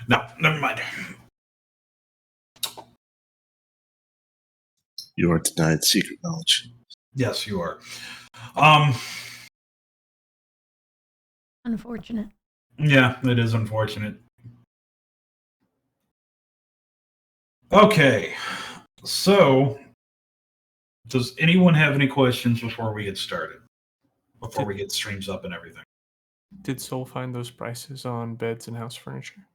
No, never mind. You are denied secret knowledge. Yes, you are. Unfortunate. Yeah, it is unfortunate. Okay, so does anyone have any questions before we get started? Before we get streams up and everything? Did Soul find those prices on beds and house furniture?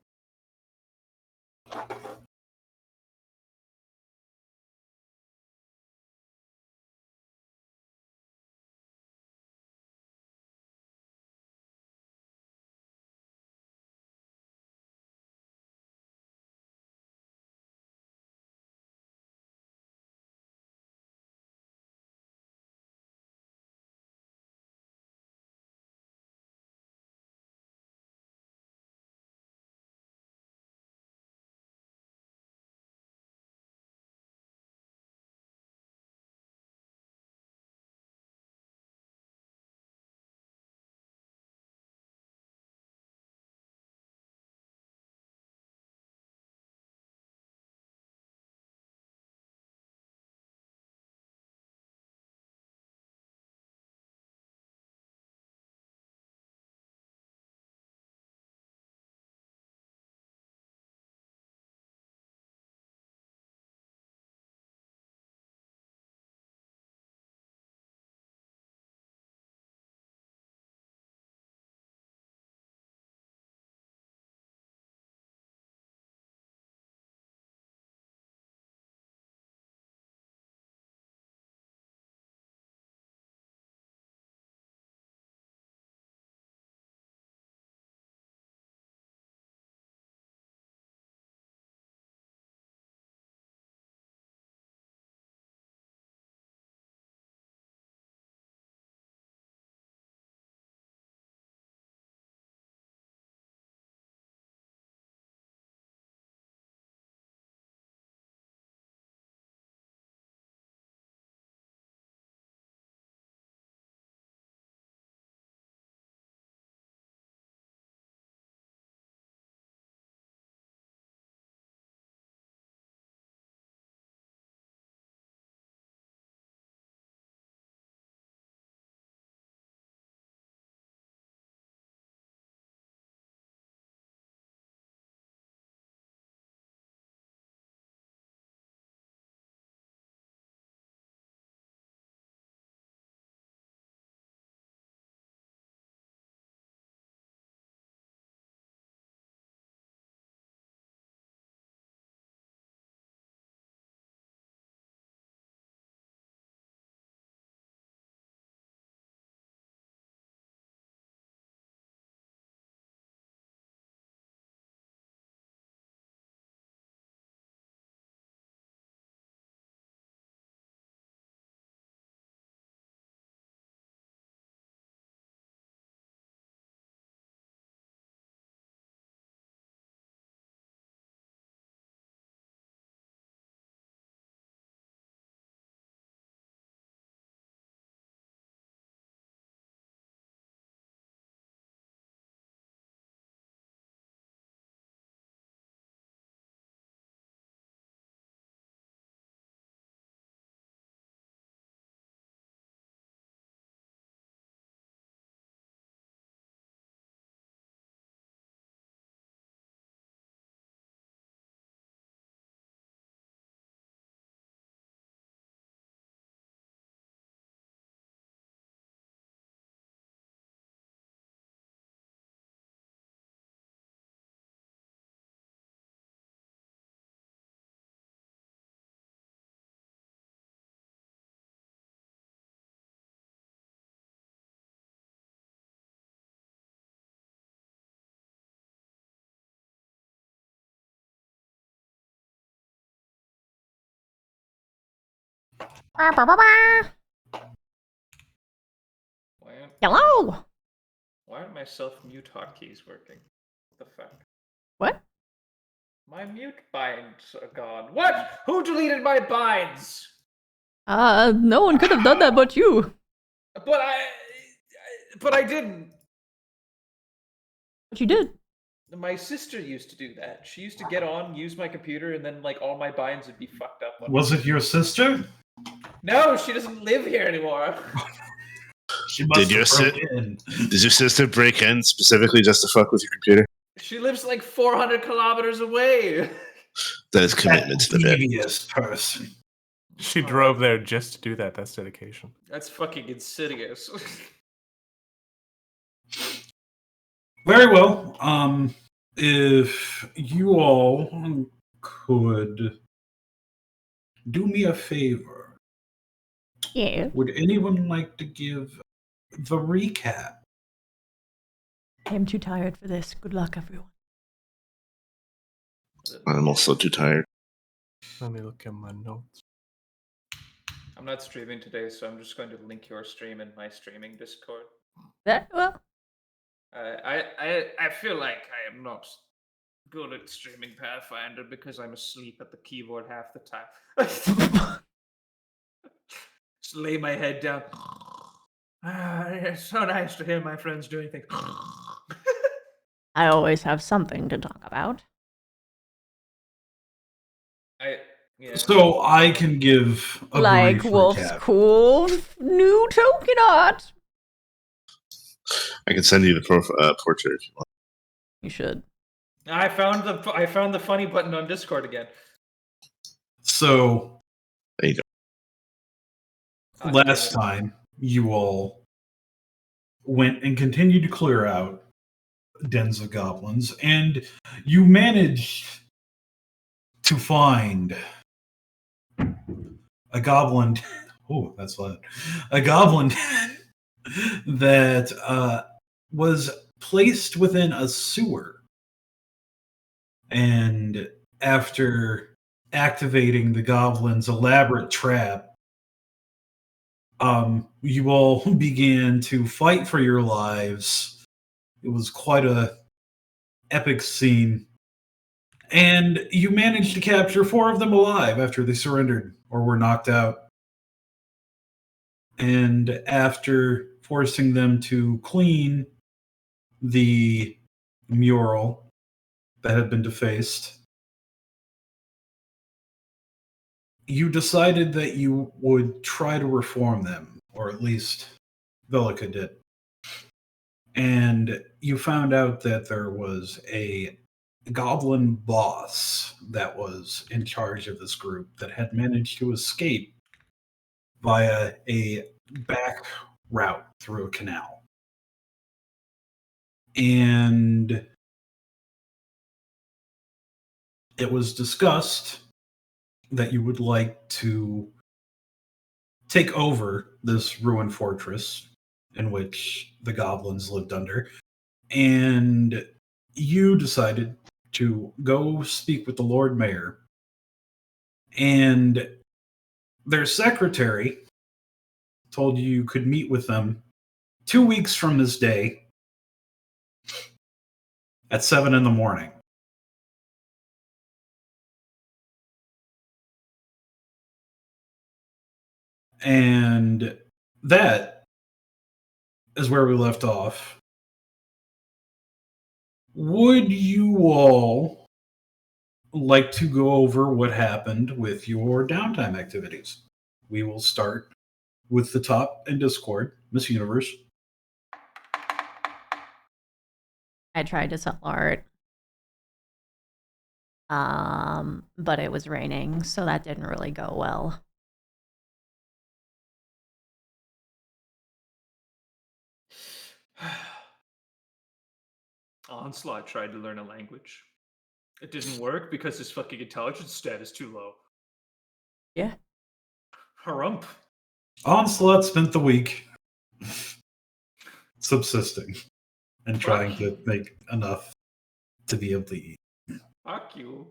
Hello. Why aren't my self-mute hotkeys working? What the fuck? What? My mute binds are gone. What? Who deleted my binds? No one could have done that but you. But I didn't. But you did. My sister used to do that. She used to get on, use my computer, and then like all my binds would be fucked up. Was it your sister? No, she doesn't live here anymore. She must Did your have broke in. Did your sister break in specifically just to fuck with your computer? She lives like 400 kilometers away. That is commitment to the bit. Devious person. She drove there just to do that. That's dedication. That's fucking insidious. Very well. If you all could do me a favor, Yeah. would anyone like to give the recap? I am too tired for this. Good luck, everyone. I'm also too tired. Let me look at my notes. I'm not streaming today, so I'm just going to link your stream in my streaming Discord. Well, I feel like I am not good at streaming Pathfinder because I'm asleep at the keyboard half the time. Just lay my head down. It's so nice to hear my friends doing things. I always have something to talk about. Yeah. So I can give a Like brief Wolf's recap. cool new token art. I can send you the portrait if you want. You should. I found the funny button on Discord again. So There you go. last time you all went and continued to clear out dens of goblins, and you managed to find a goblin. Oh, that's loud. A goblin that was placed within a sewer. And after activating the goblin's elaborate trap, you all began to fight for your lives. It was quite a epic scene. And you managed to capture 4 of them alive after they surrendered or were knocked out. And after forcing them to clean the mural that had been defaced, you decided that you would try to reform them, or at least Velica did. And you found out that there was a goblin boss that was in charge of this group that had managed to escape via a back route through a canal. And it was discussed that you would like to take over this ruined fortress in which the goblins lived under. And you decided to go speak with the Lord Mayor. And their secretary told you could meet with them 2 weeks from this day at 7 in the morning. And that is where we left off. Would you all like to go over what happened with your downtime activities? We will start with the top in Discord, Miss Universe. I tried to sell art. But it was raining, so that didn't really go well. Onslaught tried to learn a language. It didn't work because his fucking intelligence stat is too low. Yeah. Harump. Onslaught spent the week subsisting and trying to make enough to be able to eat. Fuck you.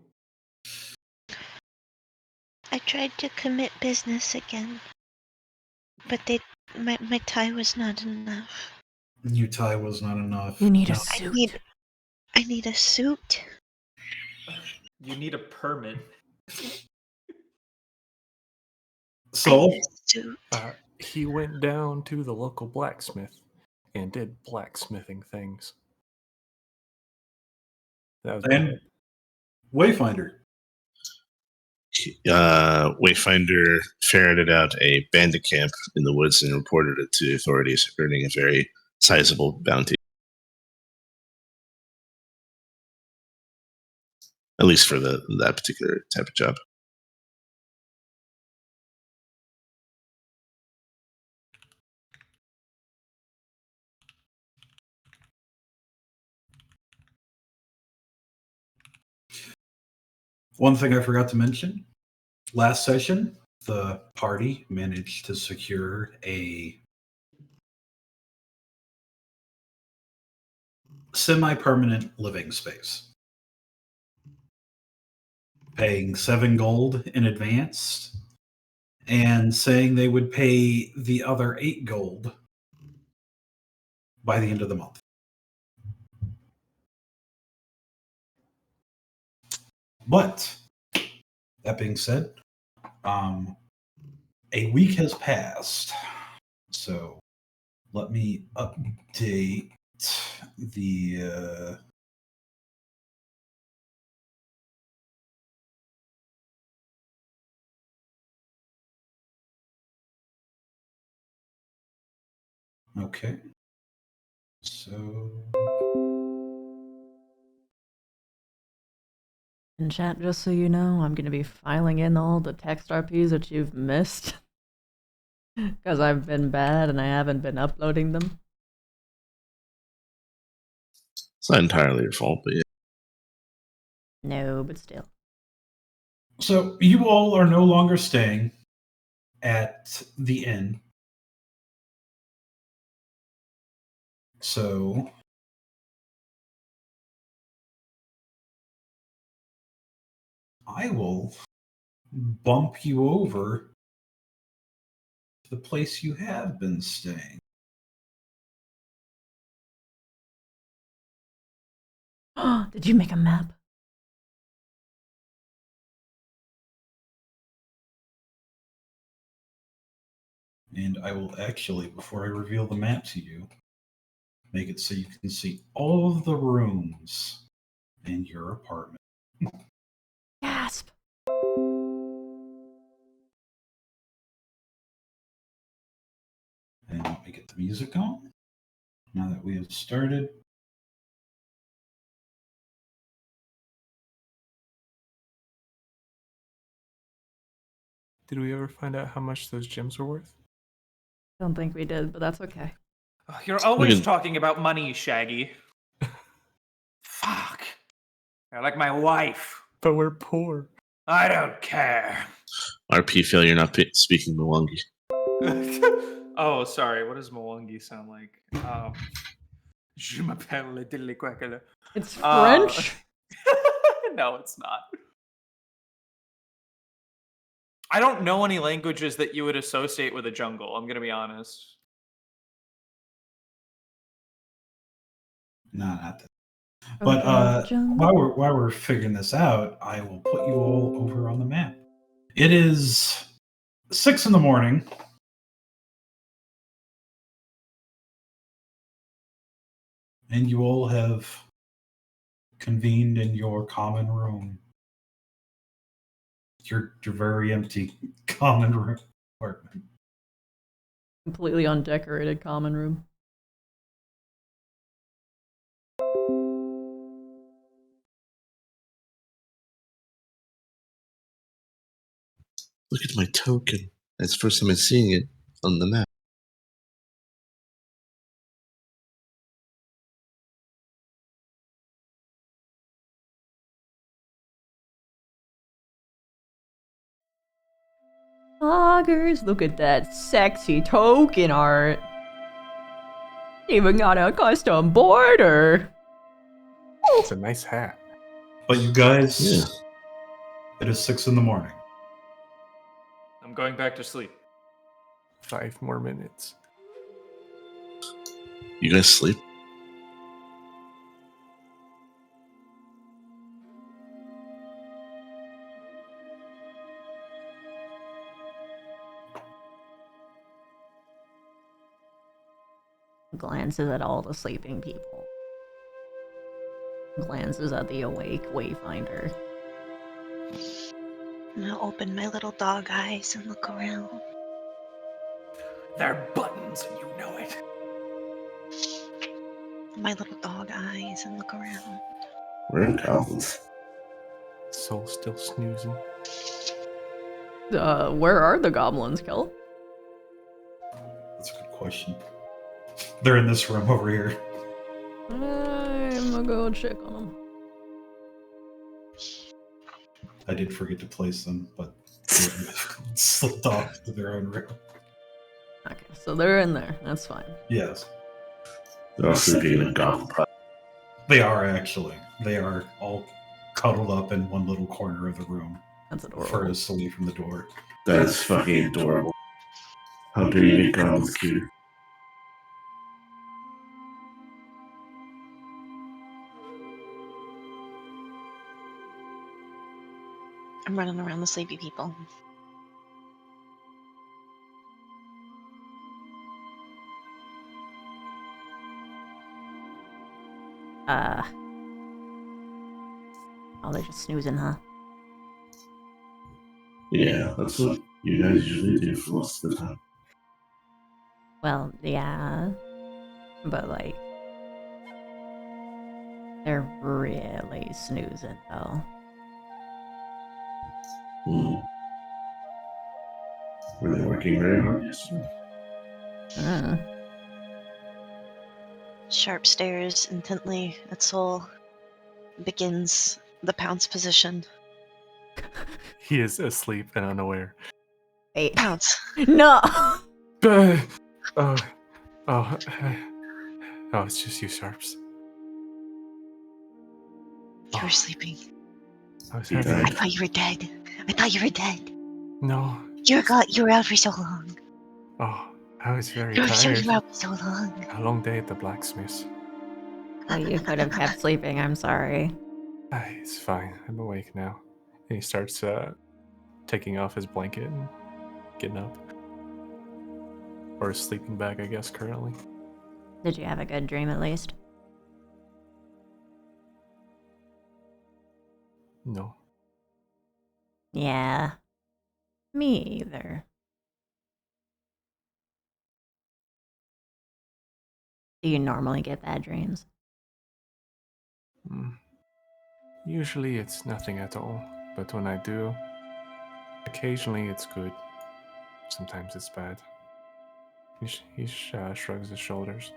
I tried to commit business again, but my tie was not enough. Your tie was not enough. You need a No. suit. I need a suit. You need a permit. So, I need a suit. He went down to the local blacksmith and did blacksmithing things. That was And Wayfinder. Wayfinder ferreted out a bandit camp in the woods and reported it to the authorities, earning a very sizable bounty. At least for that particular type of job. One thing I forgot to mention, last session, the party managed to secure a semi-permanent living space, paying 7 gold in advance and saying they would pay the other 8 gold by the end of the month. But that being said, a week has passed, so let me update the okay. So In chat, just so you know, I'm going to be filing in all the text RPs that you've missed. Because I've been bad and I haven't been uploading them. It's not entirely your fault, but yeah. No, but still. So you all are no longer staying at the inn. So I will bump you over to the place you have been staying. Did you make a map? And I will actually, before I reveal the map to you, make it so you can see all of the rooms in your apartment. Gasp! And let me get the music on. Now that we have started. Did we ever find out how much those gems were worth? Don't think we did, but that's okay. Oh, you're always can- talking about money, Shaggy. Fuck. You're like my wife. But we're poor. I don't care. RP failure not speaking Mwangi. Oh, sorry. What does Mwangi sound like? Je m'appelle Dilly Quackle. It's French? No, it's not. I don't know any languages that you would associate with a jungle. I'm gonna be honest. No, not that. But while we're figuring this out, I will put you all over on the map. It is 6 in the morning. And you all have convened in your common room. Your very empty common room apartment. Completely undecorated common room. Look at my token. That's the first time I'm seeing it on the map. Loggers, look at that sexy token art. Even got a custom border. It's a nice hat. But you guys, Yeah. it is 6 in the morning. I'm going back to sleep. 5 more minutes. You guys sleep? Glances at all the sleeping people. Glances at the awake wayfinder. I'm gonna open my little dog eyes and look around. They're buttons, and you know it. My little dog eyes and look around. We're in goblins. Soul's still snoozing. Where are the goblins, Kel? That's a good question. They're in this room over here. I'm gonna go check on them. I did forget to place them, but they slipped off to their own room. Okay, so they're in there. That's fine. Yes, They're all sleeping in a goblin pod. they are actually. They are all cuddled up in one little corner of the room, That's adorable. furthest away from the door. That is fucking adorable. How dare you make goblins cute? I'm running around the sleepy people. Oh, they're just snoozing, huh? Yeah, that's what you guys usually do for most of the time. Well, yeah. But, like, they're really snoozing, though. Were they working very hard yesterday? Sharp stares intently at Soul. Begins the pounce position. He is asleep and unaware. Wait. Pounce. No! Oh, oh, it's just you, Sharps. You were sleeping. I was He having. I died. thought you were dead. I thought you were dead. No. You were out for so long. Oh, I was very You were tired. out for so long. A long day at the blacksmith. Oh, you could have kept sleeping. I'm sorry. It's fine. I'm awake now. And he starts taking off his blanket and getting up. Or his sleeping bag, I guess, currently. Did you have a good dream, at least? No. Yeah. Me either. Do you normally get bad dreams? Usually it's nothing at all. But when I do, occasionally it's good. Sometimes it's bad. He shrugs his shoulders.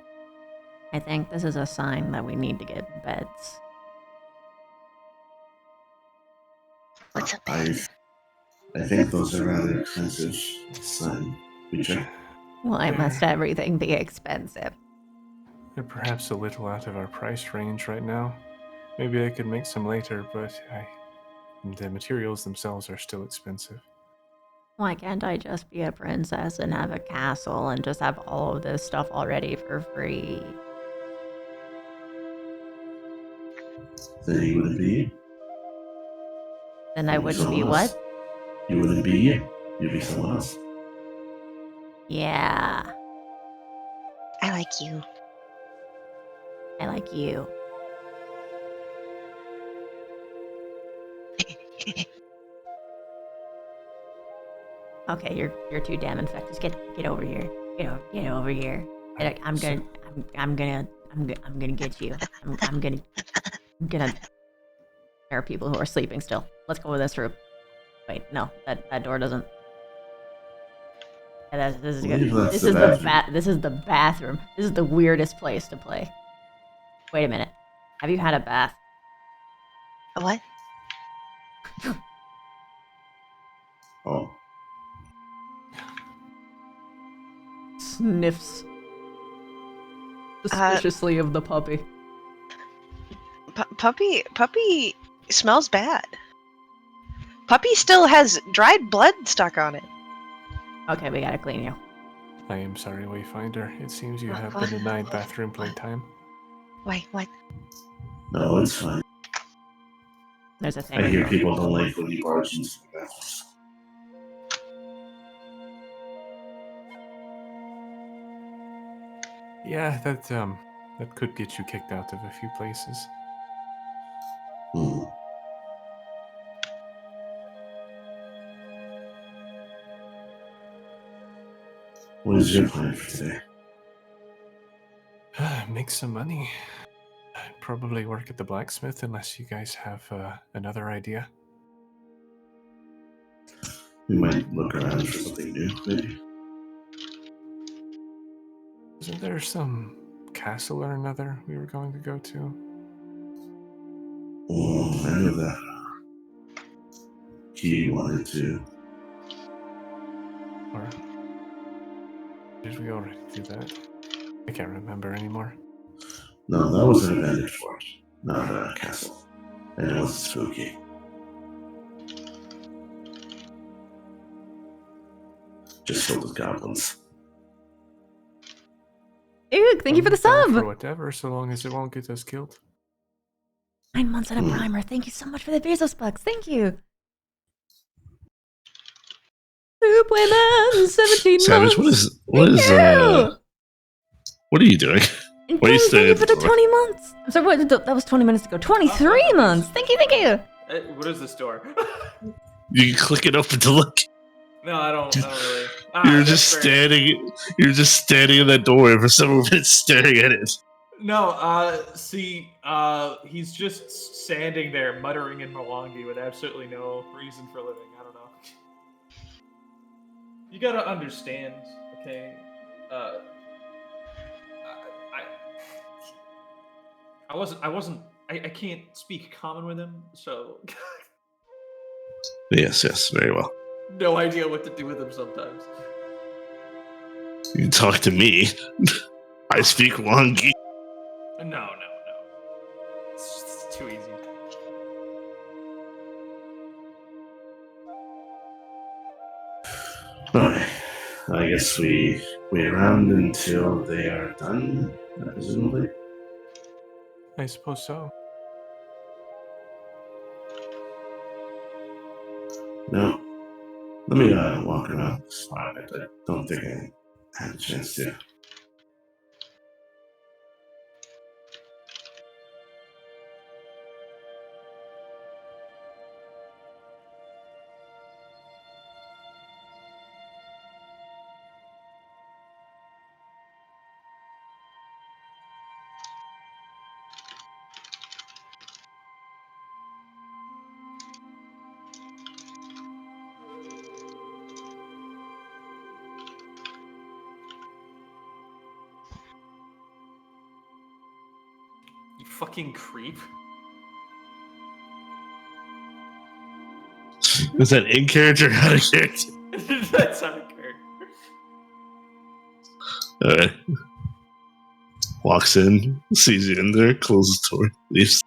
I think this is a sign that we need to get beds. What's a bed? I think those are rather expensive, son. We check. Why must everything be expensive? They're perhaps a little out of our price range right now. Maybe I could make some later, but the materials themselves are still expensive. Why can't I just be a princess and have a castle and just have all of this stuff already for free? Then you wouldn't be. Then I wouldn't be what? You wouldn't be you. You'd be someone else. Yeah, I like you. I like you. Okay, you're too damn infectious. Get over here. Get over here. I'm gonna get you. I'm gonna. There are people who are sleeping still. Let's go with this room. Wait, no, that door doesn't. This is good. That's This the is bathroom. this is the bathroom. This is the weirdest place to play. Wait a minute. Have you had a bath? What? Oh. Sniffs suspiciously of the puppy. Puppy smells bad. Puppy still has dried blood stuck on it. Okay, we gotta clean you. I am sorry, Wayfinder. It seems you have What? been denied bathroom playtime. Wait, what? No, it's fine. There's a thing. I hear people don't like when you barge into the bathrooms. Yeah, that could get you kicked out of a few places. What is your plan for today? Make some money. Probably work at the blacksmith unless you guys have another idea. We might look around for something new, maybe. Isn't there some castle or another we were going to go to? I know that he wanted to. Or did we already do that? I can't remember anymore. No, that was an abandoned fort, not a castle. And it was spooky. Just filled with goblins. Ew, thank you for the I'm down sub! For whatever, so long as it won't get us killed. 9 months and a primer. Thank you so much for the Bezos bucks. Thank you. Soup women, 17 Savage, months. what is you! what are you doing? And Why are you thank standing you at for the the door? 20 months. I'm sorry, what, that was 20 minutes ago. 23 months. Thank you, thank you. What is this door? You can click it open to look. No, I don't really. You're just standing. You're just standing in that doorway for several minutes, staring at it. No, see, he's just standing there muttering in Mwangi with absolutely no reason for living. I don't know. You gotta understand, okay? I can't speak common with him, so Yes, very well. no idea what to do with him sometimes. You can talk to me. I speak Wangi. No. It's too easy. Okay. I guess we wait around until they are done, presumably. I suppose so. No. Let me walk around the spot. I don't think I had a chance to. You fucking creep. Is that in character or out of character? That's out of character. Alright. Walks in, sees you in there, closes the door, leaves.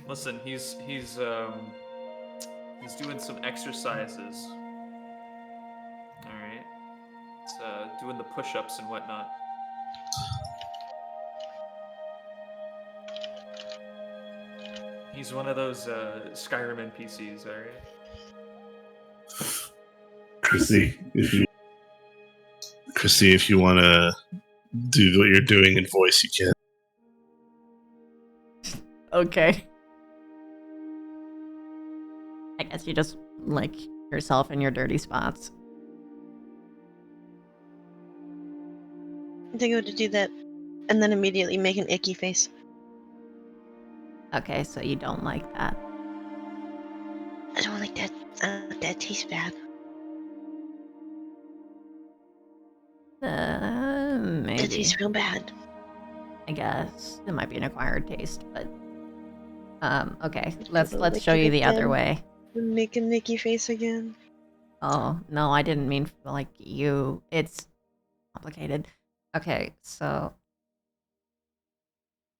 Listen, he's doing some exercises. All right, it's doing the push-ups and whatnot. He's one of those Skyrim NPCs, all right. Chrissy, if you want to do what you're doing in voice, you can. Okay. I guess you just like yourself in your dirty spots. They go to do that, and then immediately make an icky face. Okay, so you don't like that. I don't like that. That tastes bad. That Maybe. tastes real bad. I guess it might be an acquired taste, but okay. Let's lick show it you the other again. way. Make a Nicky face again. Oh no, I didn't mean for, like you. It's complicated. Okay, so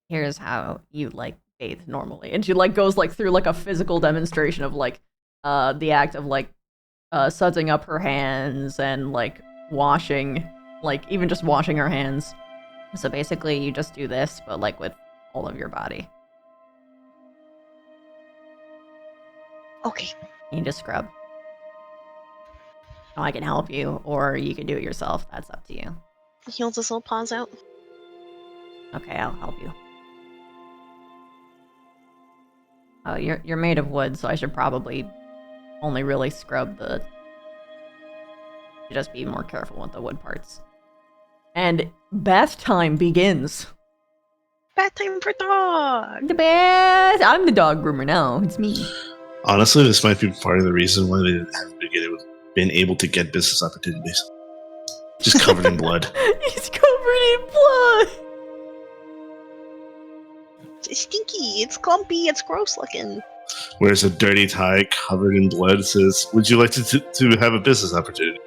here's how you like bathe normally, and she like goes like through like a physical demonstration of like the act of like sudsing up her hands and like washing, like even just washing her hands. So basically, you just do this, but like with all of your body. Okay. You just scrub. Oh, I can help you, or you can do it yourself. That's up to you. He holds his little paws out. Okay, I'll help you. Oh, you're made of wood, so I should probably only really scrub the Just be more careful with the wood parts. And bath time begins. Bath time for dog. The bath. I'm the dog groomer now. It's me. Honestly, this might be part of the reason why they haven't been able to get business opportunities. Just covered in blood. He's covered in blood. It's stinky. It's clumpy. It's gross looking. Wears a dirty tie covered in blood. Says, "Would you like to have a business opportunity?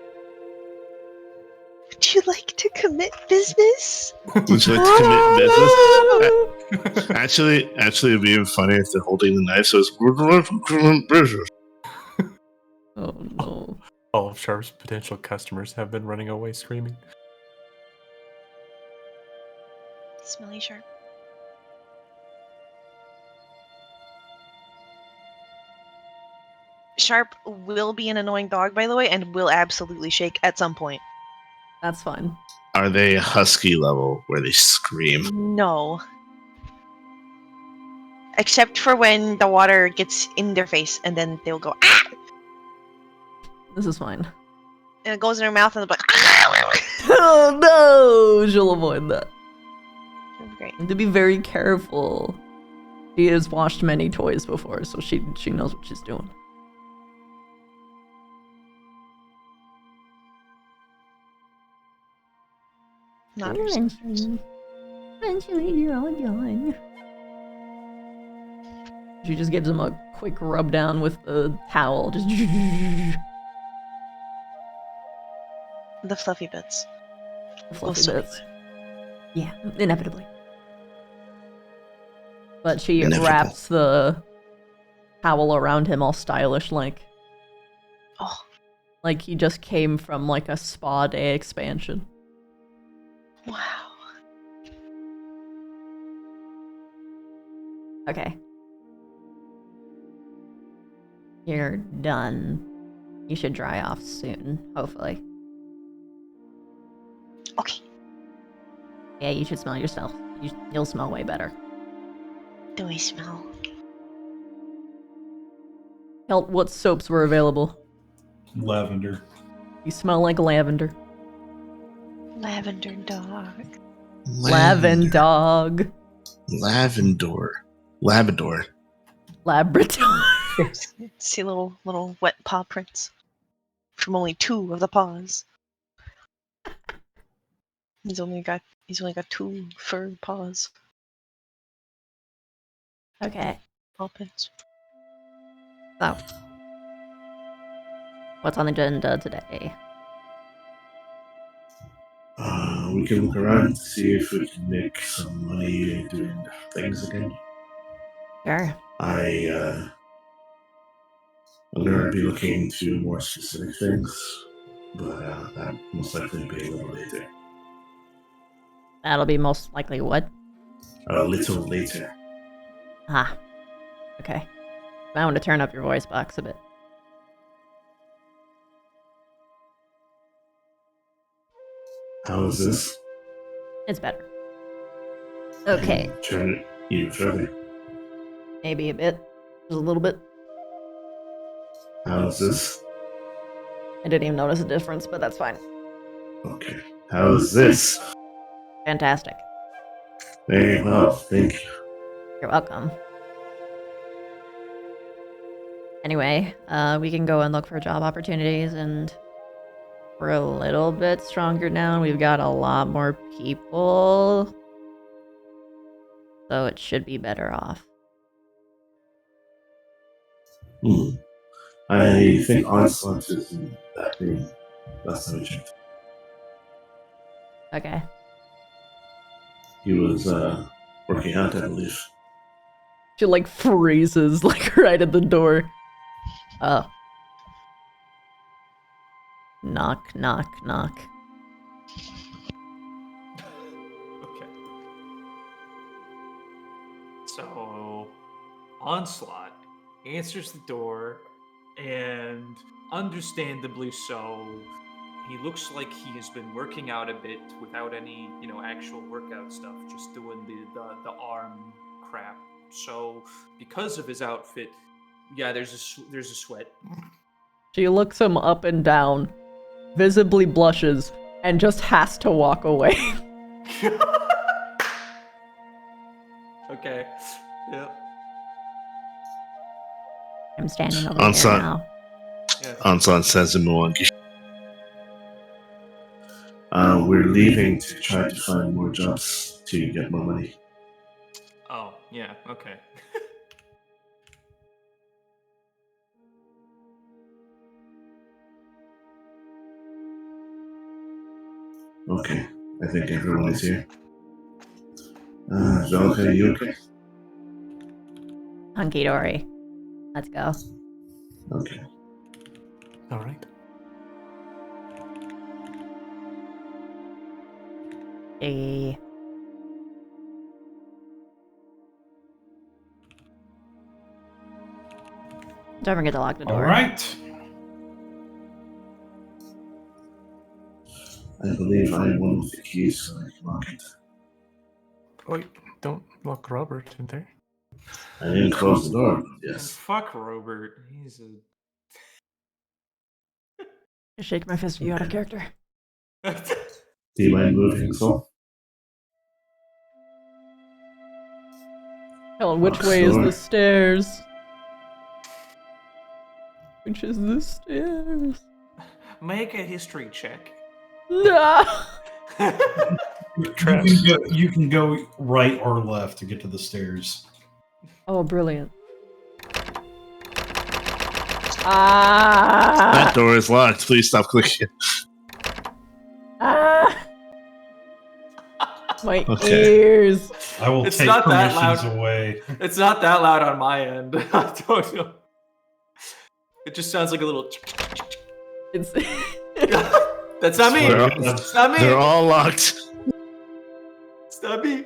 Would you like to commit business? Would you like to commit business?" Actually, it'd be even funnier if they're holding the knife. So it's business. Oh no. All of Sharp's potential customers have been running away screaming. Smelly Sharp. Sharp will be an annoying dog, by the way, and will absolutely shake at some point. That's fine. Are they husky level where they scream? No. Except for when the water gets in their face, and then they'll go, ah! This is fine. And it goes in their mouth, and they'll be like, Oh no! She'll avoid that. Great. And to be very careful. She has washed many toys before, so she knows what she's doing. Not herself. Eventually, you're all done. She just gives him a quick rub down with the towel. Just The fluffy bits. fluffy Also bits. Yeah, inevitably. But she Inevitable. wraps the towel around him all stylish like. Oh, Like he just came from like a spa day expansion. wow. Okay. You're done. You should dry off soon, hopefully. Okay. Yeah, you should smell yourself. You'll smell way better. Do I smell? Hell, what soaps were available? Lavender. You smell like lavender. Lavender dog. Lavendog. Lavendor. Labrador. Labrador. See little wet paw prints from only 2 of the paws. He's only got 2 fur paws. Okay, Paw prints. so. What's on the agenda today? We can look around to see if we can make some money doing things again. Sure. I'm going to be looking into more specific things, but that most likely be a little later. That'll be most likely what? A little later. Ah. Okay. I want to turn up your voice box a bit. How is this? It's better. Okay. Turn it even further. Maybe a bit. Just a little bit. How is this? I didn't even notice a difference, but that's fine. Okay. How is this? Fantastic. Very well, thank you. You're welcome. Anyway, we can go and look for job opportunities, and we're a little bit stronger now, and we've got a lot more people. So it should be better off. I think Onslaught is in that room. Last time I checked. Okay. He was working out, I believe. She like freezes like right at the door. Oh. Knock, knock, knock. Okay. So, Onslaught answers the door, and understandably so, he looks like he has been working out a bit without any, actual workout stuff, just doing the arm crap. So, because of his outfit, yeah, there's a sweat. She looks him up and down visibly blushes, and just has to walk away. Okay. Yep. I'm standing over Onslaught. here now. Yes. Onslaught says to Mwangi. We're leaving to try to find more jobs to get more money. Oh, yeah, okay. Okay, I think everyone is here. Velka, you okay? Hunky dory. Let's go. Okay. All right. Hey. Don't forget to lock the door. All right. I believe I have one of the keys, so I can lock it. Wait, don't lock Robert in there. I didn't close the door. And Yes. fuck Robert. He's a. Just shake my fist at you out of character. Do you mind moving, Soul? Helen, which way is the stairs? Which is the stairs? Make a history check. No! You can go right or left to get to the stairs. Oh, brilliant. Ah! That door is locked. Please stop clicking. Ah! My Okay. ears. I will It's take not that permissions loud. away. It's not that loud on my end. I don't know. It just sounds like a little. It's That's not me. It's not me. They're all locked. It's not me.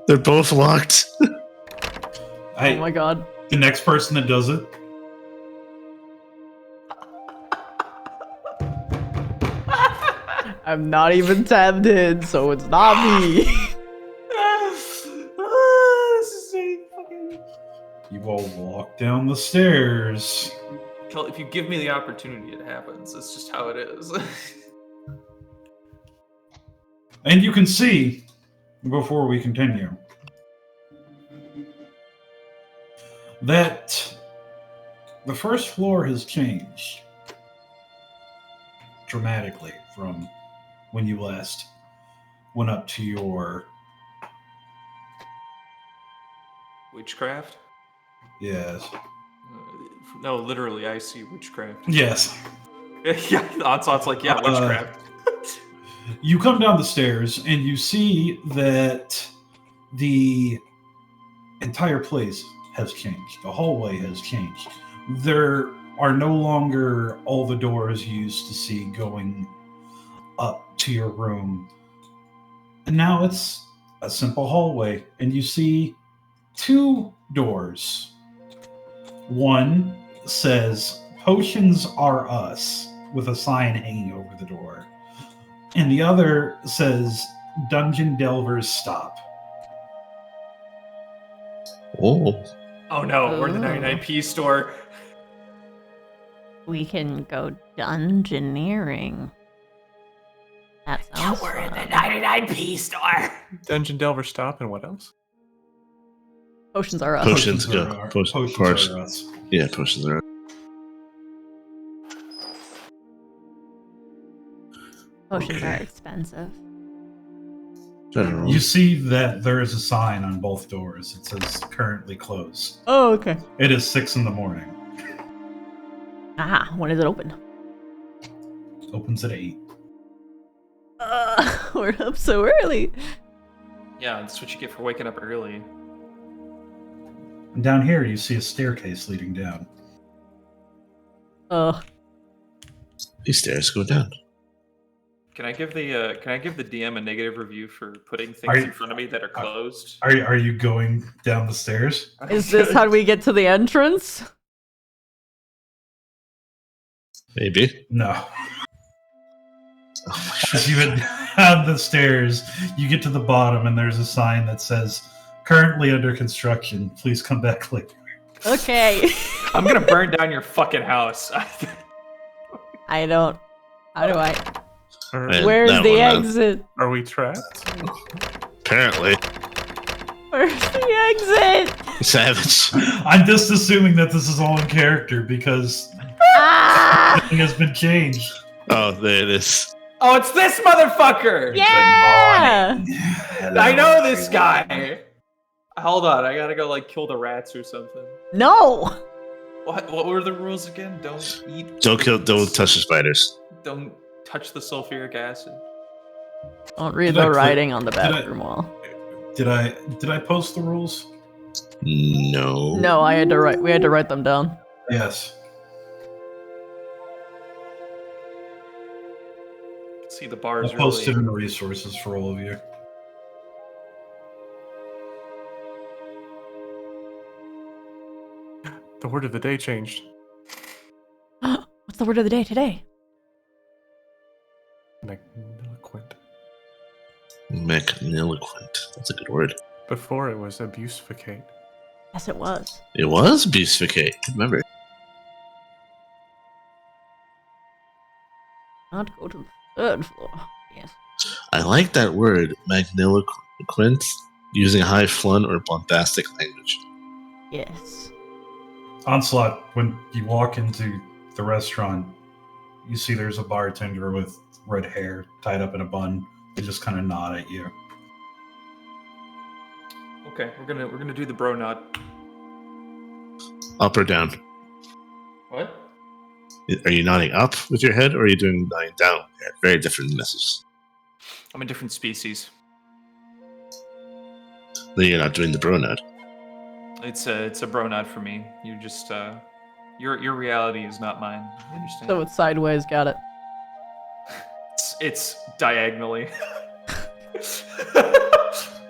They're both locked. oh my god. The next person that does it. I'm not even tempted, so it's not me. This is so fucking. You all walk down the stairs. If you give me the opportunity, it happens. It's just how it is. And you can see, before we continue, that the first floor has changed dramatically from when you last went up to your... Witchcraft? Yes. No, literally, I see witchcraft. Yes. Yeah, Onslaught's like, yeah, witchcraft. You come down the stairs and you see that the entire place has changed. The hallway has changed. There are no longer all the doors you used to see going up to your room. And now it's a simple hallway, and you see two doors. One says, "Potions are us," with a sign hanging over the door. And the other says, "Dungeon Delvers Stop." Oh. Oh no, we're in the 99p store. We can go dungeoneering. That sounds We're in the fun. 99p store. Dungeon Delver stop and what else? Potions are us. Potions go. Potions are us. Yeah, potions are. Potions Okay. are expensive. General. You see that there is a sign on both doors. It says currently closed. Oh, okay. It is 6 in the morning. Ah, when is it open? Opens at 8. We're up so early. Yeah, that's what you get for waking up early. And down here, you see a staircase leading down. These stairs go down. Can I give the DM a negative review for putting Are things you- in front of me that are closed? Are you going down the stairs? Is this how we get to the entrance? Maybe. No. As you head down the stairs, you get to the bottom, and there's a sign that says, "Currently under construction. Please come back later." Okay. I'm gonna burn down your fucking house. I don't How do I? Are, Where's that the one, exit? are we trapped? Apparently, Where's the exit? savage. I'm just assuming that this is all in character because Ah! nothing has been changed. Oh, there it is. Oh, it's this motherfucker! Yeah! Hello, I know this everyone. guy. Hold on, I gotta go like kill the rats or something. No! What were the rules again? Don't eat. Don't foods. touch the spiders. Don't touch the sulfuric acid. Don't read Did I the click- writing on the did I- bathroom wall. Did I post the rules? No. No, I had to write. We had to write them down. Yes. See, the I bars posted really. in the resources for all of you. The word of the day changed. What's the word of the day today? Magniloquent. Magniloquent. That's a good word. Before it was abusificate. Yes, it was. It was beastificate. Remember? Not go to the third floor. Yes. I like that word, magniloquent, using high fun or bombastic language. Yes. Onslaught, when you walk into the restaurant, you see there's a bartender with red hair tied up in a bun. They just kind of nod at you. Okay, we're gonna do the bro nod. Up or down? What? Are you nodding up with your head, or are you doing nodding down? Yeah, very different messages. I'm a different species. Then you're not doing the bro nod. It's a bro nod for me. You just your reality is not mine. You understand? So it's sideways. Got it. It's diagonally.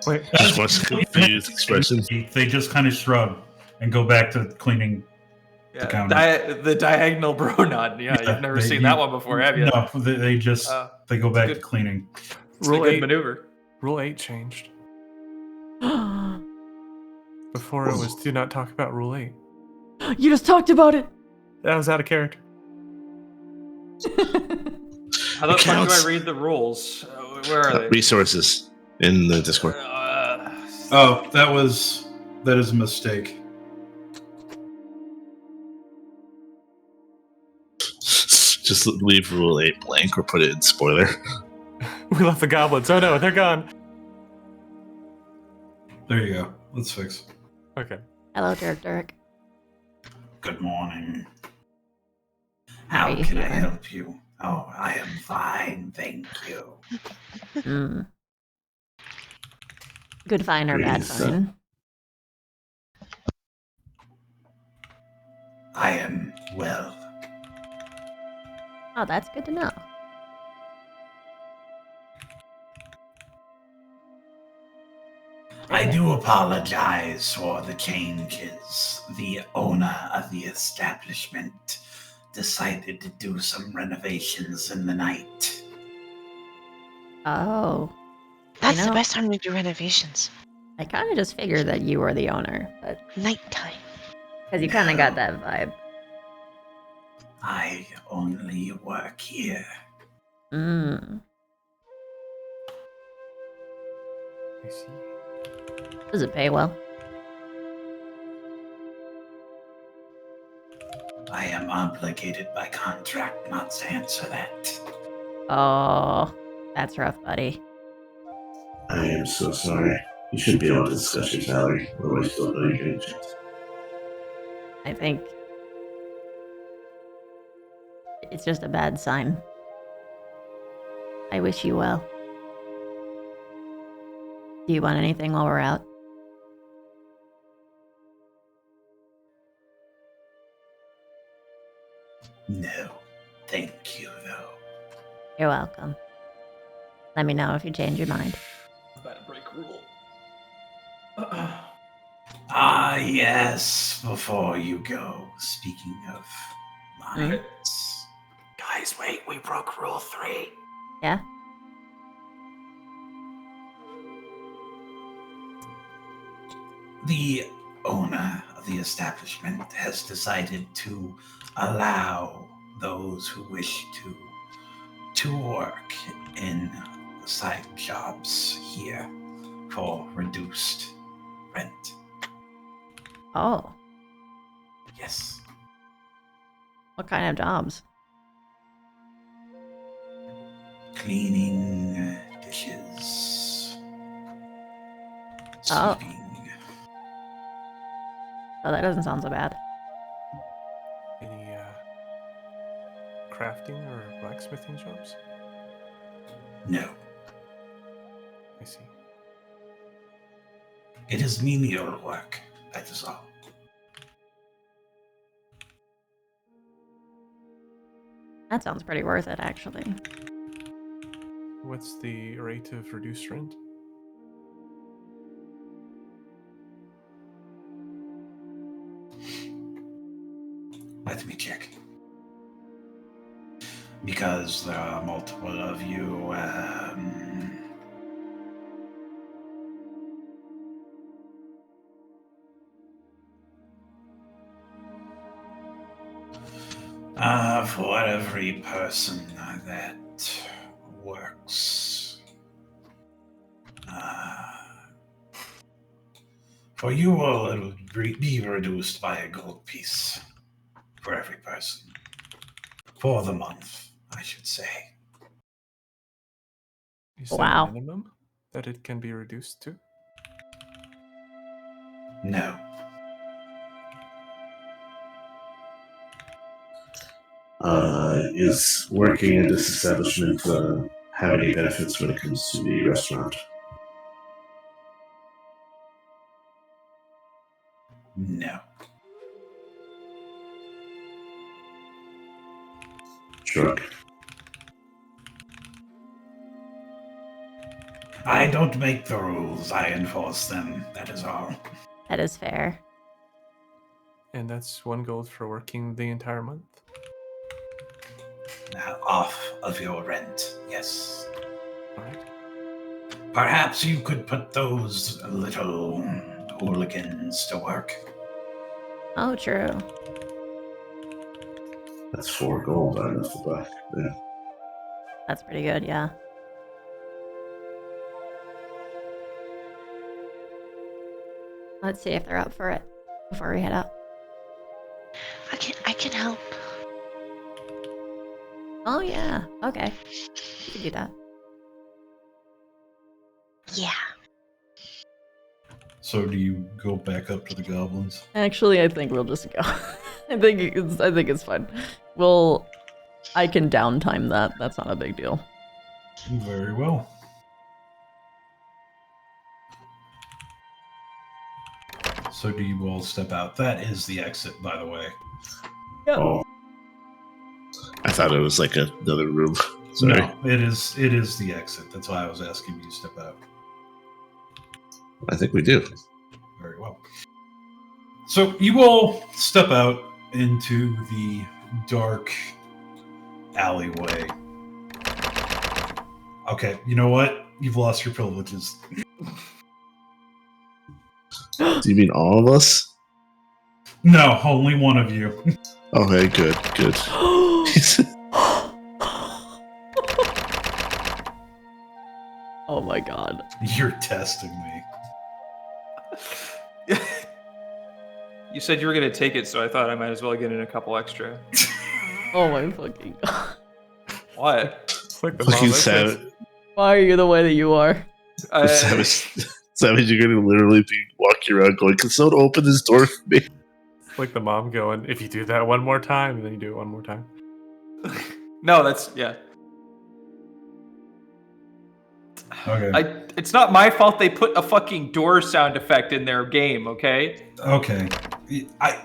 Wait, Just watch the confused expression. They just kind of shrug and go back to cleaning. Yeah, counter. the diagonal bro nod. Yeah, you've never seen that one before, have you? No, they just they go back good. to cleaning. It's a Rule good 8. maneuver. Rule 8 changed. Before it was do not talk about Rule 8. You just talked about it. That was out of character. How the fuck do counts. I read the rules? Where are they? Resources in the Discord. Oh, that is a mistake. Just leave Rule 8 blank or put it in spoiler. We left the goblins. Oh no, they're gone. There you go. Let's fix. Okay. Hello, Dirk. Good morning. How How are you can I feeling? help you? Oh, I am fine, thank you. Mm. Good fine or bad Please. fine? I am well. Oh, that's good to know. I do apologize for the changes. The owner of the establishment decided to do some renovations in the night. Oh, That's know- the best time to do renovations. I kind of just figured that you were the owner, but Nighttime. because you kind of got that vibe. I only work here. Mm. I see. Does it pay well? I am obligated by contract not to answer that. Oh, that's rough, buddy. I am so sorry. You should be able to discuss your salary, otherwise you don't know you're getting changed. I think it's just a bad sign. I wish you well. Do you want anything while we're out? No, thank you, though. You're welcome. Let me know if you change your mind. About to break rule. Ah, yes, before you go, speaking of minds. Guys, wait, we broke rule 3. Yeah? The owner of the establishment has decided to allow those who wish to to work in side jobs here for reduced rent. Oh, Yes. what kind of jobs? Cleaning dishes. Oh. Sweeping. Oh, that doesn't sound so bad. Any crafting or blacksmithing jobs? No. I see. It is menial work, that is all. That sounds pretty worth it, actually. What's the rate of reduced rent? Let me check. Because there are multiple of you, for every person that works, for you all, it will be reduced by a gold piece for every person. For the month, I should say. Is there Wow. a minimum that it can be reduced to? No. Is working at this establishment have any benefits when it comes to the restaurant? No. Sure. I don't make the rules, I enforce them, that is all. That is fair. And that's 1 gold for working the entire month? Now, off of your rent, yes. Alright. Perhaps you could put those little hooligans to work. Oh, true. That's 4 gold right off the back. Yeah. That's pretty good, yeah. Let's see if they're up for it before we head out. I can help. Oh, yeah. Okay. You can do that. Yeah. So do you go back up to the goblins? Actually, I think we'll just go. I think it's fine. I can downtime that. That's not a big deal. Very well. So do you all step out? That is the exit, by the way. Yep. Oh. I thought it was like another room. Sorry. No, it is the exit. That's why I was asking you to step out. I think we do. Very well. So you all step out into the dark alleyway. Okay, you know what? You've lost your privileges. Do you mean all of us? No, only one of you. Okay, good. Oh my god. You're testing me. You said you were gonna take it, so I thought I might as well get in a couple extra. Oh my fucking god. What? It's like the Fucking mom savage. Why are you the way that you are? Savage, you're gonna literally be walking around going, "Can someone open this door for me?" It's like the mom going, if you do that one more time, and then you do it one more time. No, that's yeah. Okay. It's not my fault they put a fucking door sound effect in their game, okay? Okay. Like,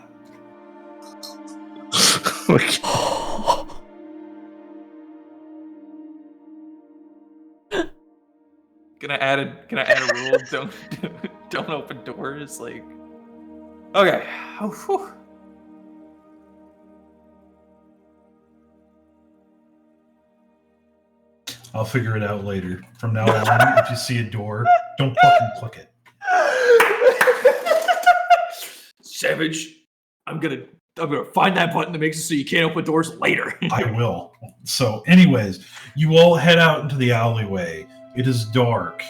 Can I add a rule? Don't open doors. Like, okay. Oh, whew. I'll figure it out later. From now on, if you see a door, don't fucking click it. Savage, I'm gonna I'm gonna find that button that makes it so you can't open doors later. I will. So, anyways, you all head out into the alleyway. It is dark.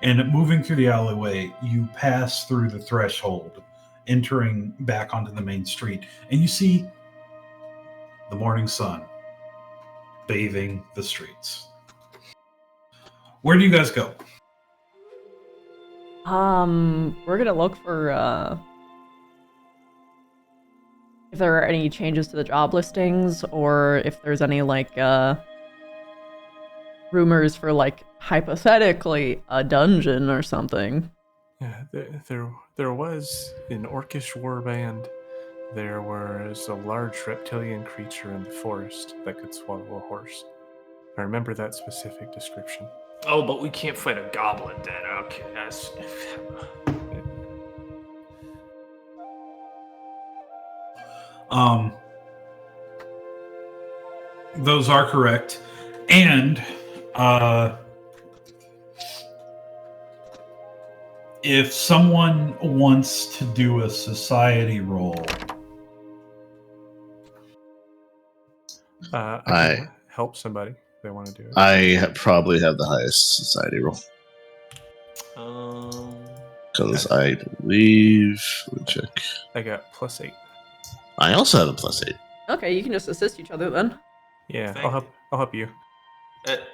And moving through the alleyway, you pass through the threshold, entering back onto the main street. And you see the morning sun bathing the streets. Where do you guys go? We're gonna look for if there are any changes to the job listings, or if there's any like rumors for like hypothetically a dungeon or something. Yeah, there was an orcish warband. There was a large reptilian creature in the forest that could swallow a horse. I remember that specific description. Oh, but we can't fight a goblin then. Okay, that's. Those are correct. And if someone wants to do a society roll, I can help somebody if they want to do it. Probably have the highest society roll. Because I believe. Let me check. I got +8. I also have a +8. Okay, you can just assist each other then. Yeah, Thank I'll help you.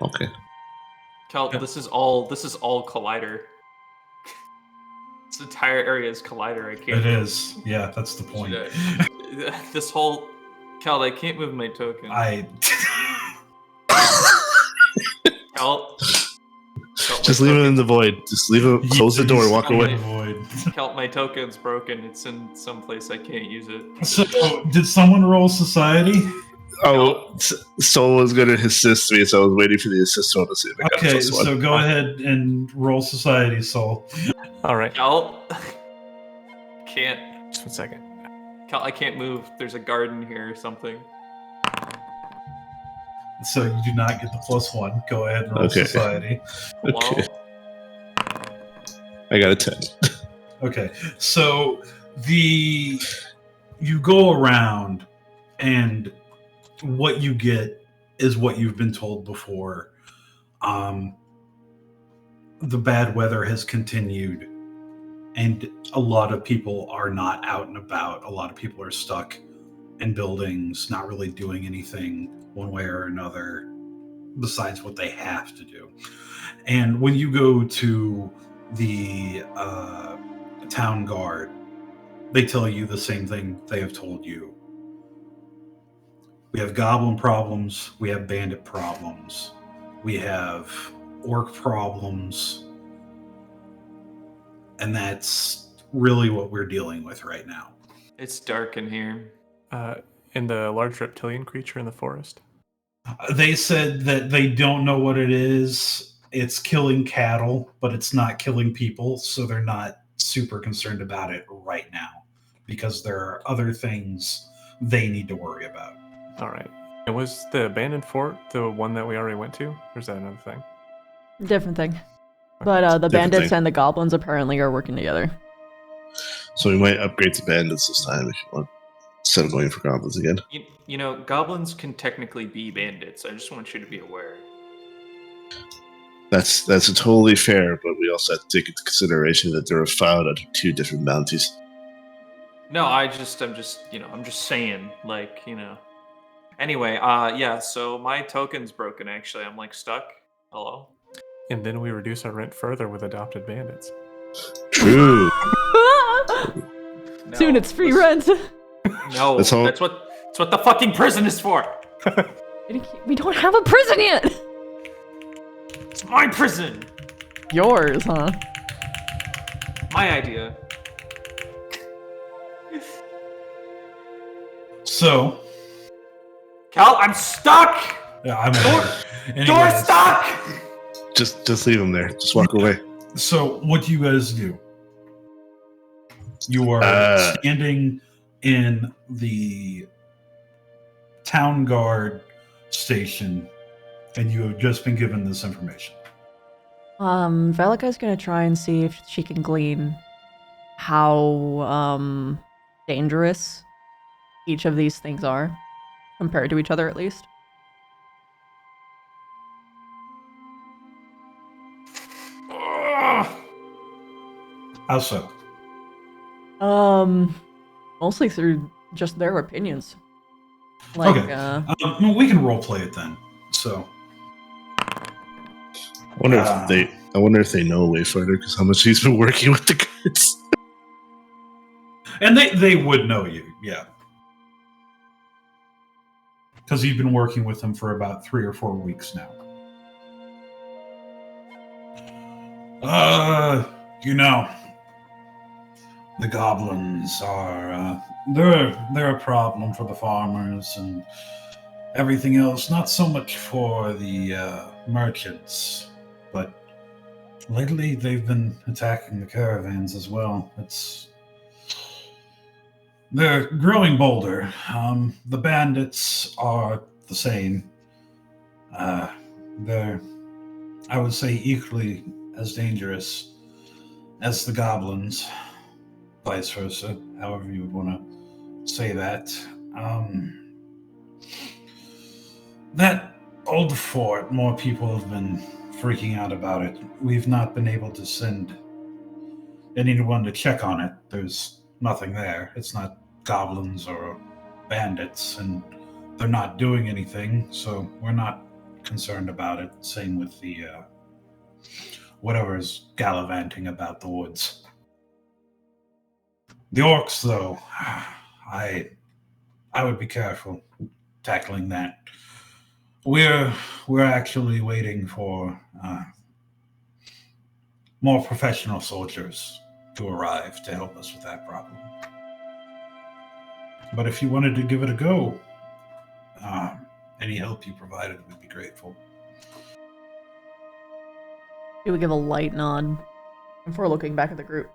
Okay. Cal, this is all Collider. This entire area is Collider. I can't. it is. Yeah, that's the point. This whole Cal, I can't move my token. Cal, Just leave it in the void. Just leave it. Close the door. Walk away. Cal, my token's broken. It's in some place I can't use it. So, did someone roll society? Oh, Soul was going to assist me, so I was waiting for the assist roll to see if I got Okay, +1. so go ahead and roll society, Soul. All right. Cal, can't. Just 1 second. Cal, I can't move. There's a garden here or something. So you do not get the +1. Go ahead and roll Okay. society. Okay. I got a 10. Okay, so you go around, and what you get is what you've been told before. The bad weather has continued, and a lot of people are not out and about. A lot of people are stuck in buildings, not really doing anything one way or another besides what they have to do. And when you go to the town guard, they tell you the same thing they have told you. We have goblin problems, we have bandit problems, we have orc problems, and that's really what we're dealing with right now. It's dark in here. And the large reptilian creature in the forest. They said that they don't know what it is. It's killing cattle, but it's not killing people, so they're not super concerned about it right now because there are other things they need to worry about. All right. And was the abandoned fort the one that we already went to, or is that another thing? Different thing. But the Different bandits thing. and the goblins apparently are working together. So we might upgrade to bandits this time if you want, instead of going for goblins again. You know, goblins can technically be bandits. I just want you to be aware. That's totally fair, but we also have to take into consideration that they're found under 2 different bounties. No, I'm just saying, like, Anyway, yeah, so my token's broken, actually. I'm, like, stuck. Hello? And then we reduce our rent further with adopted bandits. True. Soon No, it's free listen- rent. No, That's all- that's what the fucking prison is for. We don't have a prison yet. It's my prison. Yours, huh? My idea. So, Cal, I'm stuck. yeah, I'm Door Anyways, stuck. Just leave them there. Just walk away. So, what do you guys do? You are standing in the town guard station, and you have just been given this information. Velika's gonna try and see if she can glean how dangerous each of these things are, compared to each other at least? How so? Mostly through just their opinions. Like, Okay. Well, we can role play it then. So, I wonder if they know Wayfinder because how much he's been working with the kids. and they would know you, yeah, because you've been working with them for about 3 or 4 weeks now. You know, the goblins are they're a problem for the farmers and everything else. Not so much for the merchants, but lately they've been attacking the caravans as well. They're growing bolder. The bandits are the same. They're, I would say, equally as dangerous as the goblins, vice versa, however you would want to say that. That old fort, more people have been freaking out about it. We've not been able to send anyone to check on it. There's nothing there. It's not goblins or bandits, and they're not doing anything, so we're not concerned about it. Same with the whatever's gallivanting about the woods. The orcs, though, I would be careful tackling that. We're actually waiting for more professional soldiers to arrive to help us with that problem. But if you wanted to give it a go, any help you provided would be grateful. He would give a light nod before looking back at the group.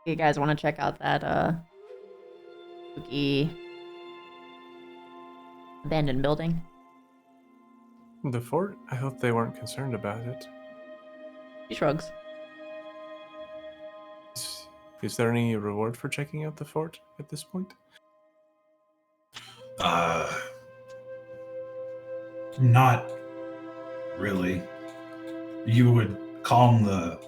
You guys want to check out that spooky abandoned building? The fort? I thought they weren't concerned about it. He shrugs. Is there any reward for checking out the fort at this point? Not really. You would calm the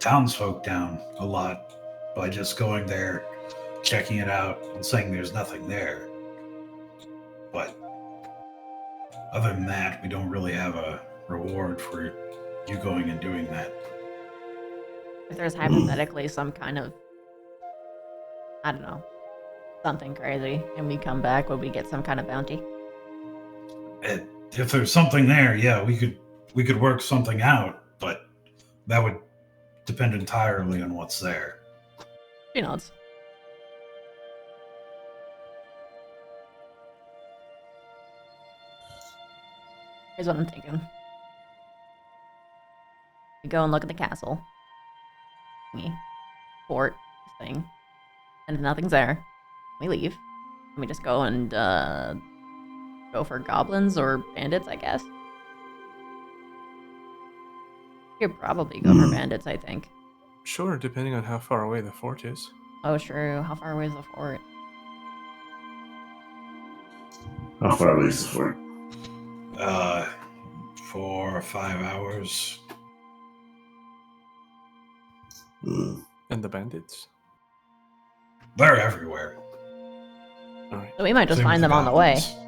townsfolk down a lot by just going there, checking it out, and saying there's nothing there. But other than that, we don't really have a reward for you going and doing that. If there's hypothetically some kind of, I don't know, something crazy, and we come back, would we get some kind of bounty? If there's something there, yeah, we could work something out, but that would depend entirely on what's there. She nods. Here's what I'm thinking. We go and look at the castle. Fort, this thing. And if nothing's there, we leave. And we just go and go for goblins or bandits, I guess. You could probably go for bandits, I think. Sure, depending on how far away the fort is. Oh, true. How far away is the fort? How far away is the fort? 4 or 5 hours. And the bandits? They're everywhere. Alright. So we might just Same find with them on the way. goblins.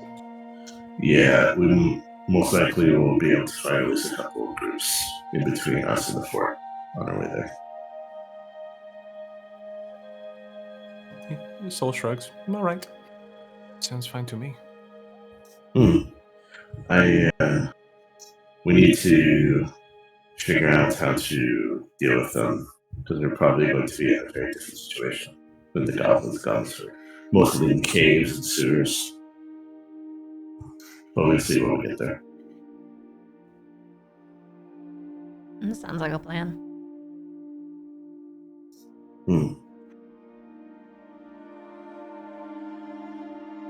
Yeah, we most likely will be able to find at least a couple of groups in between us and the fort on our way there. Soul shrugs. Alright. Sounds fine to me. We need to figure out how to deal with them because they're probably going to be in a very different situation than the goblins. Goblins are mostly in caves and sewers. But we'll see when we get there. That sounds like a plan.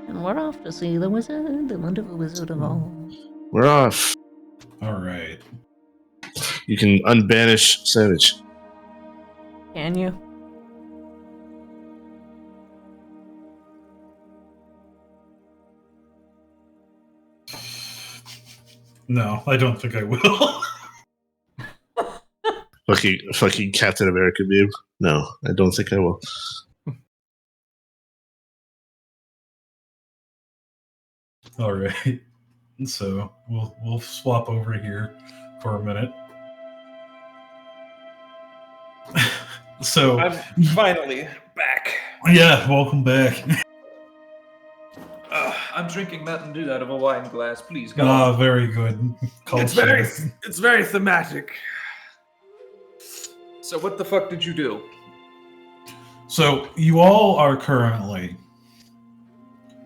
And we're off to see the wizard, the wonderful wizard of all. We're off. All right. You can unbanish Savage. Can you? No, I don't think I will. Fucking Captain America meme. No, I don't think I will. All right. So we'll swap over here for a minute. So I'm finally back. yeah, welcome back. I'm drinking Mountain Dew out of a wine glass. Please go on. Very good. It's very thematic. So what the fuck did you do? So you all are currently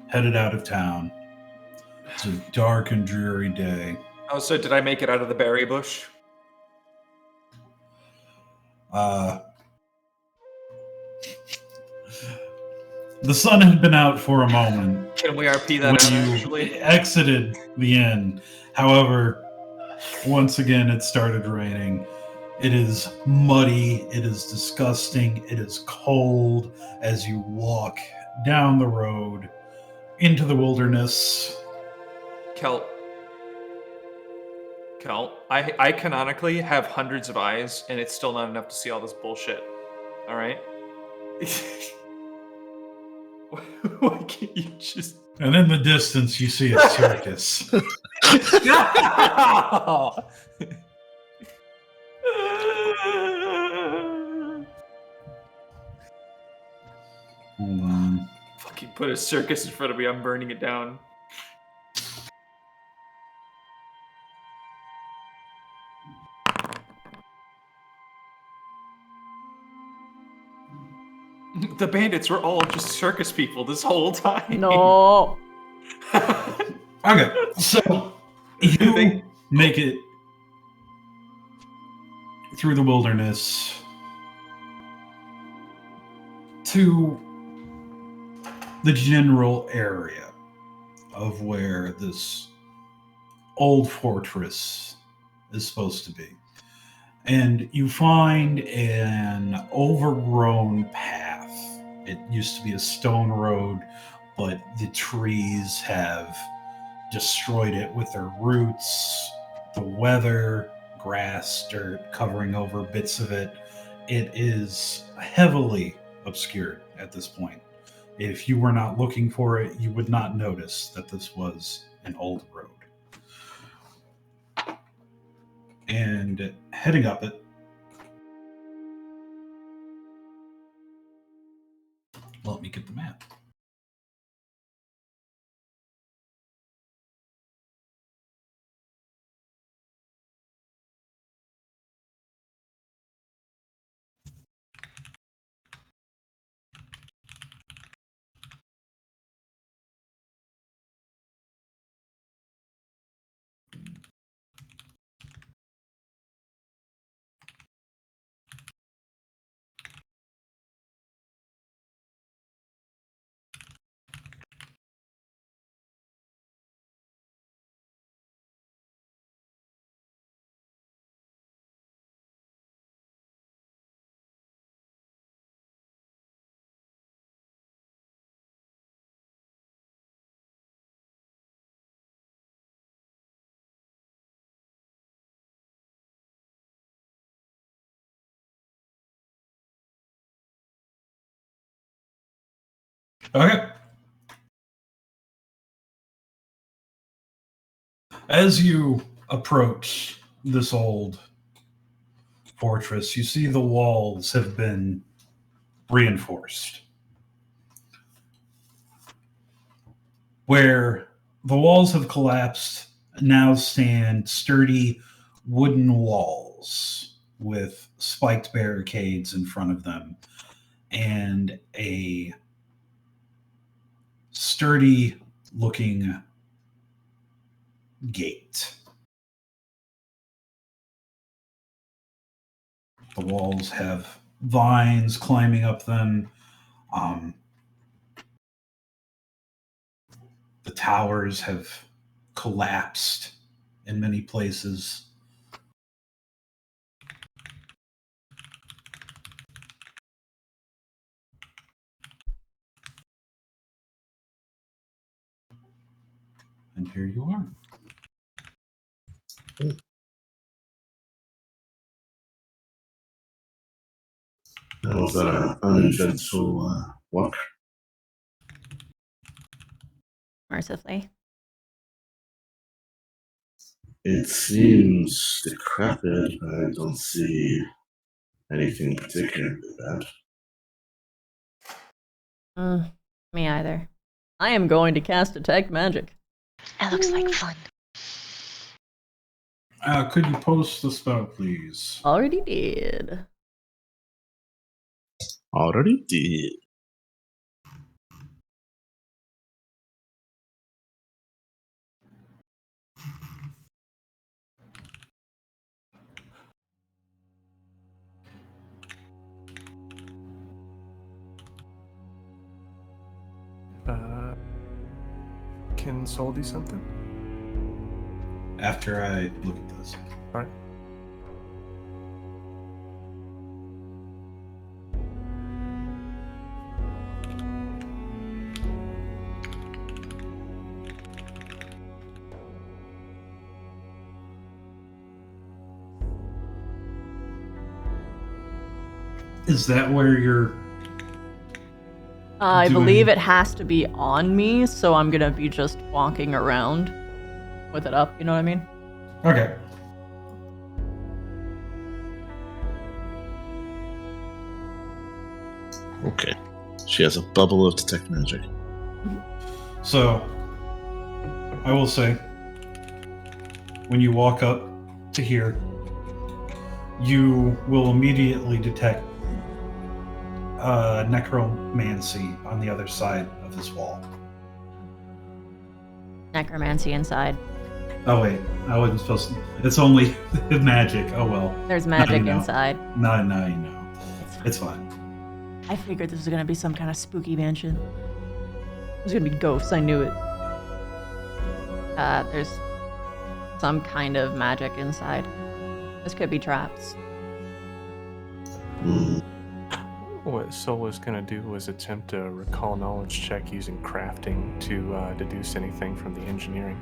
headed out of town. It's a dark and dreary day. Oh, so did I make it out of the berry bush? The sun had been out for a moment Can we RP that when out, you actually? exited the inn. However, once again it started raining. It is muddy, it is disgusting, it is cold as you walk down the road into the wilderness. Kel, I canonically have hundreds of eyes, and it's still not enough to see all this bullshit. All right? Why can't you just... And in the distance you see a circus. Hold on. Fucking put a circus in front of me, I'm burning it down. The bandits were all just circus people this whole time. No. Okay, so you make it through the wilderness to the general area of where this old fortress is supposed to be. And you find an overgrown path. It used to be a stone road, but the trees have destroyed it with their roots. The weather, grass, dirt covering over bits of it. It is heavily obscured at this point. If you were not looking for it, you would not notice that this was an old road. And heading up it, let me get the map. Okay. As you approach this old fortress, you see the walls have been reinforced. Where the walls have collapsed, now stand sturdy wooden walls with spiked barricades in front of them and a sturdy looking gate. The walls have vines climbing up them. The towers have collapsed in many places. And here you are. That was an uneventful walk. Mercifully. It seems decrepit, but I don't see anything particularly bad. Me either. I am going to cast Detect Magic. That looks like fun. Could you post the spell, please? Already did. Already did. Can Soul do something? After I look at this. Alright. Is that where you're... I doing- believe it has to be on me, so I'm gonna be just walking around with it up, you know what I mean? Okay. Okay. She has a bubble of detect magic. So, I will say, when you walk up to here, you will immediately detect necromancy on the other side of this wall. Necromancy inside. Oh wait, I wasn't supposed to. It's only magic. Oh well. There's magic know. inside. No, you know. It's fine. It's fine. I figured this was gonna be some kind of spooky mansion. There's gonna be ghosts, I knew it. There's some kind of magic inside. This could be traps. What Soul was gonna do was attempt a recall knowledge check using crafting to deduce anything from the engineering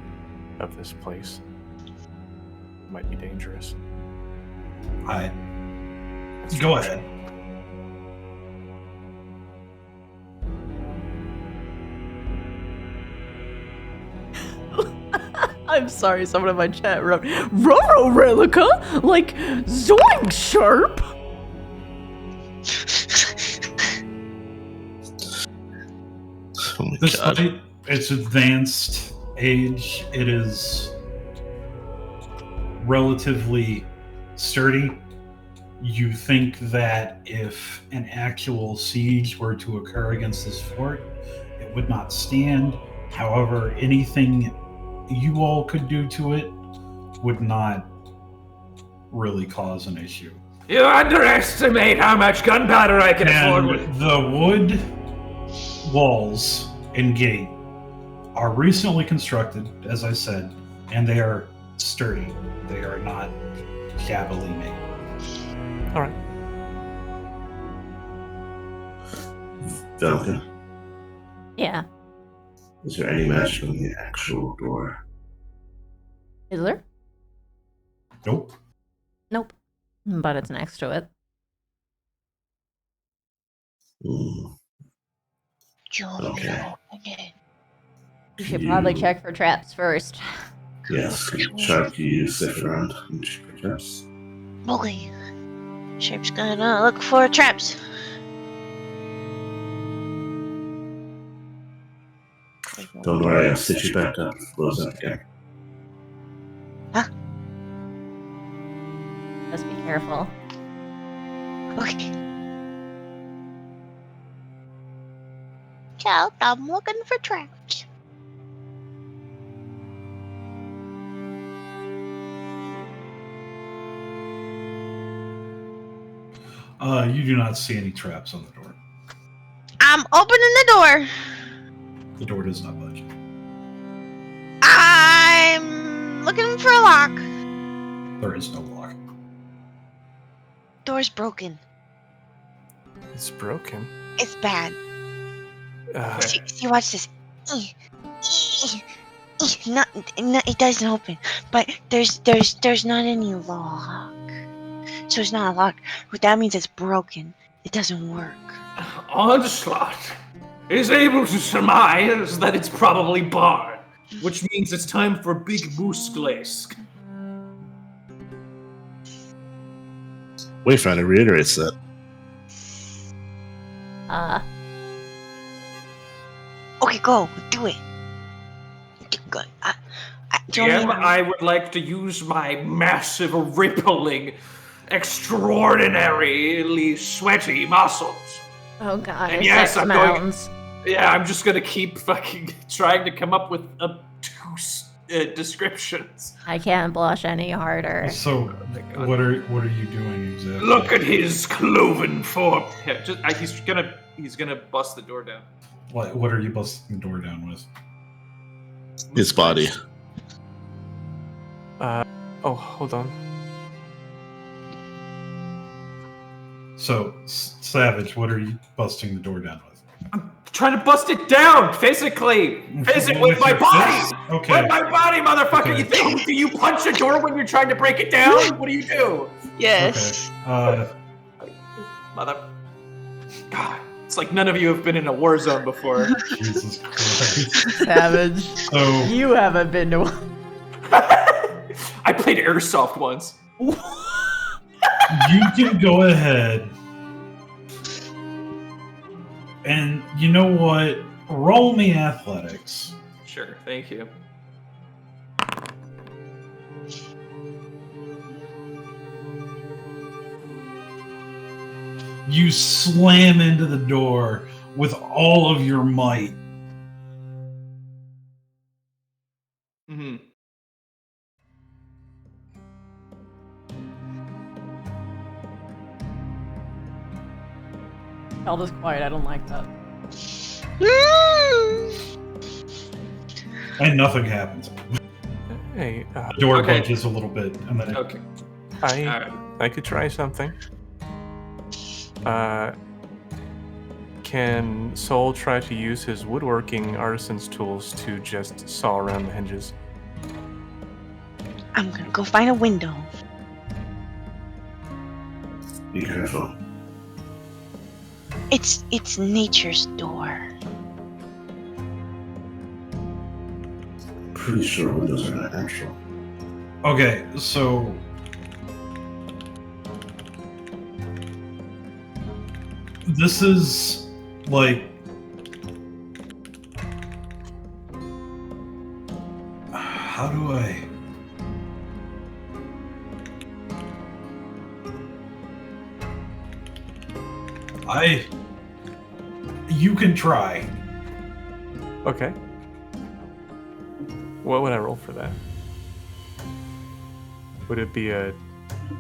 of this place. Might be dangerous. Alright, That's go for ahead. I'm sorry, someone in my chat wrote, Roro Relica? Like, Zoink Sharp? Oh my god. Despite its advanced age, it is relatively sturdy. You think that if an actual siege were to occur against this fort, it would not stand. However, anything you all could do to it would not really cause an issue. You underestimate how much gunpowder I can afford with. And the wood walls and gate are recently constructed, as I said, and they are sturdy. They are not shabbily made. Alright. Velka, Yeah. is there any magic on the actual door? Is there? Nope. Nope. But it's next to it. Okay. You should probably check for traps first. Yes, try to use it around and check for traps. Okay. Shape's gonna look for traps. Don't worry, I'll stitch you back up. Close up again. Just be careful. Okay. Child, I'm looking for traps. You do not see any traps on the door. I'm opening the door. The door does not budge. I'm looking for a lock. There is no lock. Door's broken. It's broken. It's bad. Uh, See, watch this. No, it doesn't open. But there's not any lock. So it's not a lock. What that means, it's broken. It doesn't work. Onslaught is able to surmise that it's probably barred, which means it's time for Big Mooseglask. Wayfinder reiterates that. Okay, go. Do it. Go. DM, I would like to use my massive, rippling, extraordinarily sweaty muscles. Oh god, And yes, sex I'm mounds. Yeah, I'm just gonna keep fucking trying to come up with obtuse descriptions. I can't blush any harder. So, what are you doing exactly? Look at his cloven form. Yeah, he's gonna bust the door down. What are you busting the door down with? His body. Oh, hold on. So, Savage, what are you busting the door down with? I'm trying to bust it down physically. With my your body. fists? Okay. With my body, motherfucker. Okay. Do you punch a door when you're trying to break it down? What do you do? Yes. Okay. Mother. God, it's like none of you have been in a war zone before. Jesus Christ. Savage. So, You haven't been to one. I played airsoft once. you can go ahead and you know what? Roll me athletics. Sure, thank you. You slam into the door with all of your might. Mm-hmm. Held is quiet, I don't like that. And nothing happens. Hey, The door Okay. budges a little bit, and then it, Okay. I could try something. Can Soul try to use his woodworking artisan's tools to just saw around the hinges? I'm gonna go find a window. Be careful. It's nature's door. Pretty sure windows are not natural. okay, so this is like how do you can try. Okay. What would I roll for that? Would it be a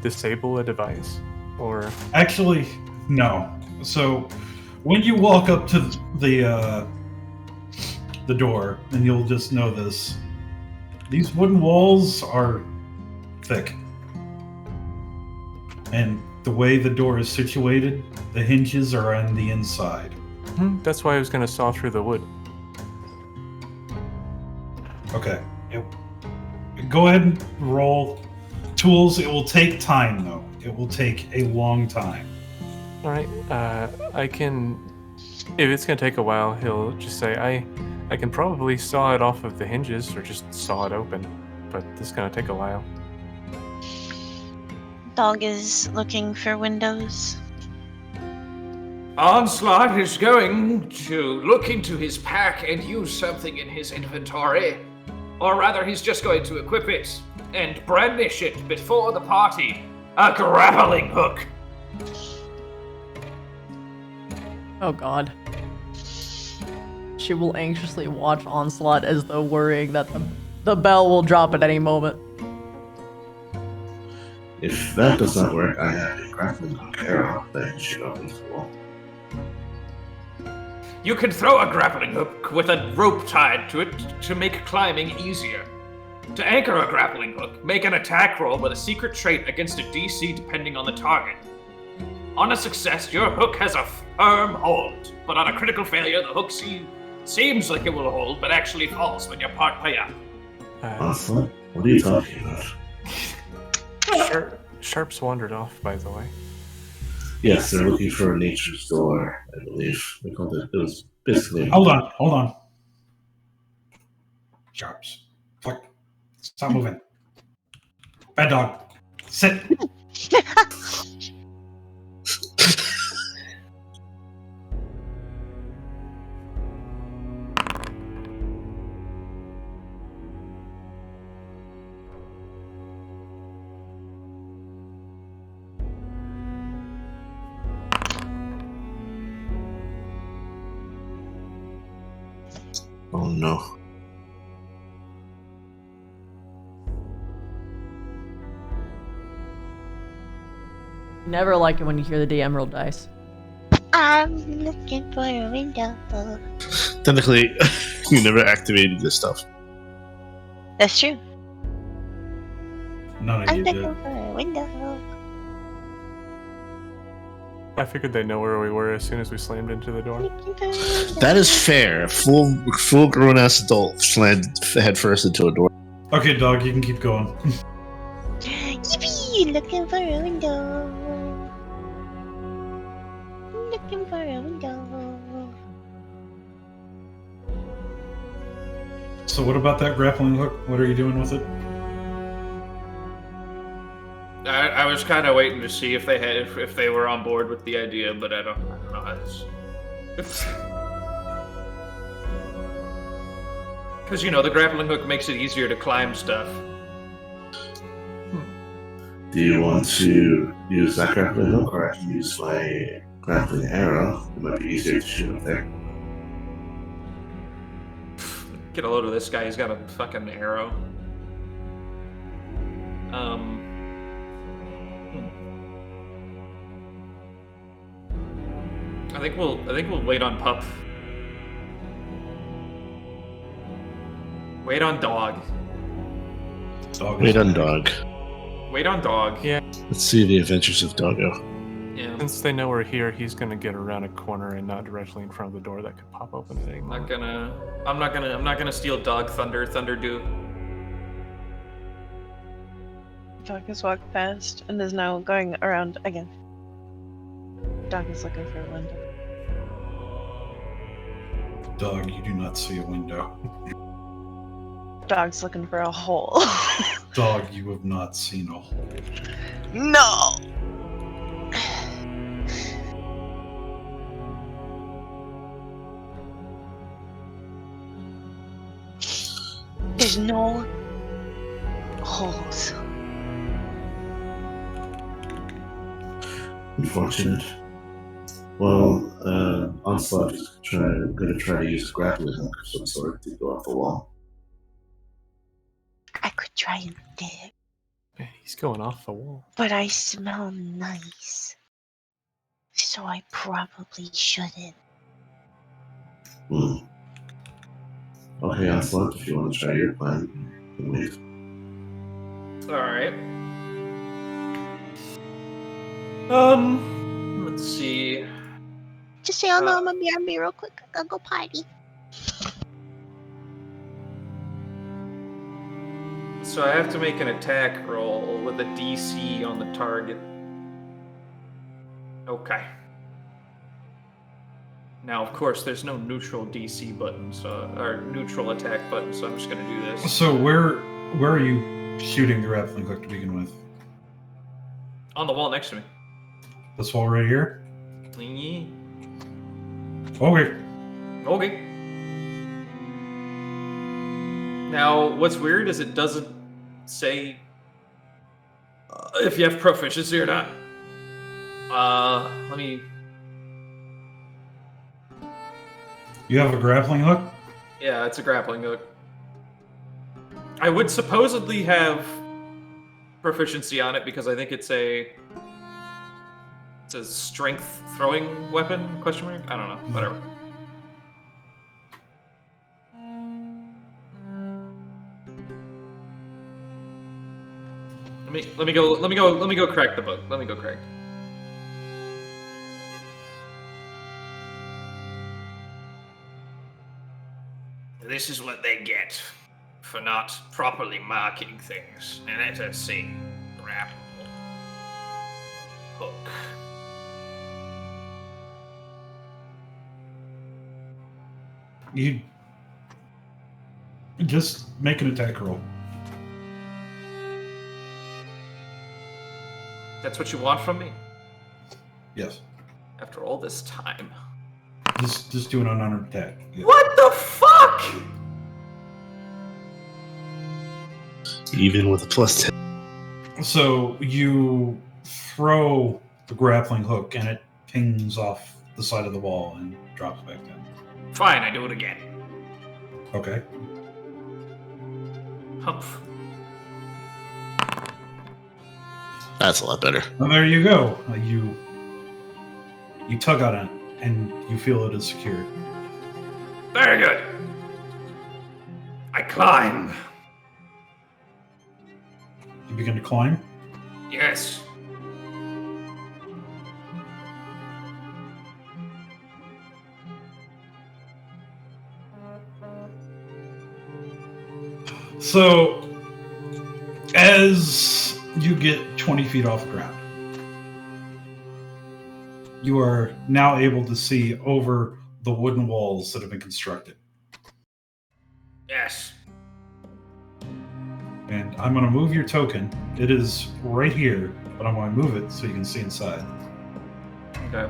disable a device? Or Actually, no. So when you walk up to the door, and you'll just know this, these wooden walls are thick. And the way the door is situated, the hinges are on the inside. that's why I was gonna saw through the wood. Okay. Go ahead and roll tools. It will take time, though. It will take a long time. Alright, I can... If it's gonna take a while, he'll just say, I can probably saw it off of the hinges, or just saw it open. But this is gonna take a while. Dog is looking for windows. Onslaught is going to look into his pack and use something in his inventory. Or rather, he's just going to equip it and brandish it before the party. A grappling hook. Oh god. She will anxiously watch Onslaught as though worrying that the bell will drop at any moment. If that does not work, I have a grappling hook arrow that you should open the wall. You can throw a grappling hook with a rope tied to it to make climbing easier. To anchor a grappling hook, make an attack roll with a secret trait against a DC depending on the target. On a success, your hook has a firm hold, but on a critical failure, the hook seems like it will hold, but actually falls when your part play up. Onslaught? What are you talking about? Sharp's wandered off, by the way. Yes, they're looking for nature's door, I believe. We called it. It was basically. Hold on. Sharps. Fuck. Stop moving. Bad dog. Sit. Oh no. Never like it when you hear the DM roll dice. I'm looking for a window. Technically, you never activated this stuff. That's true. None of I'm you looking did. for a window. I figured they'd know where we were as soon as we slammed into the door. Looking for a window. That is fair. Full grown ass adult slammed head first into a door. Okay, dog, you can keep going. Yippee! Looking for a window. Looking for a window. So what about that grappling hook? What are you doing with it? I was kind of waiting to see if they had if they were on board with the idea, but I don't know how this. Because the grappling hook makes it easier to climb stuff. Do you want to use that grappling hook, or I can use my grappling arrow? It might be easier to shoot up there. Get a load of this guy. He's got a fucking arrow. I think we'll wait on Pup. Wait on Dog. Dog. Wait on dog. Wait on Dog. Yeah. Let's see the adventures of Doggo. Yeah. Since they know we're here, he's gonna get around a corner and not directly in front of the door that could pop open at any moment. I'm not gonna steal Dog Thunder. Thunder do. Dog has walked past and is now going around again. Dog is looking for a window. Dog, you do not see a window. Dog's looking for a hole. Dog, you have not seen a hole. No! There's no holes. Unfortunate. Well, Onslaught is going to try to use a grappling hook of some sort to go off the wall. I could try and dig, He's going off the wall. but I smell nice. So I probably shouldn't. Okay, Onslaught, if you want to try your plan, then wait. Alright. Let's see. Just so y'all know, I'm gonna be RB real quick. I gotta go potty. So I have to make an attack roll with a DC on the target. Okay. Now, of course, there's no neutral DC button, or neutral attack button, so I'm just gonna do this. So where are you shooting the grappling hook to begin with? On the wall next to me. This wall right here? Yeah. Okay. Okay. Now, what's weird is it doesn't say if you have proficiency or not. Let me... You have a grappling hook? Yeah, it's a grappling hook. I would supposedly have proficiency on it because I think it's a strength throwing weapon, question mark? I don't know, whatever. Let me go crack the book. Let me go crack. This is what they get for not properly marking things. And let us see. Grapple. Hook. You just make an attack roll. That's what you want from me? Yes. After all this time. Just do an unarmed attack. Yeah. What the fuck? Even with a +10. So you throw the grappling hook and it pings off the side of the wall and drops back down. Fine, I do it again. Okay. Humph. That's a lot better. Well, there you go. You tug on it and you feel it is secure. Very good. I climb. You begin to climb. Yes. So, as you get 20 feet off the ground, you are now able to see over the wooden walls that have been constructed. Yes. And I'm going to move your token. It is right here, but I'm going to move it so you can see inside. Okay.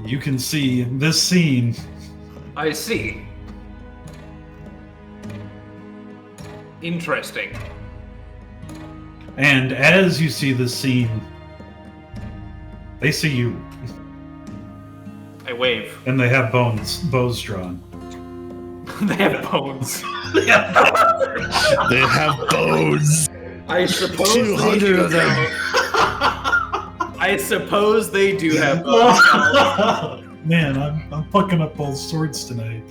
You can see this scene. I see. Interesting. And as you see this scene, they see you, I wave. and they have bows drawn. They have bones. They have bones. I suppose 200 of them. I suppose they do have bones. Man, I'm fucking up all sorts tonight.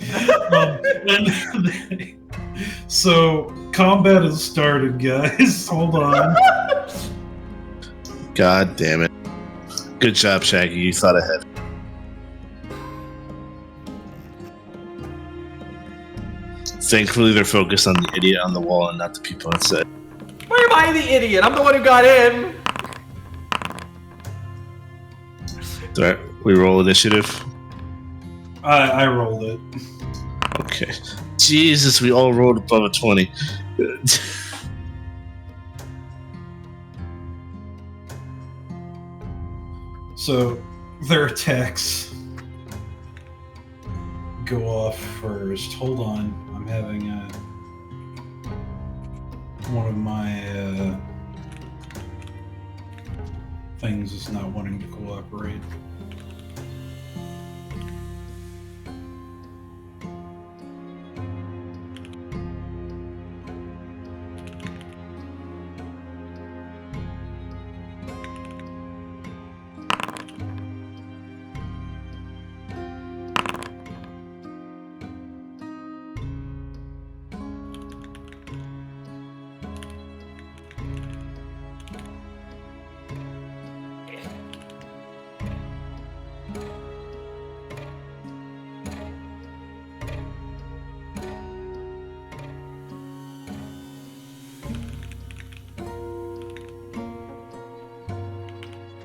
So combat has started, guys. Hold on. God damn it. Good job, Shaggy. You thought ahead. Thankfully, they're focused on the idiot on the wall and not the people outside. Why am I the idiot? I'm the one who got in. Alright, we roll initiative. I rolled it. Okay. Jesus, we all rolled above a 20. So their attacks go off first. Hold on, I'm having one of my things is not wanting to cooperate.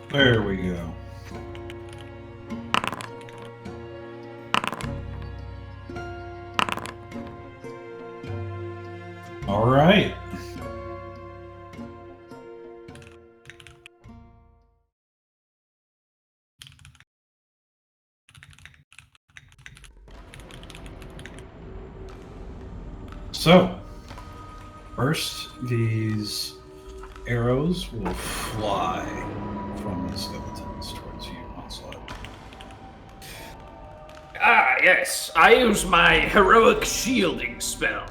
There we go. All right. So, first, these arrows will fly from the skeletons towards you, Onslaught. Ah, yes. I use my heroic shielding spell.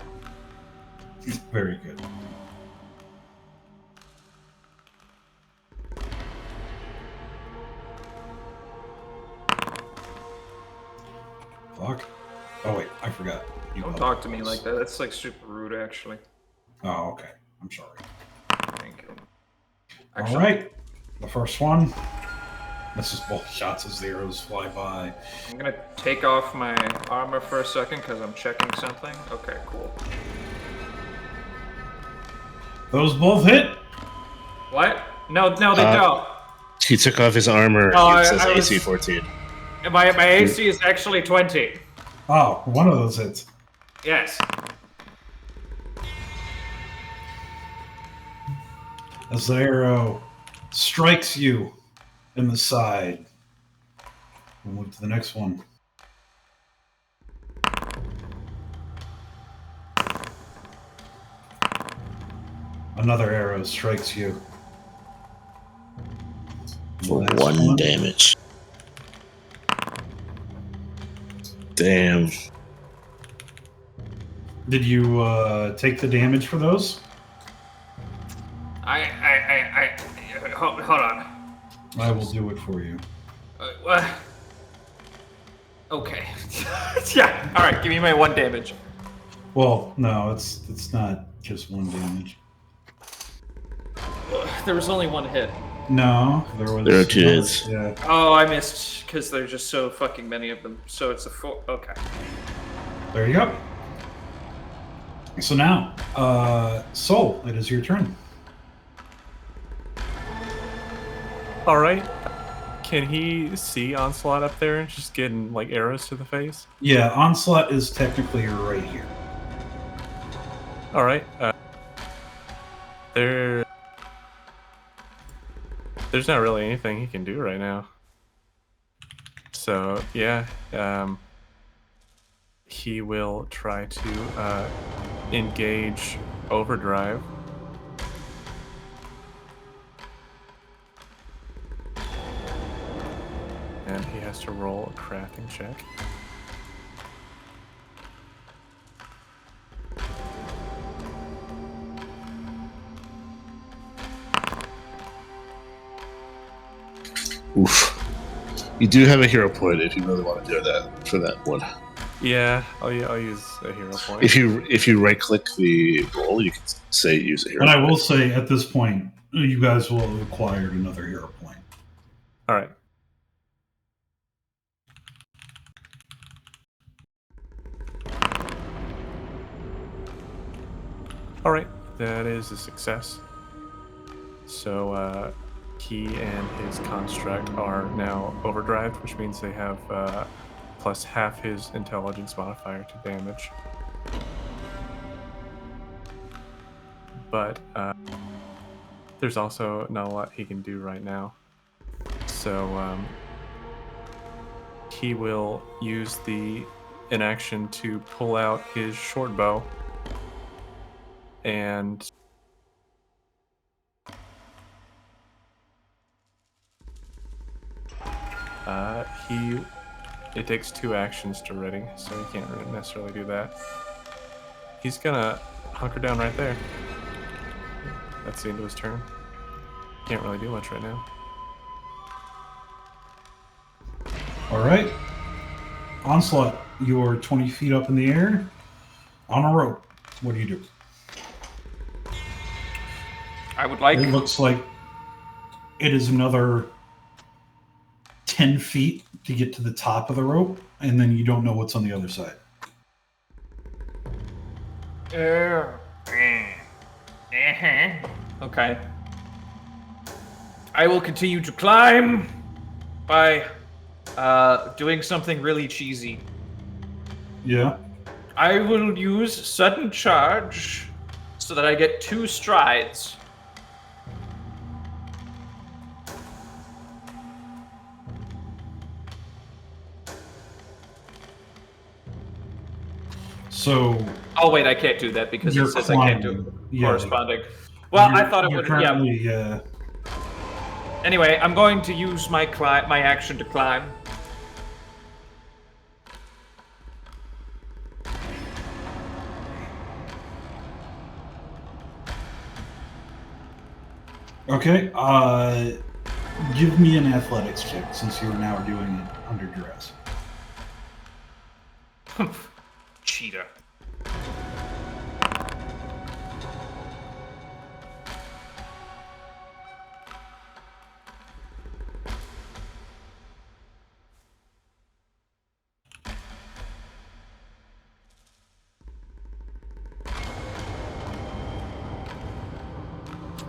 Very good. Fuck. Oh wait, I forgot. You Don't public talk to me this. like that. That's like super rude, actually. Oh, okay. I'm sorry. Thank you. All right. The first one misses both shots as the arrows fly by. I'm gonna take off my armor for a second because I'm checking something. Okay, cool. Those both hit. What? No, they don't. He took off his armor. No, It says I AC was- 14. My AC is actually 20. Oh, one of those hits. Yes. As the arrow strikes you in the side. We'll move to the next one. Another arrow strikes you. For Next 1 damage. Damn. Did you take the damage for those? Hold on. I will do it for you. What? Okay. Yeah. All right. Give me my 1 damage. Well, no, it's not just 1 damage. There was only 1 hit. No, there There are 2 hits. Yeah. Oh, I missed because there's just so fucking many of them. So it's a 4. Okay. There you go. So now, Soul, it is your turn. All right. Can he see Onslaught up there, just getting like arrows to the face? Yeah, Onslaught is technically right here. All right. There's not really anything he can do right now. So yeah, he will try to engage Overdrive. And he has to roll a crafting check. Oof. You do have a hero point if you really want to do that for that one. Yeah, I'll use a hero point. If you right click the roll, you can say use a hero And I point. will say, at this point, you guys will have acquired another hero point. All right. All right, that is a success. So he and his construct are now overdrived, which means they have plus half his intelligence modifier to damage. But there's also not a lot he can do right now. So he will use the inaction to pull out his short bow and it takes 2 actions to ready, so he can't really necessarily do that. He's gonna hunker down right there. That's the end of his turn. Can't really do much right now. All right. Onslaught, you're 20 feet up in the air on a rope. What do you do? I would like. It looks like it is another 10 feet to get to the top of the rope, and then you don't know what's on the other side. Okay. I will continue to climb by doing something really cheesy. Yeah. I will use sudden charge so that I get 2 strides. So Oh wait, I can't do that because you're it says I can't do climbing. Yeah. corresponding. Well, I You're- thought it you're would. Yeah. currently, Anyway, I'm going to use my action to climb. Okay. Give me an athletics check since you are now doing it under duress. Cheater.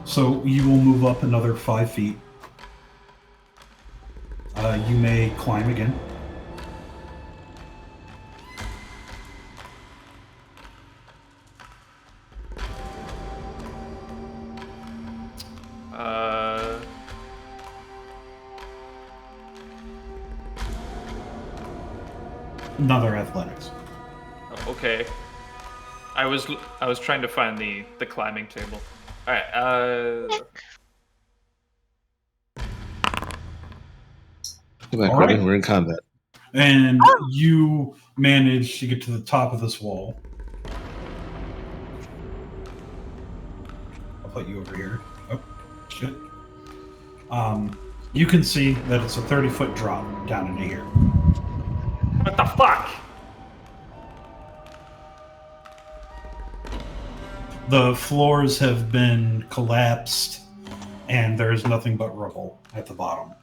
So you will move up another 5 feet. You may climb again. Another athletics. Okay. I was trying to find the climbing table. All right. Come back, All buddy. right. We're in combat. And you manage to get to the top of this wall. I'll put you over here. Oh, shit. You can see that it's a 30-foot drop down into here. What the fuck? The floors have been collapsed, and there is nothing but rubble at the bottom.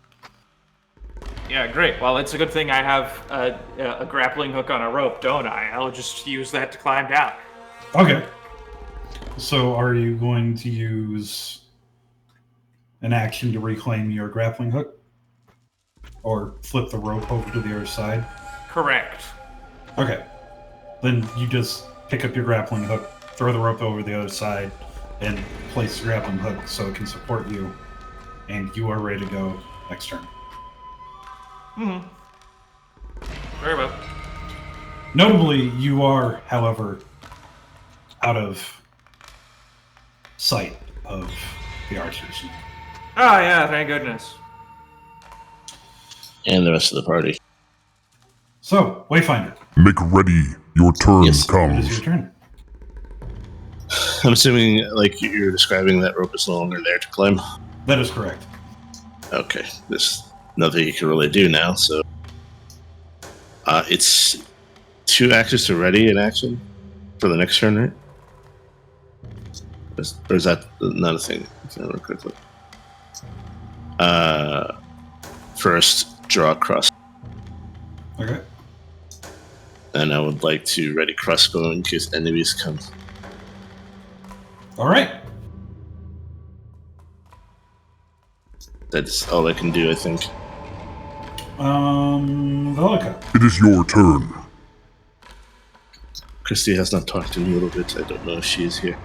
Yeah, great. Well, it's a good thing I have a grappling hook on a rope, don't I? I'll just use that to climb down. Okay. So are you going to use an action to reclaim your grappling hook? Or flip the rope over to the other side? Correct. Okay. Then you just pick up your grappling hook, throw the rope over the other side, and place the grappling hook so it can support you. And you are ready to go next turn. Very well. Notably, you are, however, out of sight of the archers. Oh, yeah, thank goodness. And the rest of the party. So, Wayfinder. Make ready. Your turn Yes. It comes. is your turn. I'm assuming, like, you're describing that rope is no longer there to climb. That is correct. Okay, there's nothing you can really do now, so... it's 2 actions to ready in action for the next turn, right? Or is that not a thing? Let's have a quick look. First, draw a crust. Okay. And I would like to ready crossbow in case enemies come. All right. That's all I can do, I think. Velika. It is your turn. Christy has not talked to me a little bit. I don't know if she is here.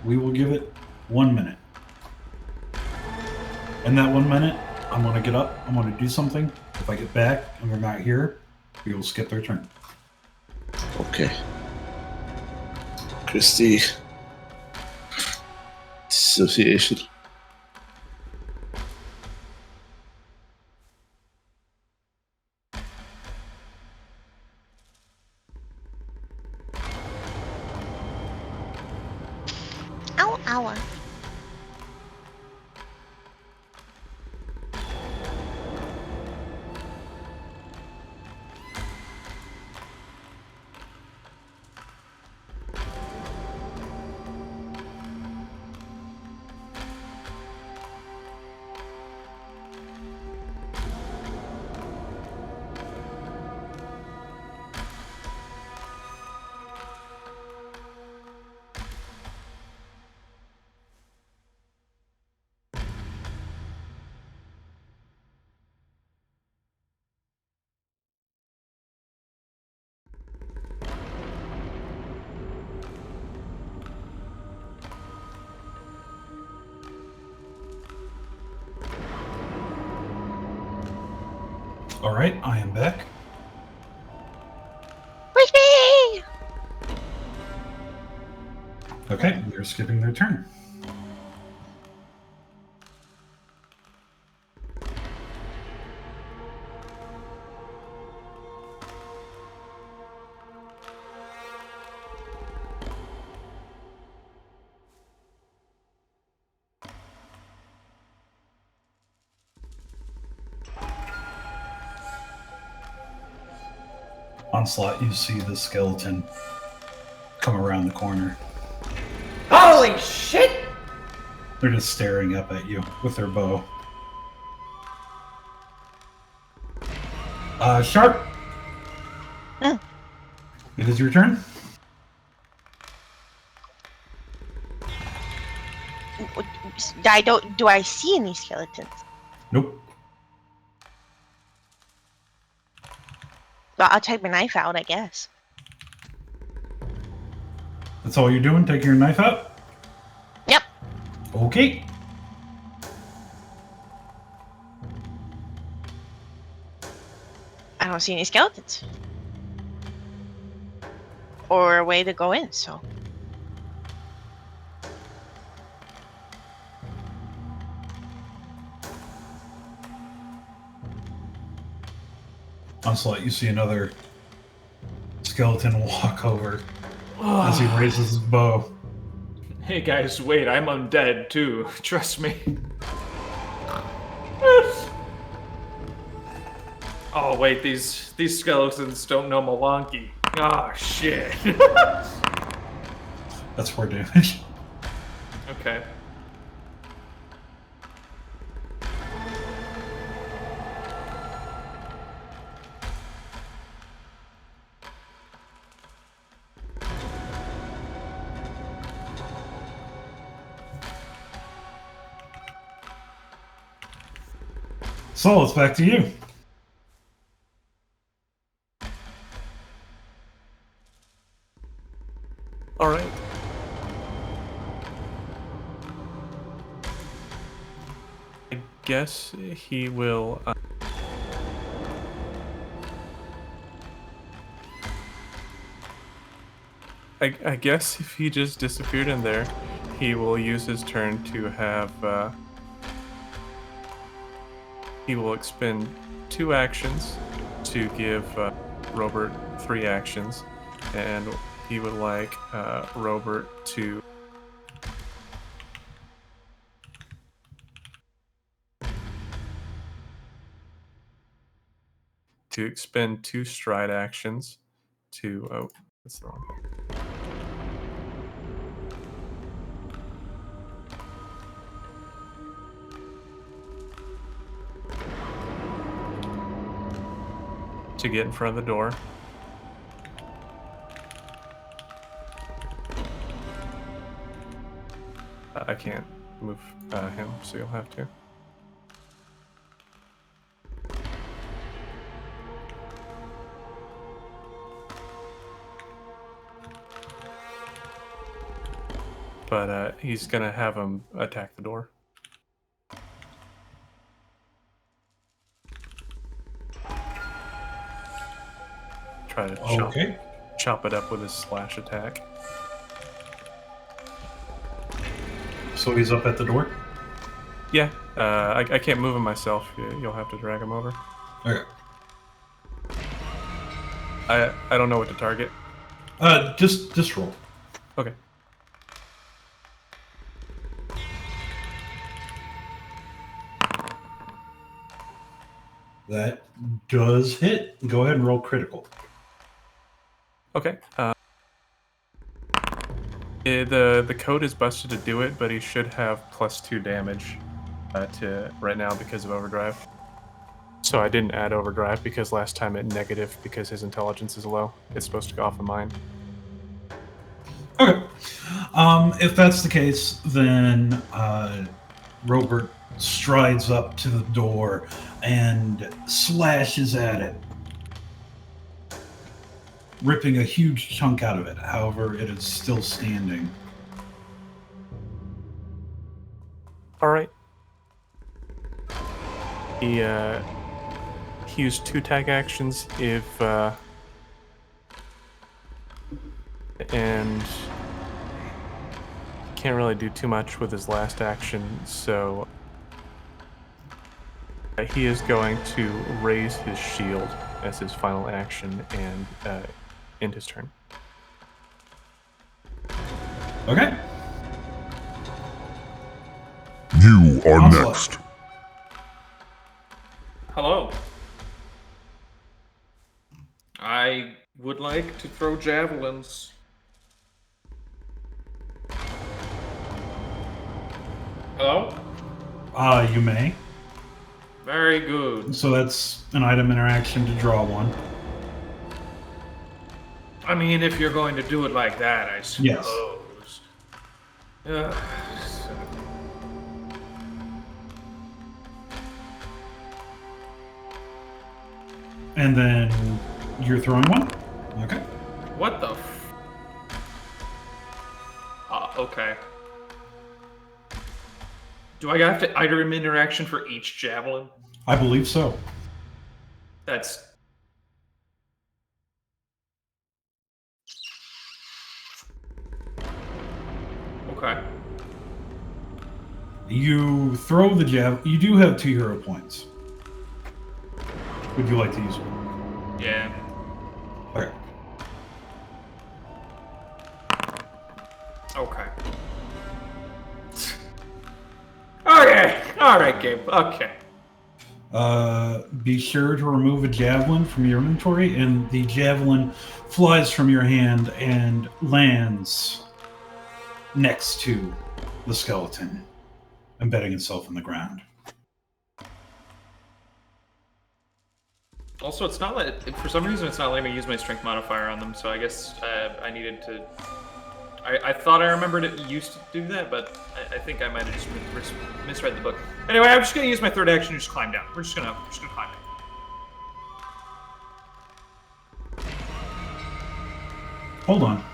We will give it 1 minute. In that 1 minute, I'm going to get up. I'm going to do something. If I get back and they're not here, we will skip their turn. Okay. Christy. Dissociation. Ow, ow. All right, I am back. Whee! Okay, we are skipping their turn. Onslaught, you see the skeleton come around the corner. Holy shit! They're just staring up at you with their bow. Sharp. Hmm. It is your turn. I don't. Do I see any skeletons? Nope. Well, I'll take my knife out, I guess. That's all you're doing? Taking your knife out? Yep. Okay. I don't see any skeletons. Or a way to go in, so. Onslaught, you see another skeleton walk over as he raises his bow. Hey guys, wait, I'm undead too. Trust me. Oh wait, these skeletons don't know Malanki. Ah, shit. That's 4 damage. Okay. So it's back to you. All right. I guess he will. I guess if he just disappeared in there, he will use his turn to have. He will expend 2 actions to give Robert 3 actions, and he would like Robert to expend 2 stride actions to. Oh, that's the wrong. To get in front of the door. I can't move him, so you'll have to. But he's gonna have him attack the door. Try to chop it up with his slash attack. So he's up at the door? Yeah, I can't move him myself. You'll have to drag him over. Okay. I don't know what to target. Just roll. Okay. That does hit. Go ahead and roll critical. Okay. The code is busted to do it, but he should have +2 damage to right now because of overdrive. So I didn't add overdrive because last time it negative because his intelligence is low. It's supposed to go off of mine. Okay. If that's the case, then Robert strides up to the door and slashes at it, ripping a huge chunk out of it. However, it is still standing. All right. He used 2 tag actions if and can't really do too much with his last action, so he is going to raise his shield as his final action and end his turn. Okay. You are Onslaught. next. Hello. I would like to throw javelins. Hello? You may. Very good. So that's an item interaction to draw one. I mean, if you're going to do it like that, I suppose. Yes. And then you're throwing one? Okay. What the okay. Do I have to item interaction for each javelin? I believe so. That's... Okay. You throw the javelin. You do have 2 hero points. Would you like to use one? Yeah. Okay. Okay. Okay. All right, Gabe. Okay. Be sure to remove a javelin from your inventory, and the javelin flies from your hand and lands next to the skeleton, embedding itself in the ground. Also, it's not like, for some reason, it's not letting me use my strength modifier on them. So I guess I needed to. I thought I remembered it used to do that, but I think I might have just misread the book. Anyway, I'm just gonna use my third action and just climb down. We're just gonna climb down. Hold on.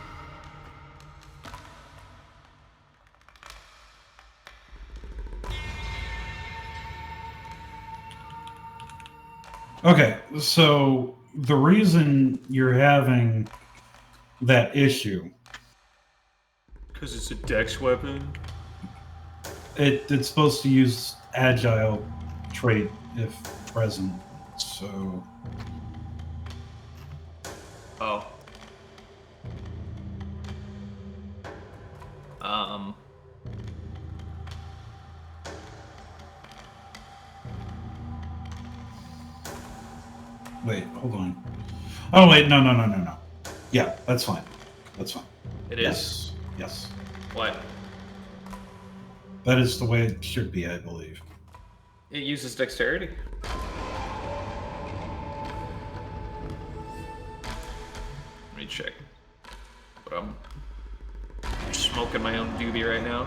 Okay, so the reason you're having that issue, Because it's a dex weapon. it's supposed to use agile trait if present. So Oh. wait, hold on. Oh wait, no. Yeah, that's fine. That's fine. It is? Yes. What? That is the way it should be, I believe. It uses dexterity. Let me check. But I'm smoking my own doobie right now.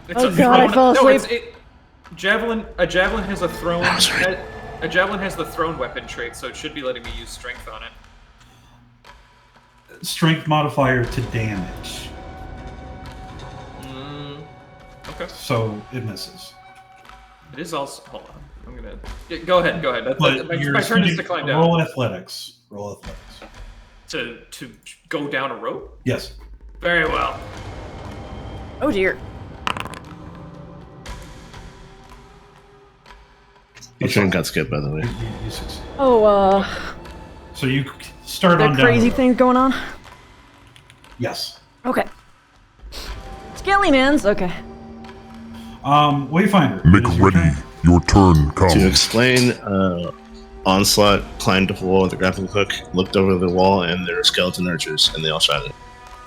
It's Oh God, I fell asleep. A javelin has a thrown. A javelin has the thrown weapon trait, so it should be letting me use strength on it. Strength modifier to damage. Okay. So it misses. It is also. Hold on. I'm gonna. Yeah, go ahead. But My turn is to climb down. Roll athletics. To go down a rope? Yes. Very well. Oh dear. Your turn got skipped, by the way. You succeed. Oh, So you start there on down. crazy things going on? Yes. Okay. Skelly-mans, okay. Wayfinder. Make it is your ready. turn. Your turn comes. To explain, Onslaught climbed the wall with a grappling hook, looked over the wall, and there were skeleton archers, and they all shot it.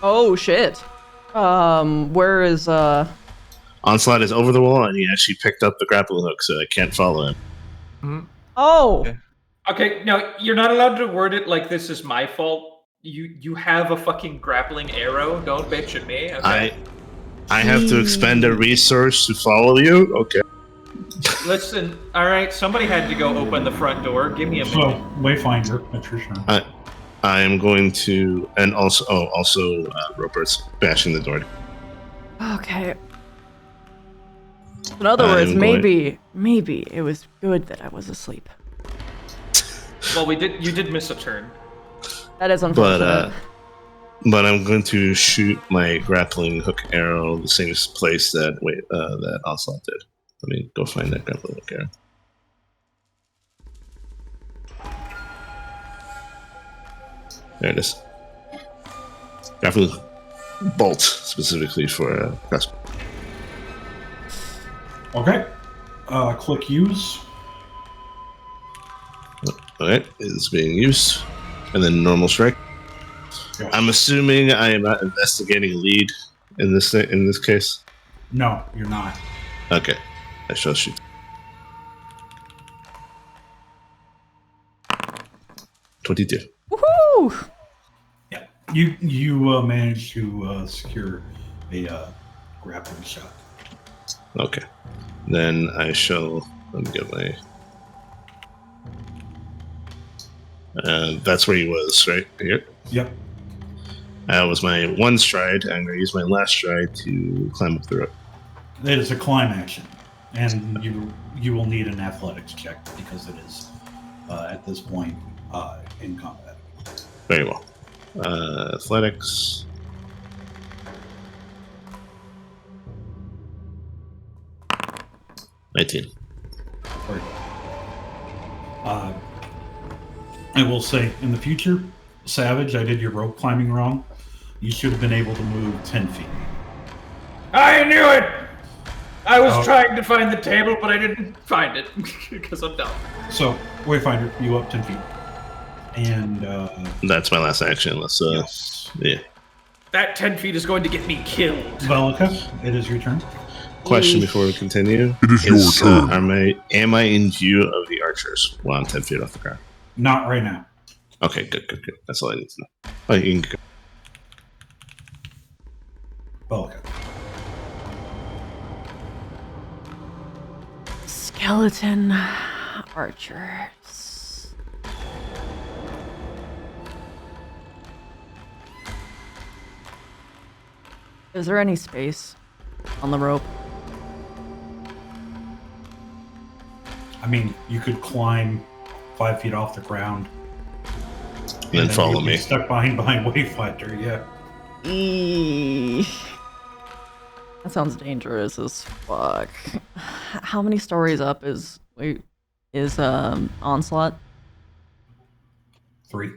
Oh shit. Where is Onslaught is over the wall, and he actually picked up the grappling hook, so I can't follow him. Oh! Yeah. Okay, now you're not allowed to word it like this is my fault. You have a fucking grappling arrow. Don't bitch at me. Okay? I have to expend a resource to follow you? Okay. Listen, alright, somebody had to go open the front door. Give me a So, minute. Wayfinder, that's your turn. I am going to, and also Ropert's bashing the door. Okay. In other words, maybe it was good that I was asleep. Well, you did miss a turn. That is unfortunate. But I'm going to shoot my grappling hook arrow the same place that Onslaught did. Let me go find that grappling hook arrow. There it is. Grappling bolt specifically for crossbow. Okay. Click use. Alright, it's being used. And then normal strike. Yeah. I'm assuming I am not investigating a lead in this case. No, you're not. Okay, I shall shoot. $22. Woohoo! Yeah. You managed to secure a grappling shot. Okay, then I shall. Let me get my That's where he was, right? Here. Yep. That was my one stride. I'm going to use my last stride to climb up the rope. It is a climb action, and you will need an athletics check because it is at this point in combat. Very well. Athletics. $19. I will say, in the future, Savage, I did your rope climbing wrong. You should have been able to move 10 feet. I knew it! I was trying to find the table, but I didn't find it because I'm dumb. So, Wayfinder, you up 10 feet. And, That's my last action. Let's, yes. Yeah. That 10 feet is going to get me killed. Velika, it is your turn. Question before we continue. It is your turn. Am I in view of the archers while I'm 10 feet off the ground? Not right now. Okay, good. That's all I need to know. Oh, you can go. Velika. Skeleton archers. Is there any space on the rope? I mean, you could climb 5 feet off the ground. And then follow you'd be me. Stuck behind Wayfinder, yeah. That sounds dangerous as fuck. How many stories up is Onslaught? 3.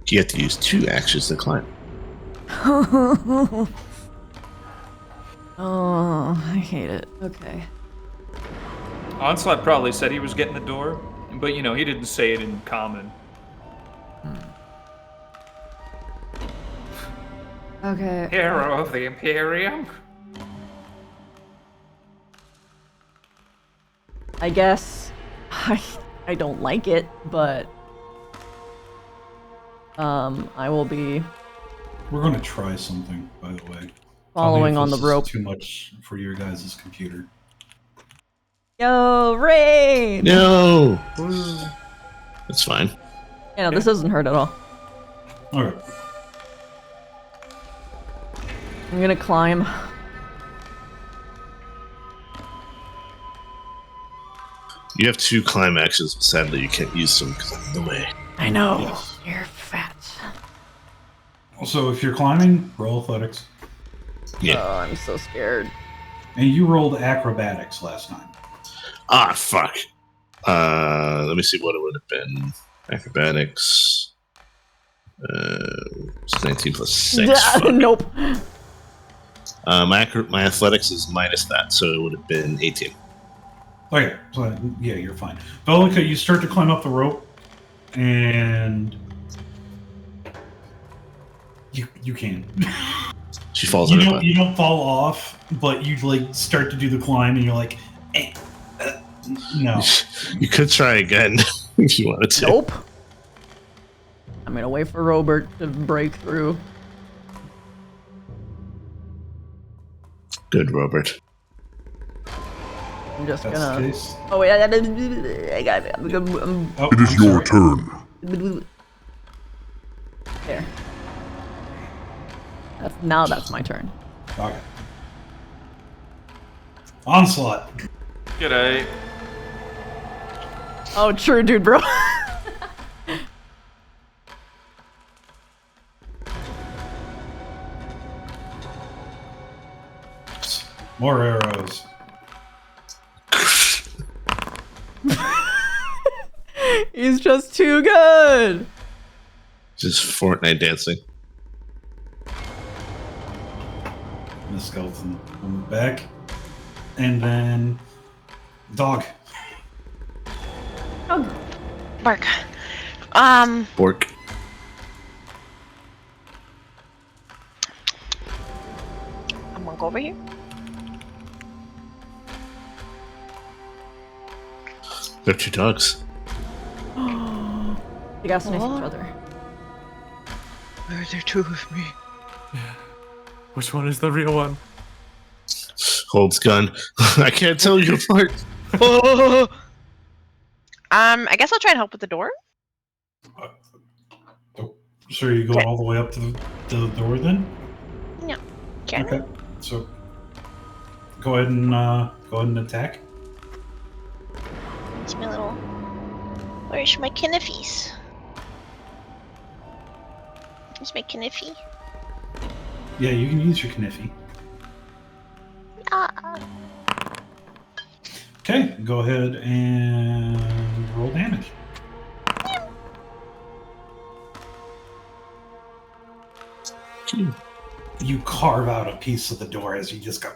You have to use 2 actions to climb. Oh, I hate it. Okay. Onslaught probably said he was getting the door, but he didn't say it in common. Okay. Hero of the Imperium. I guess I don't like it, but I will be We're going to try something, by the way. following Tell me on if the this is rope. Too much for your guys' computer. Yo, Rain! No! That's fine. Yeah, no, this doesn't hurt at all. Okay. I'm gonna climb. You have 2 climb actions, but sadly you can't use them because I'm in the way. I know. Yes. You're fat. So if you're climbing, roll athletics. Yeah. Oh, I'm so scared. And you rolled acrobatics last time. Ah, fuck. Let me see what it would have been. Acrobatics. It's 19 plus 6. Fuck. Nope. My athletics is minus that, so it would have been 18. Okay, so yeah, you're fine. Velika, you start to climb up the rope, and you can. She falls You in don't, you don't fall off, but you like start to do the climb, and you're like, no. You could try again if you wanted to. Nope. I'm gonna wait for Robert to break through. Good, Robert. I'm just That's gonna. the case. Oh wait, I got it. Oh, It is I'm your sorry. turn. There. That's my turn. Okay. Onslaught. G'day. Oh, true, dude, bro. More arrows. He's just too good. Just Fortnite dancing. The skeleton will move back. And then dog. Oh, Bark. Bork. I'm gonna go over here. They're 2 dogs. they got sniff Aw. each other. Why are there 2 of me? Which one is the real one? Holds gun. I can't tell you apart. Oh! I guess I'll try and help with the door. So are you going all the way up to the door then? No. Can Okay. So go ahead and attack. It's my little. Where's my kinefees? Where's my kinefee? Yeah, you can use your Kniffy. Ah. Okay, go ahead and roll damage. You carve out a piece of the door as you just go.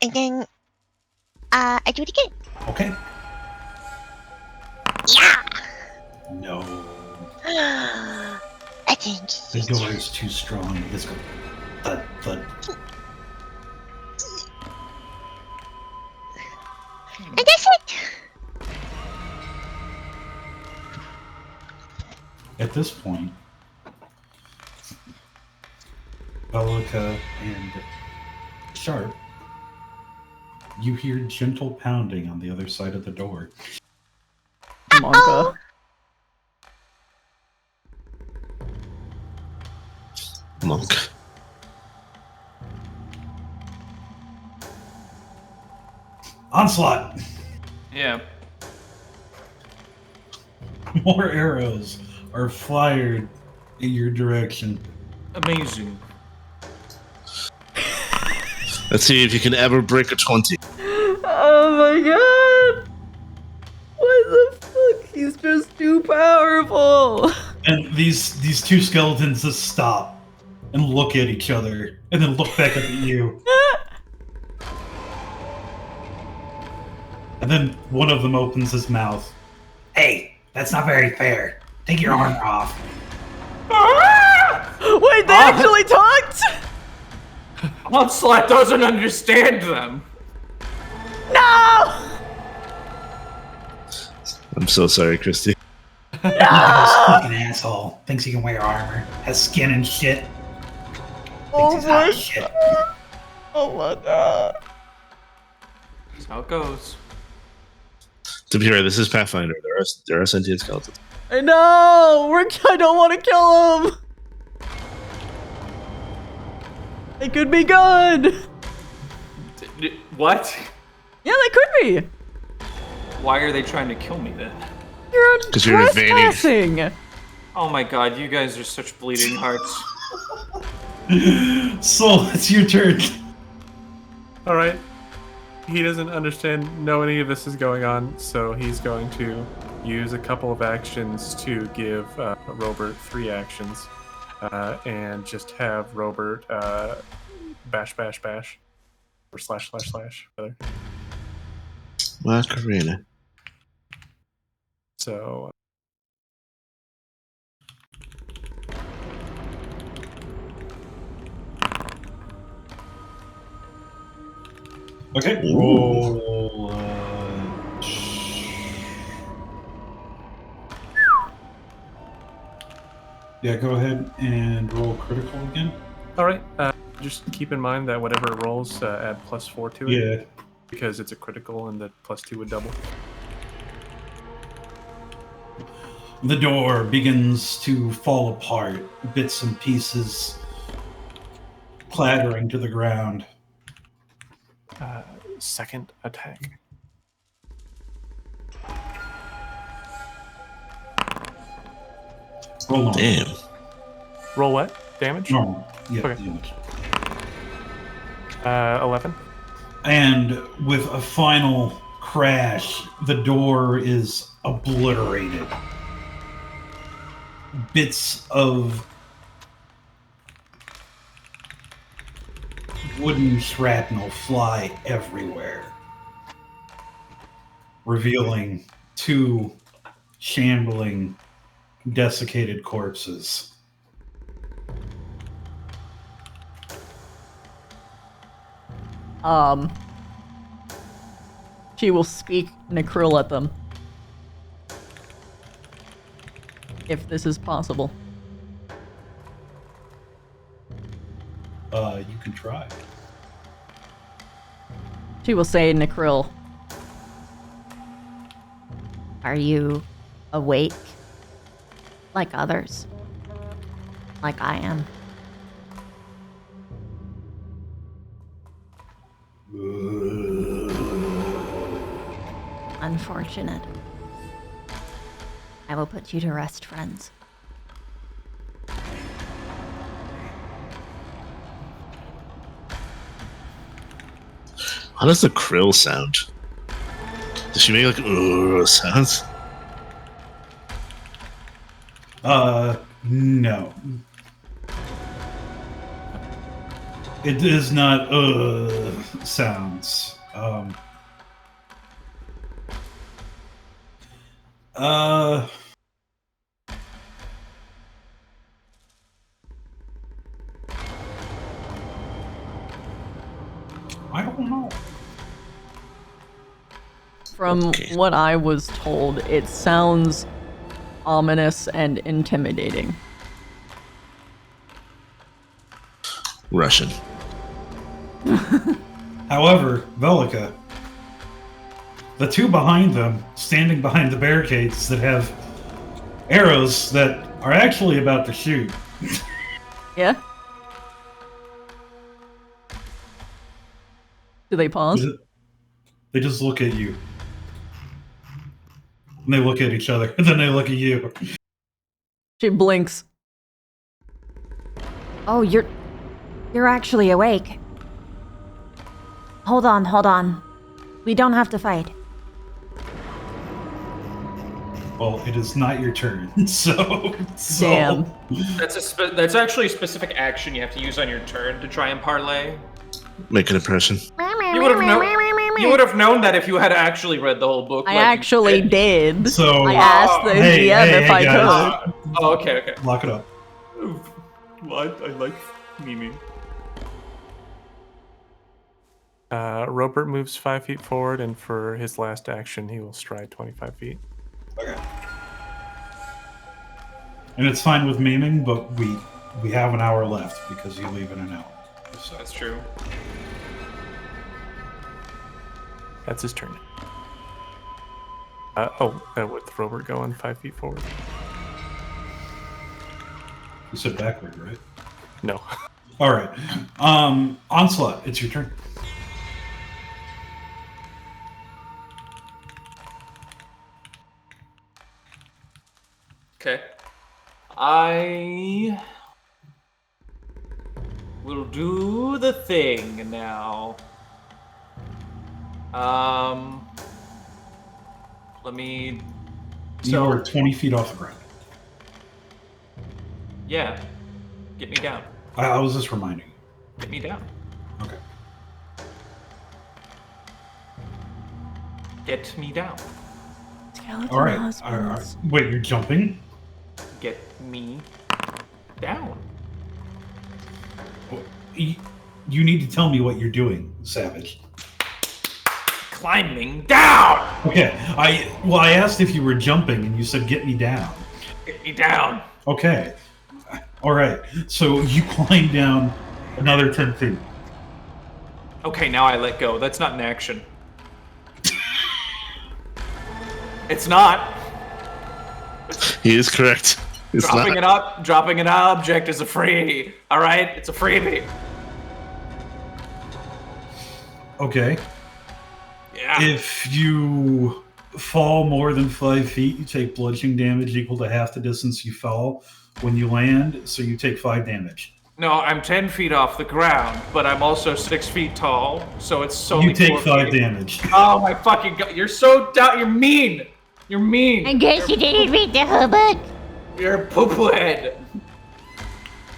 And then I do it again. Okay. Yeah. No, I think the door is too strong. You just go thud thud. and that's it. At this point, Bellica and Sharp, you hear gentle pounding on the other side of the door. Monka. Monk. Onslaught! Yeah. More arrows are fired in your direction. Amazing. Let's see if you can ever break a 20. Oh my god! What the fuck? He's just too powerful! And these two skeletons just stop and look at each other and then look back at you. And then one of them opens his mouth. Hey, that's not very fair. Take your armor off. Wait, they actually talked? Onslaught doesn't understand them. No! I'm so sorry, Christy. This fucking asshole thinks he can wear armor, has skin and shit. Oh Thinks he's hot my as shit. god. Oh my god. That's how it goes. To be fair, this is Pathfinder. There are sentient skeletons. I know! I don't want to kill him! It could be good! What? Yeah, they could be! Why are they trying to kill me then? You're 'Cause you're evading. trespassing! Oh my god, you guys are such bleeding hearts. Soul, it's your turn. All right. He doesn't know any of this is going on, so he's going to use a couple of actions to give Robert 3 actions, and just have Robert bash, or slash, rather. Macarena. So Okay, Ooh. roll. Yeah, go ahead and roll critical again. all right. Just keep in mind that whatever it rolls, add +4 to it. Yeah. Because it's a critical and the +2 would double. The door begins to fall apart, bits and pieces clattering to the ground. Second attack. Roll normal. Damn. Roll what? Damage? Normal. Yeah, Okay. damage. 11. And with a final crash, the door is obliterated. Bits of wooden shrapnel fly everywhere, revealing 2 shambling, desiccated corpses. She will speak Necryl at them. If this is possible. You can try. She will say Necryl. Are you awake like others? Like I am? Unfortunate. I will put you to rest, friends. How does the krill sound? Does she make like sounds? No. It is not sounds. I don't know. From Okay. what I was told, it sounds ominous and intimidating. Russian. However, Velika, the two behind them, standing behind the barricades that have arrows that are actually about to shoot. Yeah? Do they pause? They just look at you. And they look at each other, and then they look at you. She blinks. Oh, you're actually awake. Hold on. We don't have to fight. Well, it is not your turn, so... Damn. That's actually a specific action you have to use on your turn to try and parlay. Make an impression. You would have known that if you had actually read the whole book. I like you actually did. So... I asked the Hey, DM hey, if I guys. could. Oh, okay. Lock it up. What? I like Mimi. Robert moves 5 feet forward, and for his last action, he will stride 25 feet. Okay. And it's fine with maiming, but we have an hour left because you leave in an hour. So. That's true. That's his turn. With Robert going 5 feet forward. You said backward, right? No. All right. Onslaught, it's your turn. Okay. I will do the thing now. Let me. You are 20 feet off the ground. Yeah. Get me down. I was just reminding you. Get me down. Okay. Get me down. Skeleton All right. husbands. Wait, you're jumping? Get me down. You need to tell me what you're doing, Savage. Climbing down. Okay. I asked if you were jumping, and you said get me down. Get me down. Okay. All right. So you climb down another 10 feet. Okay, now I let go. That's not an action. It's not. He is correct. It's Dropping an object is a free. All right, it's a freebie. Okay. Yeah. If you fall more than 5 feet, you take bludgeoning damage equal to half the distance you fall when you land, so you take 5 damage. No, I'm 10 feet off the ground, but I'm also 6 feet tall, so it's so. You take 5 damage. Oh my fucking god! You're so dumb. You're mean. You're mean. I guess you didn't read the whole book. You're a poo-poo head.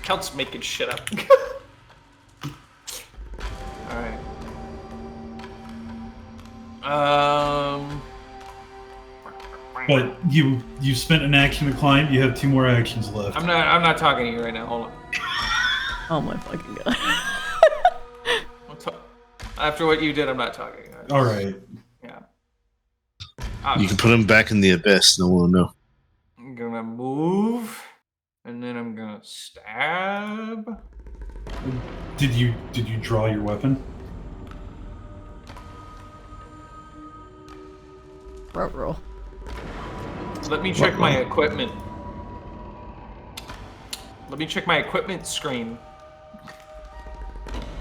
Count's making shit up. All right. But you spent an action to climb. You have 2 more actions left. I'm not talking to you right now. Hold on. Oh my fucking god. After what you did, I'm not talking. All right. Yeah. You can put him back in the abyss. No one will know. I'm gonna move, and then I'm gonna stab. Did you draw your weapon? Roll. Let me check my equipment. Let me check my equipment screen.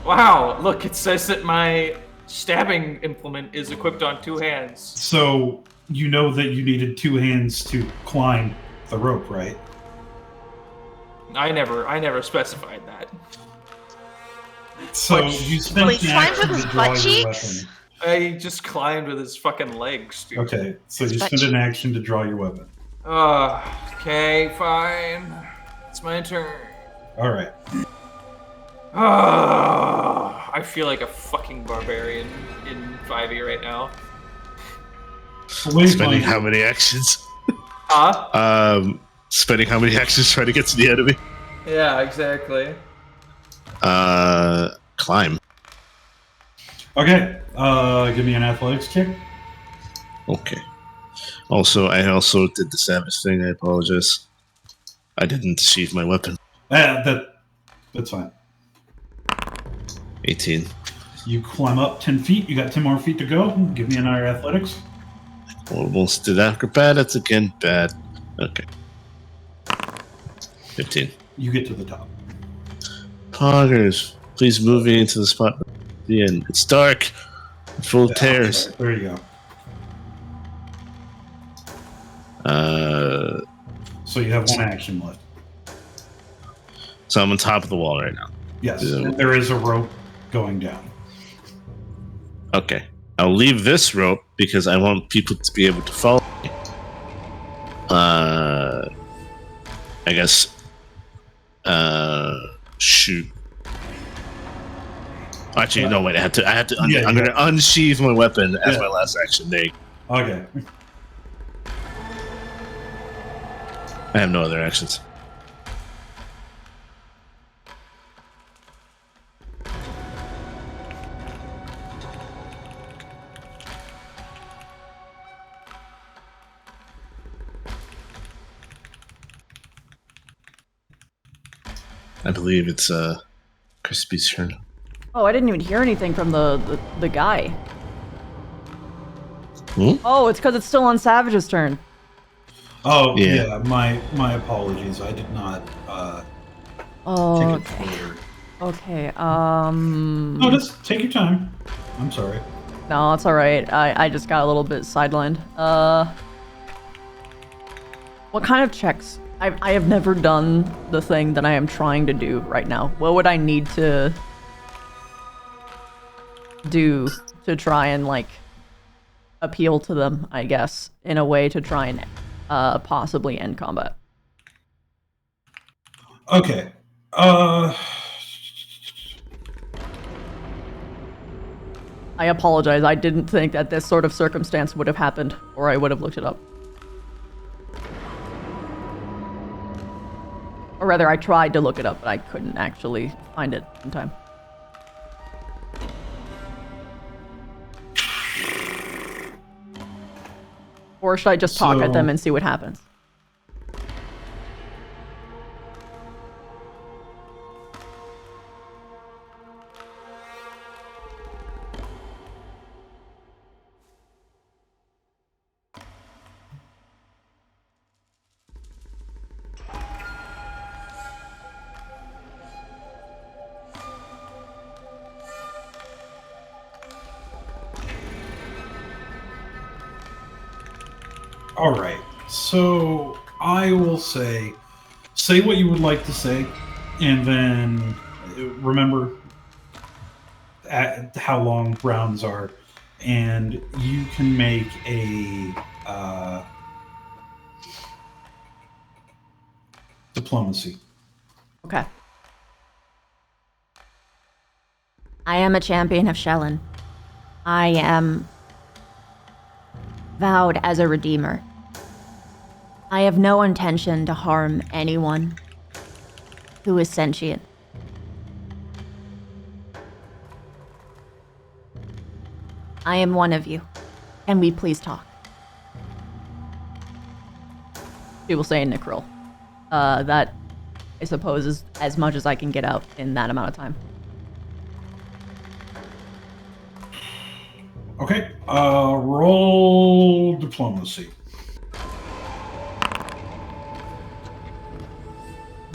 Wow, look, it says that my stabbing implement is equipped on 2 hands. So you know that you needed 2 hands to climb the rope, right? I never specified that. So you spent Wait, an climb action with to his draw butt your cheeks? weapon. I just climbed with his fucking legs, dude. Okay, so His you butt spent an cheeks. action to draw your weapon. Okay, fine. It's my turn. All right. I feel like a fucking barbarian in 5e right now. Spending how many actions? Huh? Spending how many actions trying to get to the enemy? Yeah, exactly. Climb. Okay, give me an athletics check. Okay. Also, I also did the savage thing. I apologize. I didn't sheath my weapon. That's fine. 18. You climb up 10 feet. You got 10 more feet to go. Give me another athletics. Almost did acrobatics again. Bad. Okay. 15. You get to the top. Poggers, please move me into the spot at the end. It's dark. Full of tears. There you go. So you have 1 action left. So I'm on top of the wall right now. Yes, Yeah. and there is a rope going down. Okay. I'll leave this rope because I want people to be able to follow me. I guess. Shoot. Actually, no, wait. I had to. I'm going to unsheath my weapon as my last action. There you go. Okay. I have no other actions. I believe it's Crispy's turn. Oh, I didn't even hear anything from the guy. Hmm? Oh, it's because it's still on Savage's turn. Oh, Yeah. yeah. My apologies. I did not Oh, take it okay. forward. Okay, No, just take your time. I'm sorry. No, it's alright. I just got a little bit sidelined. What kind of checks? I have never done the thing that I am trying to do right now. What would I need to do to try and, like, appeal to them, I guess, in a way to try and possibly end combat? Okay. I apologize. I didn't think that this sort of circumstance would have happened, or I would have looked it up. Or rather, I tried to look it up, but I couldn't actually find it in time. Or should I just talk at them and see what happens? All right. So I will say what you would like to say, and then remember how long rounds are, and you can make a diplomacy. Okay. I am a champion of Shellen. I am vowed as a redeemer. I have no intention to harm anyone who is sentient. I am one of you. Can we please talk? She will say in Nicril. That, I suppose, is as much as I can get out in that amount of time. Okay. Roll diplomacy.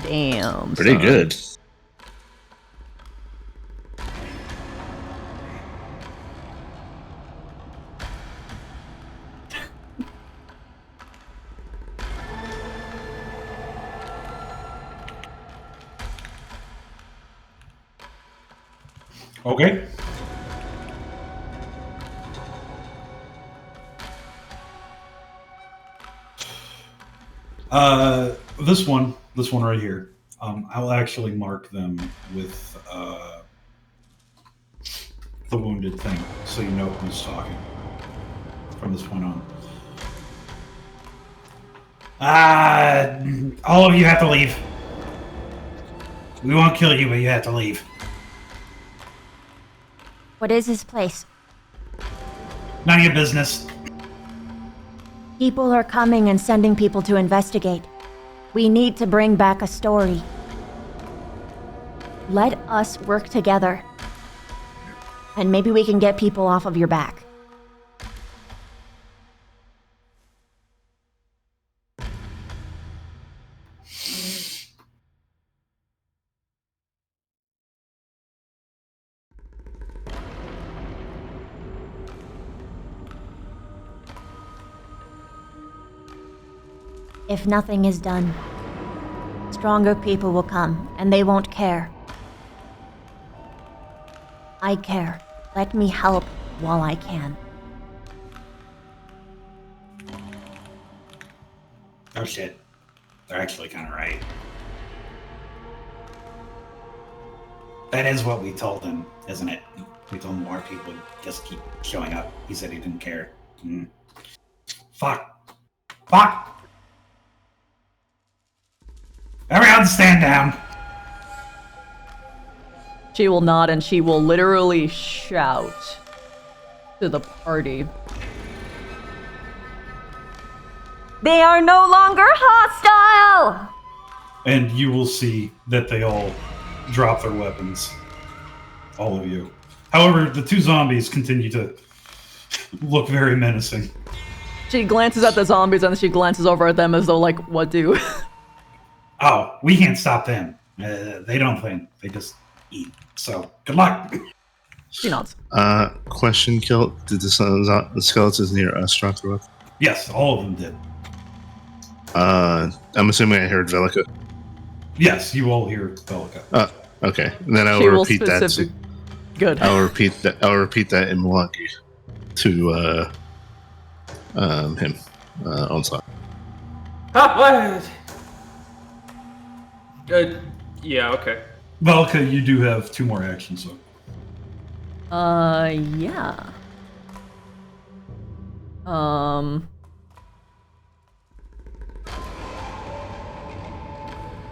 Damn. Pretty son. good. Okay. This one right here. I'll actually mark them with the wounded thing, so you know who's talking from this point on. All of you have to leave. We won't kill you, but you have to leave. What is this place? None of your business. People are coming and sending people to investigate. We need to bring back a story. Let us work together. And maybe we can get people off of your back. If nothing is done, stronger people will come, and they won't care. I care. Let me help while I can. Oh shit. They're actually kind of right. That is what we told him, isn't it? We told him more people would just keep showing up. He said he didn't care. Fuck. Fuck! Everyone stand down! She will nod and she will literally shout to the party. They are no longer hostile! And you will see that they all drop their weapons. All of you. However, the two zombies continue to look very menacing. She glances at the zombies and then she glances over at them as though like, what do? Oh, we can't stop them. They don't think. They just eat. So, good luck. She nods. Question, Kilt. Did the skeletons near us drop their weapons? Yes, all of them did. I'm assuming I heard Velica. Yes, you all hear Velica. Okay. And then I She will will repeat that. Good. I will repeat that in Milwaukee to him on slot. What? Yeah, okay. Velica, you do have 2 more actions, so. Yeah.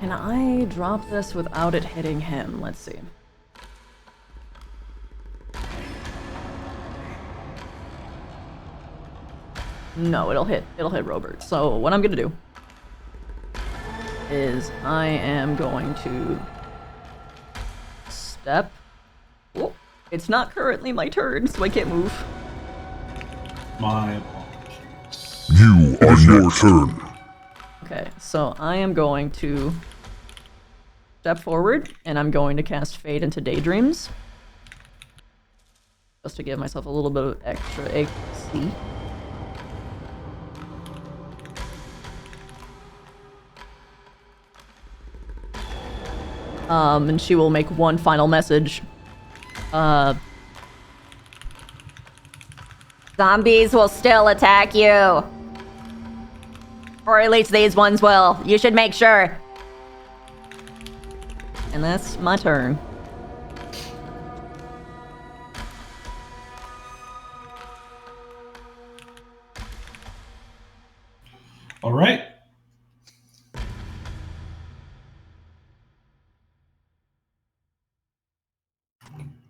Can I drop this without it hitting him? Let's see. No, it'll hit Robert. So what I'm gonna do is I am going to step. Oh, it's not currently my turn, so I can't move. My apologies. You are your turn. Okay, so I am going to step forward, and I'm going to cast Fade into Daydreams. Just to give myself a little bit of extra AC. And she will make one final message. Zombies will still attack you. Or at least these ones will. You should make sure. And that's my turn. All right.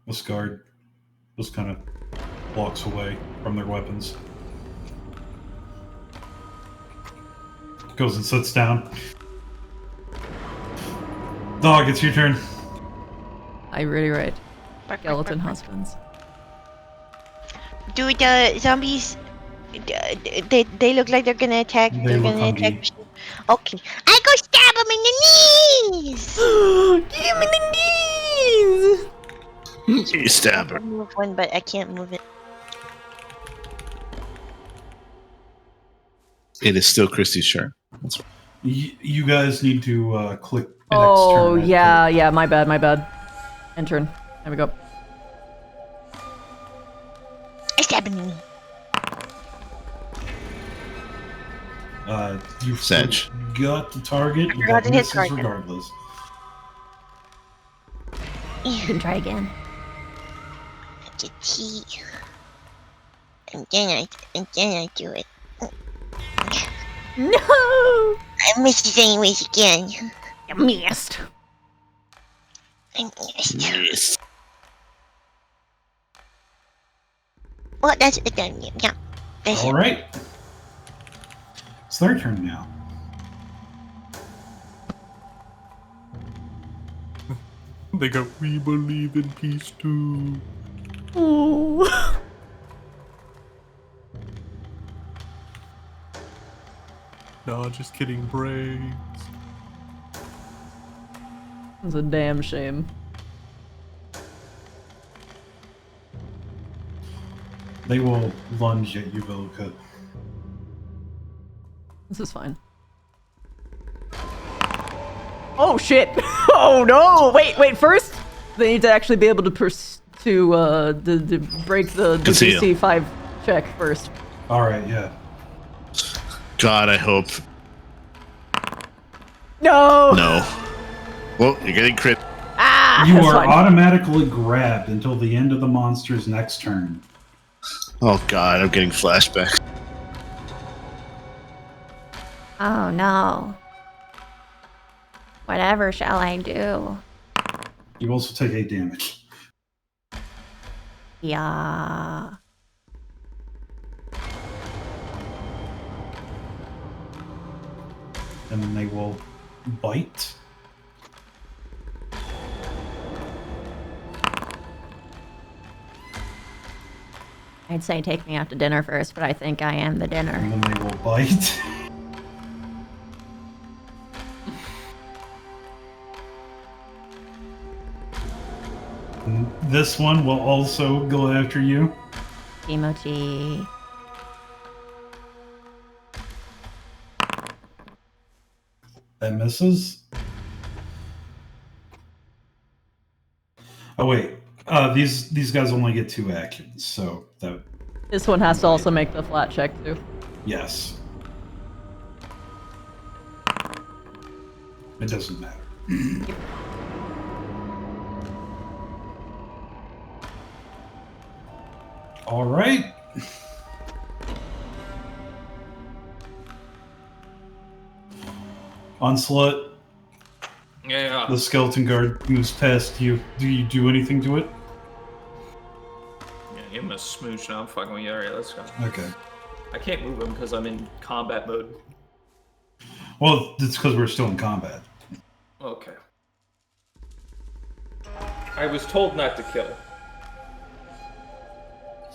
This guard just kind of walks away from their weapons. Goes and sits down. Dog, it's your turn. I really right. Bark, bark, Skeleton bark, bark. husbands. Do the zombies They look like they're gonna attack. They They're look gonna attack. hungry. Okay, I go stab him in the knees. Get him in the knees! You stab her. I can move one, but I can't move it. It is still Christy's turn. You guys need to click. An Oh, external yeah, my bad. End turn. There we go. I stab him in the knee. You Sedge. got the target. I forgot to hit misses target. regardless. You can try again. Get tea. And then I do it. No! I missed it anyways again. You missed. I missed. Yes. Well, that's it done. Yeah. That's All it. right. It's their turn now. They go, we believe in peace too. Oh. No, just kidding, brains. It's a damn shame. They will lunge at you, Velka. This is fine. Oh shit! Oh no! Wait. First, they need to actually be able to to break the Conceal. DC 5 check first. All right, yeah. God, I hope. No! No. Well, you're getting crit. Ah! You that's are fine. automatically grabbed until the end of the monster's next turn. Oh God, I'm getting flashbacks. Oh no. Whatever shall I do? You also take 8 damage. Yeah. And then they will bite. I'd say take me out to dinner first, but I think I am the dinner. And then they will bite. And this one will also go after you. Kimochi. That misses. Oh wait, these guys only get 2 actions, so that This one has to also make the flat check too. yes, it doesn't matter. All right. Onslaught, Yeah. the skeleton guard moves past you. Do you do anything to it? Yeah, give him a smooch now. I'm fucking with you. Alright, let's go. Okay. I can't move him because I'm in combat mode. Well, it's because we're still in combat. Okay. I was told not to kill.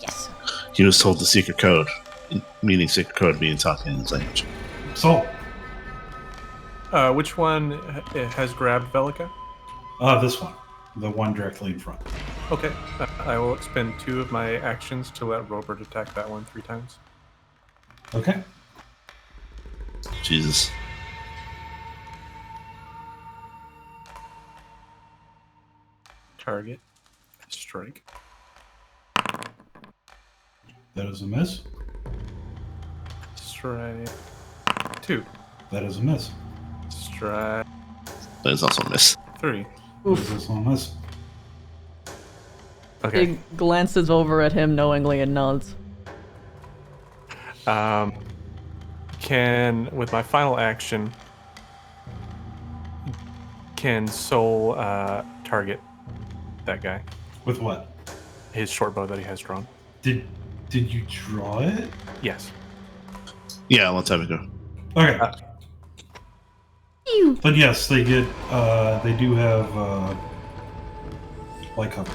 Yes. He was told the secret code, meaning secret code being talking in his language. So, Which one has grabbed Velika? this one, the one directly in front. Okay, I will expend 2 of my actions to let Robert attack that one 3 times. Okay. Jesus. Target. Strike. That is a miss. Strike. 2. That is a miss. Strike. That is also a miss. 3. That is also a miss. Okay. He glances over at him knowingly and nods. Can, with my final action, can soul target that guy? With what? His short bow that he has drawn. Did you draw it? Yes. Yeah, a long time ago. Okay. Then yes, they get. They do have light cover.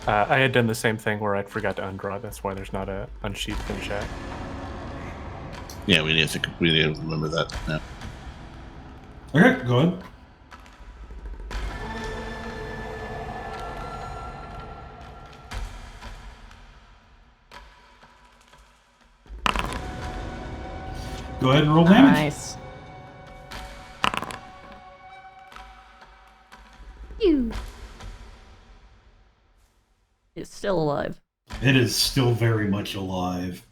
I had done the same thing where I forgot to undraw. That's why there's not a unsheathed in chat. Yeah, we need to remember that. Yeah. Okay, go ahead. Go ahead and roll damage. Nice. Phew. It's still alive. It is still very much alive.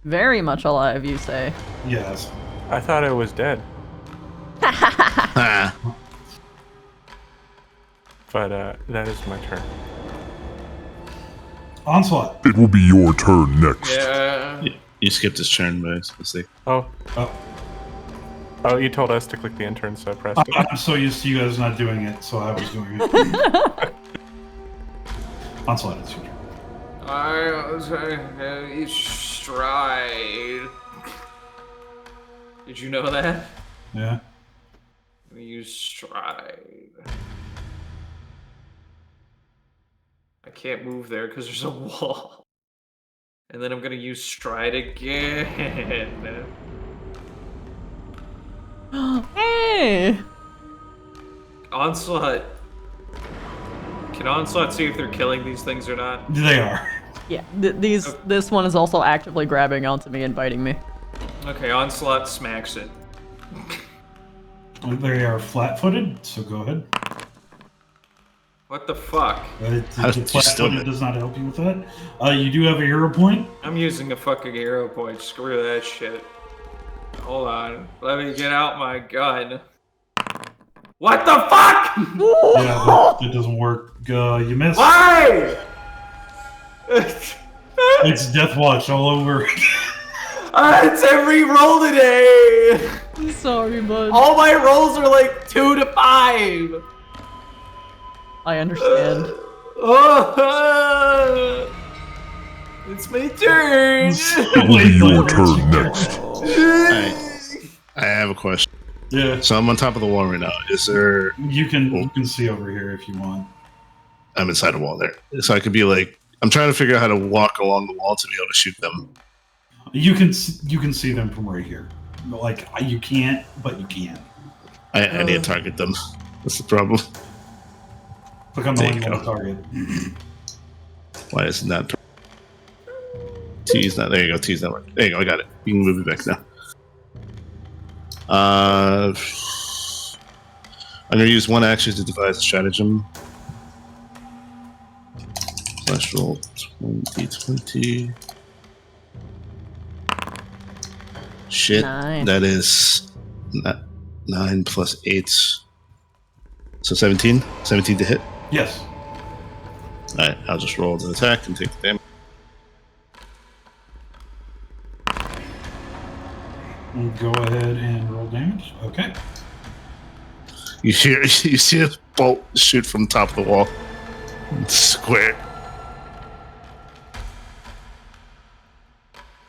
Very much alive, you say. Yes. I thought it was dead, Ah, but that is my turn. Onslaught. It will be your turn next. Yeah. you skipped his turn by mistake. Oh, Oh, you told us to click the enter, so I pressed it. I'm so used to you guys not doing it, so I was doing it. Onslaught, it's your turn. I was stride. Did you know that? Yeah. I'm gonna use stride. I can't move there because there's a wall. And then I'm gonna use stride again. Hey! Onslaught. Can Onslaught see if they're killing these things or not? They are. Yeah, this one is also actively grabbing onto me and biting me. Okay, Onslaught smacks it. They are flat-footed, so go ahead. What the fuck? How did you still Flat-footed does not help you with that. You do have a hero point. I'm using a fucking hero point. Screw that shit. Hold on. Let me get out my gun. What the fuck? Yeah, that doesn't work. You missed. Why? It's Death Watch all over. It's every roll today. Sorry, bud. All my rolls are like 2 to 5. I understand. It's my turn. It will be your turn next. I have a question. Yeah, So I'm on top of the wall right now. Is there? you can see over here if you want. I'm inside a wall there, so I could be like. I'm trying to figure out how to walk along the wall to be able to shoot them. You can see them from right here. Like you can't, but you can. I need to target them. That's the problem. Click on the There one you you want to go. target. Why isn't that? T's not. There you go. T's not working. There you go. I got it. You can move it back now. I'm gonna use one action to devise a stratagem. Flash roll 20. Shit. 9. That is 9 plus 8. So 17? 17 to hit? Yes. Alright, I'll just roll the attack and take the damage. Go ahead and roll damage. Okay. You see a bolt shoot from the top of the wall. Square.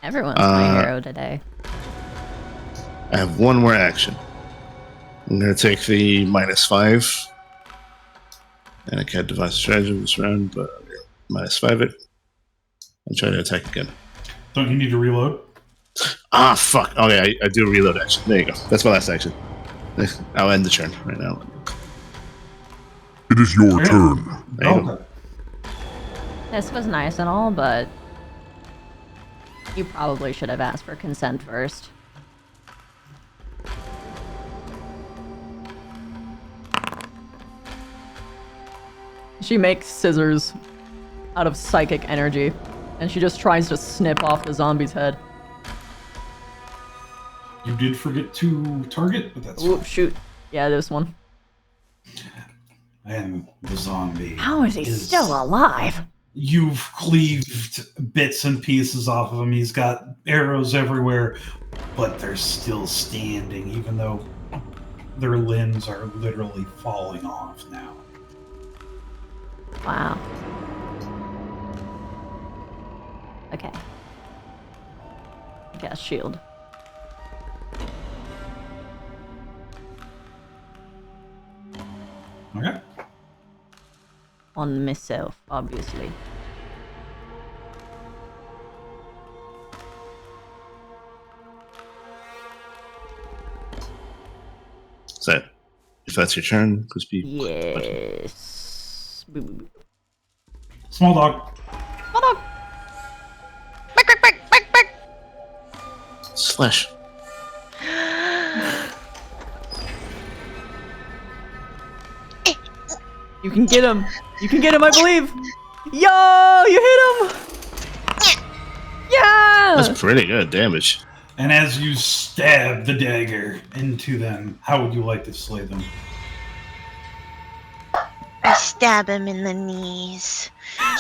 Everyone's my hero today. I have one more action. I'm going to take the -5. And I can't devise a strategy this round, but -5 it. And try to attack again. Don't you need to reload? Ah, fuck. Okay, I do a reload action. There you go. That's my last action. I'll end the turn right now. It is your Okay. turn. There you go. Okay. This was nice and all, but you probably should have asked for consent first. She makes scissors out of psychic energy, and she just tries to snip off the zombie's head. You did forget to target, but that's Ooh, fine. shoot. Yeah, this one. And the zombie. How is he still alive? You've cleaved bits and pieces off of him. He's got arrows everywhere, but they're still standing, even though their limbs are literally falling off now. Wow. Okay. Gas shield. Okay. On myself, obviously. If that's your turn, please be. Yes. Small dog. Hold on. Slash. You can get him. You can get him, I believe. Yo, you hit him. Yeah. That's pretty good damage. And as you stab the dagger into them, how would you like to slay them? I stab him in the knees.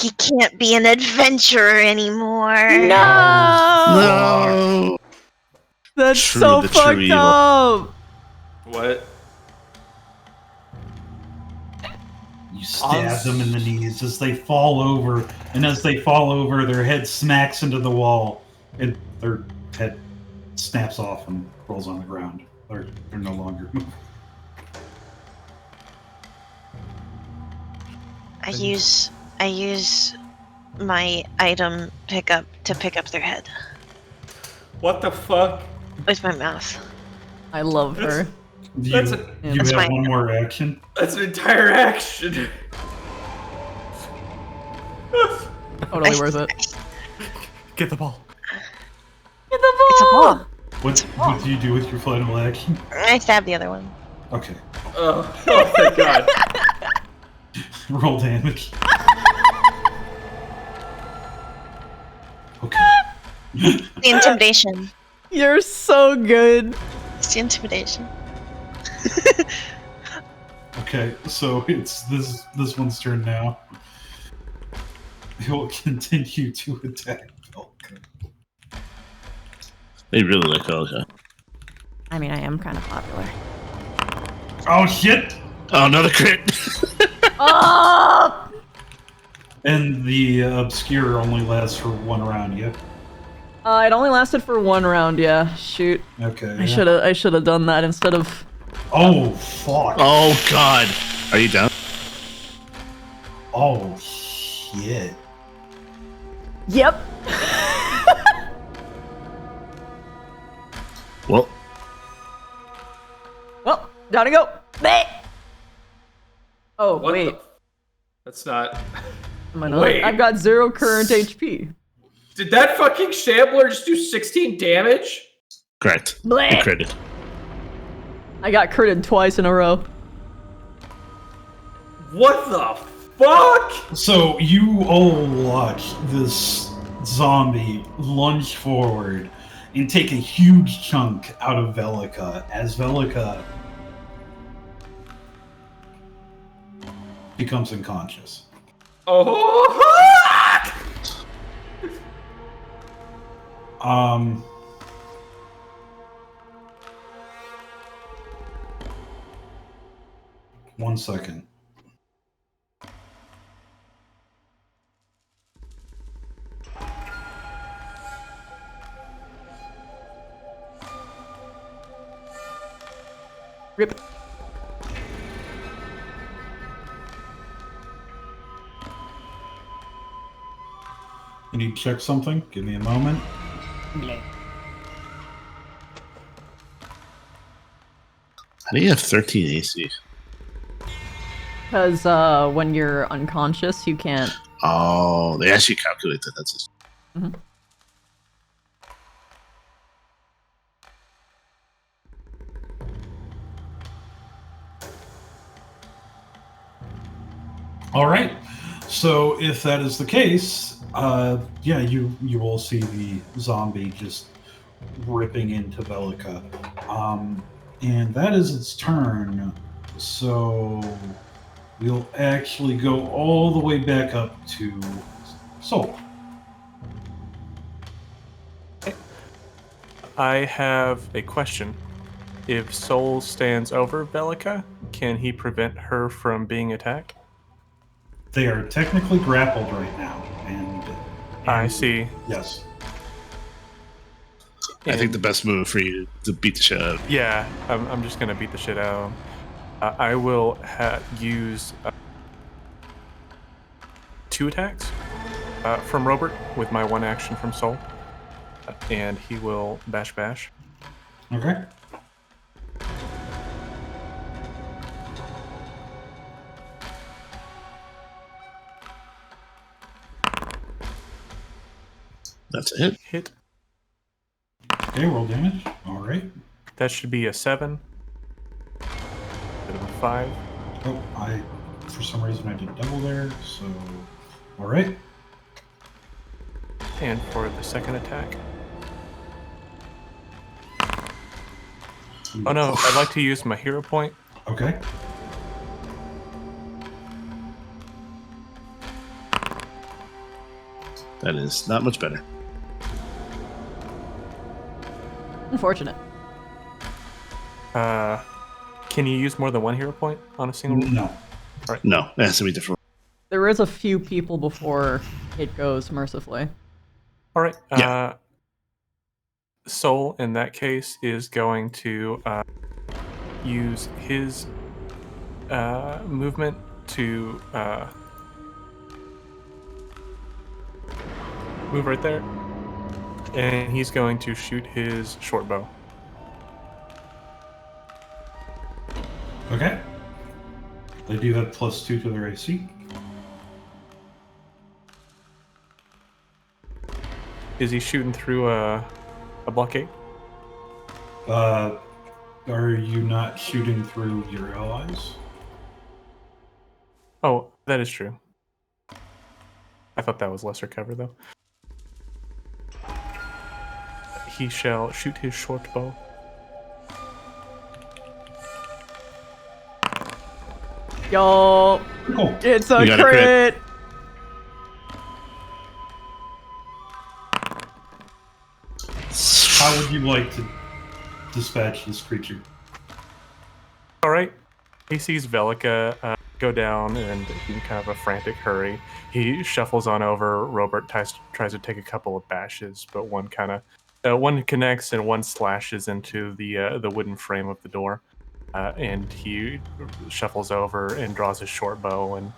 He can't be an adventurer anymore. No. That's True, so the true fucked evil. up. What? You stab them in the knees as they fall over, and as they fall over, their head smacks into the wall, and their head snaps off and rolls on the ground. They're no longer moving. I use my item pickup to pick up their head What the fuck? with my mouth. I love her. You, That's you that's have fine. one more action. That's an entire action. Totally worth it. Get the ball. Get the It's a ball. What do you do with your final action? I stab the other one. Okay. Oh thank God. Roll damage. Okay. The intimidation. You're so good. It's the intimidation. Okay, so it's this one's turn now. He'll continue to attack Velka. They really like Velka. I mean, I am kind of popular. Oh shit! Oh, another crit. Oh! And the obscure only lasts for one round, yeah? It only lasted for one round. Yeah. Shoot. Okay. I should have done that instead of. Oh, fuck. Oh God. Are you down? Oh, shit. Yep. Well, Well, gotta go. Bleh. Oh What wait. the? That's not. Am I not? Wait. I've got 0 current HP. Did that fucking shambler just do 16 damage? correct. Bleh. You critted. I got critted twice in a row. What the fuck? So you all watch this zombie lunge forward and take a huge chunk out of Velika as Velika becomes unconscious. Oh. One second. Rip. I need to check something. Give me a moment. How do you have 13 AC? Because when you're unconscious, you can't. Oh, they actually calculate that. That's just... Mhm. All right. So if that is the case, yeah, you will see the zombie just ripping into Velika, and that is its turn. So we'll actually go all the way back up to Soul. I have a question. If Soul stands over Velika, can he prevent her from being attacked? They are technically grappled right now, and I see. Yes. I think the best move for you to beat the shit out of. Yeah, I'm just gonna beat the shit out of him. I will use 2 attacks from Robert with my 1 action from Soul, and he will bash. Okay. That's it. hit. Okay, roll damage. All right. That should be a 7. Bit of a 5. Oh, for some reason I did double there, so all right. And for the second attack. Oh no, I'd like to use my hero point. Okay. That is not much better. Unfortunate. Can you use more than one hero point on a single roll? No. No, it has to be different. There is a few people before it goes mercifully. All right. Yeah. Soul, in that case, is going to use his movement to move right there. And he's going to shoot his short bow. Okay. They do have +2 to their AC. Is he shooting through a blockade? Are you not shooting through your allies? Oh, that is true. I thought that was lesser cover, though. He shall shoot his short bow. Yo, Cool. it's a You got a crit. crit. How would you like to dispatch this creature? All right. He sees Velika go down and in kind of a frantic hurry. He shuffles on over. Robert tries to take a couple of bashes, but one connects and one slashes into the wooden frame of the door. And he shuffles over and draws his short bow and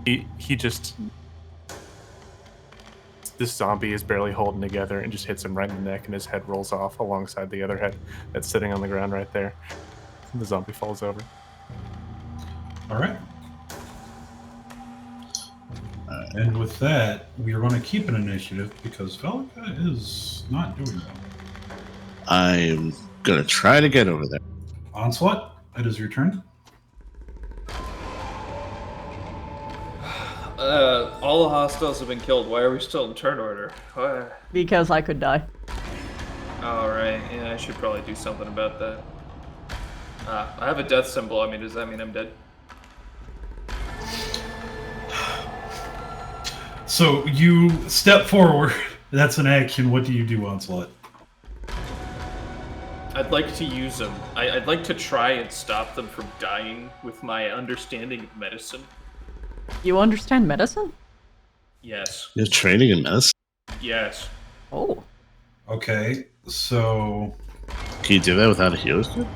he just, this zombie is barely holding together and just hits him right in the neck, and his head rolls off alongside the other head that's sitting on the ground right there. The zombie falls over. All right. And with that, we are going to keep an initiative because Velika is not doing well. I'm gonna try to get over there. Onslaught, it is your turn. All the hostiles have been killed. Why are we still in turn order? Why? Because I could die. Alright, yeah, I should probably do something about that. I have a death symbol. I mean, does that mean I'm dead? So you step forward. That's an action. What do you do, Onslaught? I'd like to use them. I'd like to try and stop them from dying with my understanding of medicine. You understand medicine? Yes. You're training in medicine. Yes. Oh. Okay, so Can you do that without a healer's kit?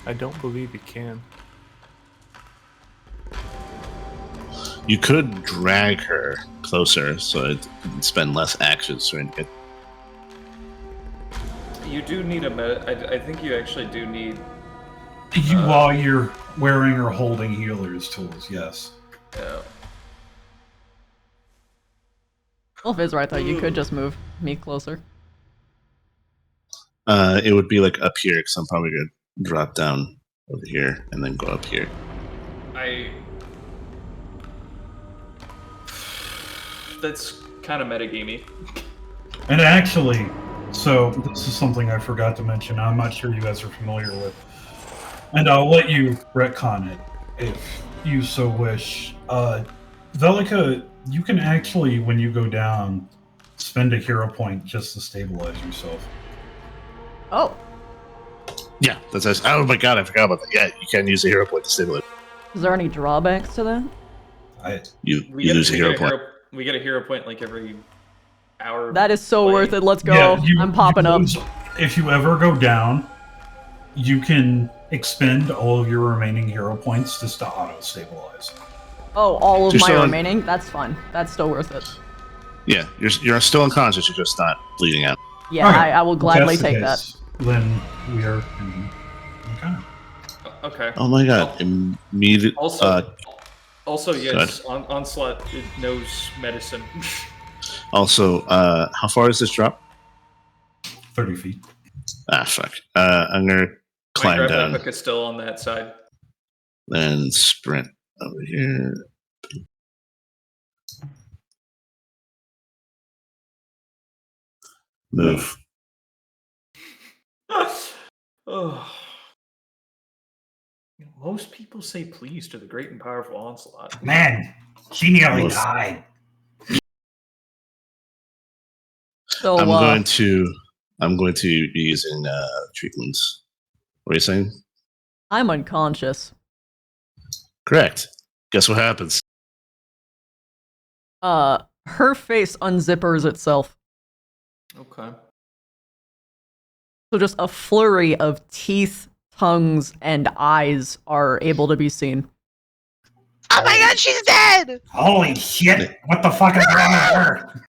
I don't believe he can. You could drag her closer so it can spend less actions trying to get. You do need I think you actually do need. while you're wearing or holding healer's tools, yes. Yeah. Well, if it's right though, you could just move me closer. It would be like up here because I'm probably gonna drop down over here and then go up here. That's kind of metagamey. And actually, so this is something I forgot to mention. I'm not sure you guys are familiar with. And I'll let you retcon it if you so wish. Velika, you can actually, when you go down, spend a hero point just to stabilize yourself. Oh. Yeah, that's nice. Oh my god, I forgot about that. Yeah, you can use a hero point to stabilize. Is there any drawbacks to that? You lose a hero point. We get a hero point like every hour. That is so play. worth it. Let's go. I'm popping up. If you ever go down, you can expend all of your remaining hero points just to auto-stabilize. Oh, all of Just my on- remaining? That's fun. That's still worth it. Yeah, you're still unconscious. You're just not bleeding out. Yeah, Alright, I will if gladly that's the take that. case, Then we are okay. Okay. Oh my god! Immediate. Also, Good. yes, Onslaught it knows medicine. Also, how far is this drop? 30 feet. Ah, fuck. I'm gonna My climb grappling down, hook is still on that side. then sprint over here. Move. Oh. Most people say please to the great and powerful Onslaught. Man, she nearly Almost. died. So, I'm going to be using treatments. What are you saying? I'm unconscious. Correct. Guess what happens? Her face unzippers itself. Okay. So just a flurry of teeth, tongues, and eyes are able to be seen. Oh my god, she's dead! Holy shit! What the fuck is wrong with her?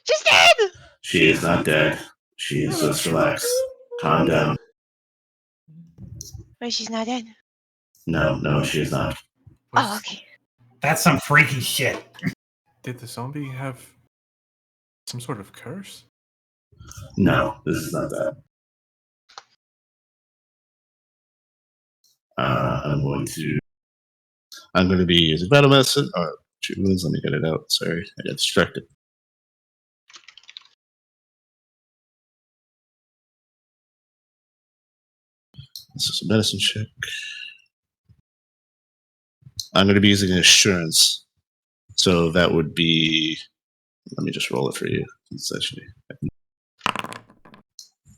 She's dead! She is not dead. She is just relaxed. Calm down. Wait, she's not dead? No, she is not. Oh, okay. That's some freaky shit. Did the zombie have some sort of curse? No, this is not that. I'm going to be using battle medicine or treatments. Let me get it out. Sorry, I got distracted. This is a medicine check. I'm going to be using assurance. So that would be. Let me just roll it for you. It's actually.